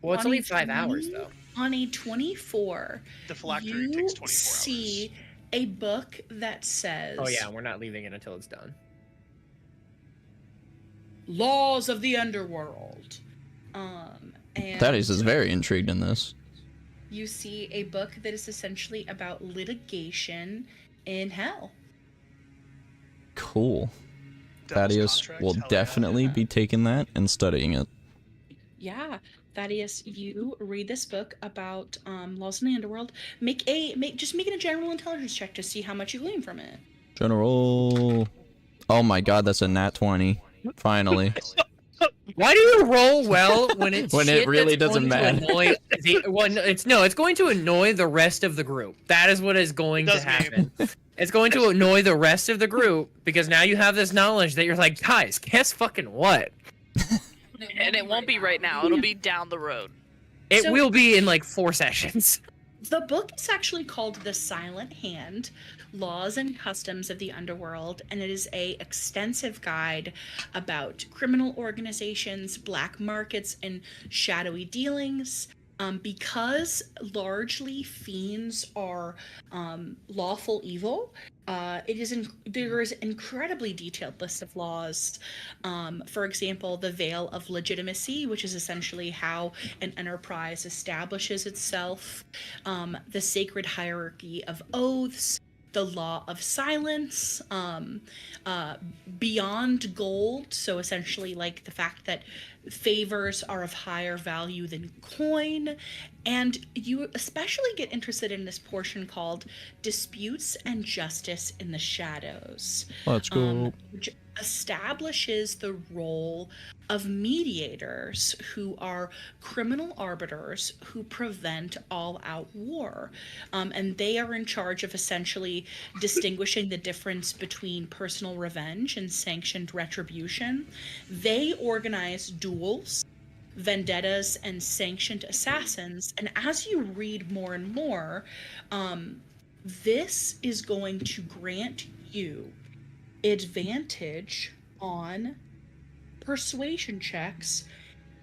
Well, it's only 5 hours, though. On a 24, The phylactery you takes 24 see a book that says... Oh yeah, we're not leaving it until it's done. Laws of the Underworld. And Thaddeus is very intrigued in this. you see a book that is essentially about litigation in hell. Cool. Devil's Thaddeus contract, will hell yeah. definitely be taking that and studying it. Yeah, Thaddeus, you read this book about laws in the underworld. Just make it a general intelligence check to see how much you glean from it. General. Oh my god, that's a nat 20. Finally. Why do you roll well when it's When it really doesn't matter? It's going to annoy the rest of the group. That is what is going to happen. It's going to annoy the rest of the group because now you have this knowledge that you're like, guys, guess fucking what? And it won't be right now. It'll be down the road. It So- will be in like 4 sessions. The book is actually called The Silent Hand, Laws and Customs of the Underworld, and it is a extensive guide about criminal organizations, black markets, and shadowy dealings. Because largely fiends are lawful evil, there is incredibly detailed list of laws. For example, the Veil of Legitimacy, which is essentially how an enterprise establishes itself, the Sacred Hierarchy of Oaths, the Law of Silence, Beyond Gold, so essentially like the fact that favors are of higher value than coin, and you especially get interested in this portion called Disputes and Justice in the Shadows. Let's go. Which establishes the role of mediators, who are criminal arbiters who prevent all-out war. And they are in charge of essentially distinguishing the difference between personal revenge and sanctioned retribution. They organize duels, vendettas, and sanctioned assassins. And as you read more and more, this is going to grant you advantage on persuasion checks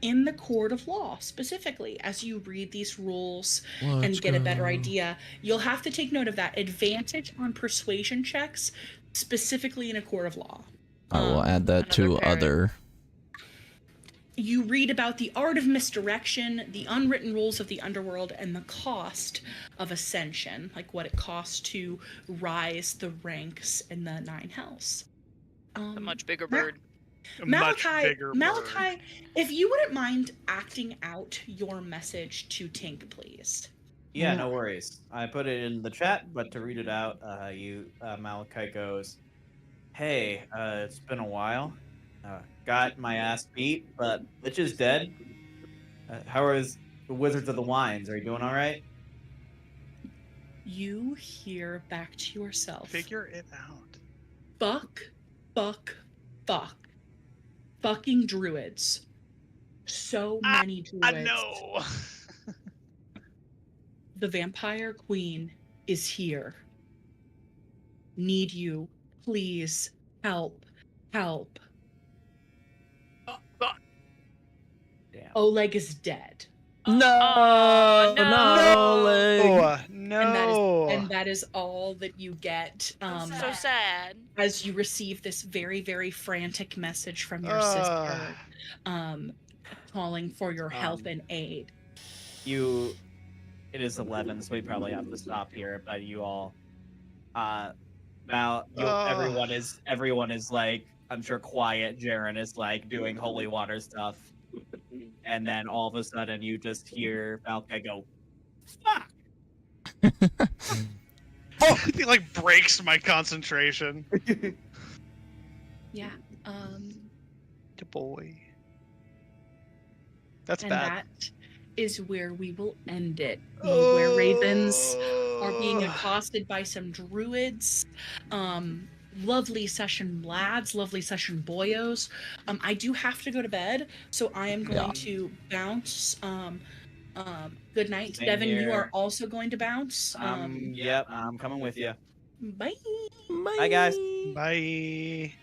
in the court of law. Specifically, as you read these rules and get a better idea, you'll have to take note of that. Advantage on persuasion checks, specifically in a court of law. I will add that to other. You read about the art of misdirection, the unwritten rules of the underworld, and the cost of ascension, like what it costs to rise the ranks in the Nine Hells. A much bigger bird. Malachi, if you wouldn't mind acting out your message to Tink, please. Yeah, no worries. I put it in the chat, but to read it out, Malachi goes, "Hey, it's been a while. Got my ass beat, but Lich is dead. How is the Wizards of the Wines? Are you doing all right?" You hear back to yourself. Figure it out. Fuck. Fucking druids. So many druids. I know. The Vampire Queen is here. Need you. Please. Help. Damn. Oleg is dead. No, No. And that is all that you get. So sad. As you receive this very, very frantic message from your sister, calling for your help and aid. It is 11, so we probably have to stop here. But you all, everyone is like, I'm sure quiet. Jaren is like doing holy water stuff. And then all of a sudden, you just hear Valkai go, "Fuck!" He like breaks my concentration. Yeah. Good boy. That's and bad. That is where we will end it. Where ravens are being accosted by some druids. Lovely session, lads. Lovely session, boyos. I do have to go to bed, so I am going to bounce. Good night. Same Devin, here. you are also going to bounce. Yep, I'm coming with you. Bye. Bye, guys. Bye.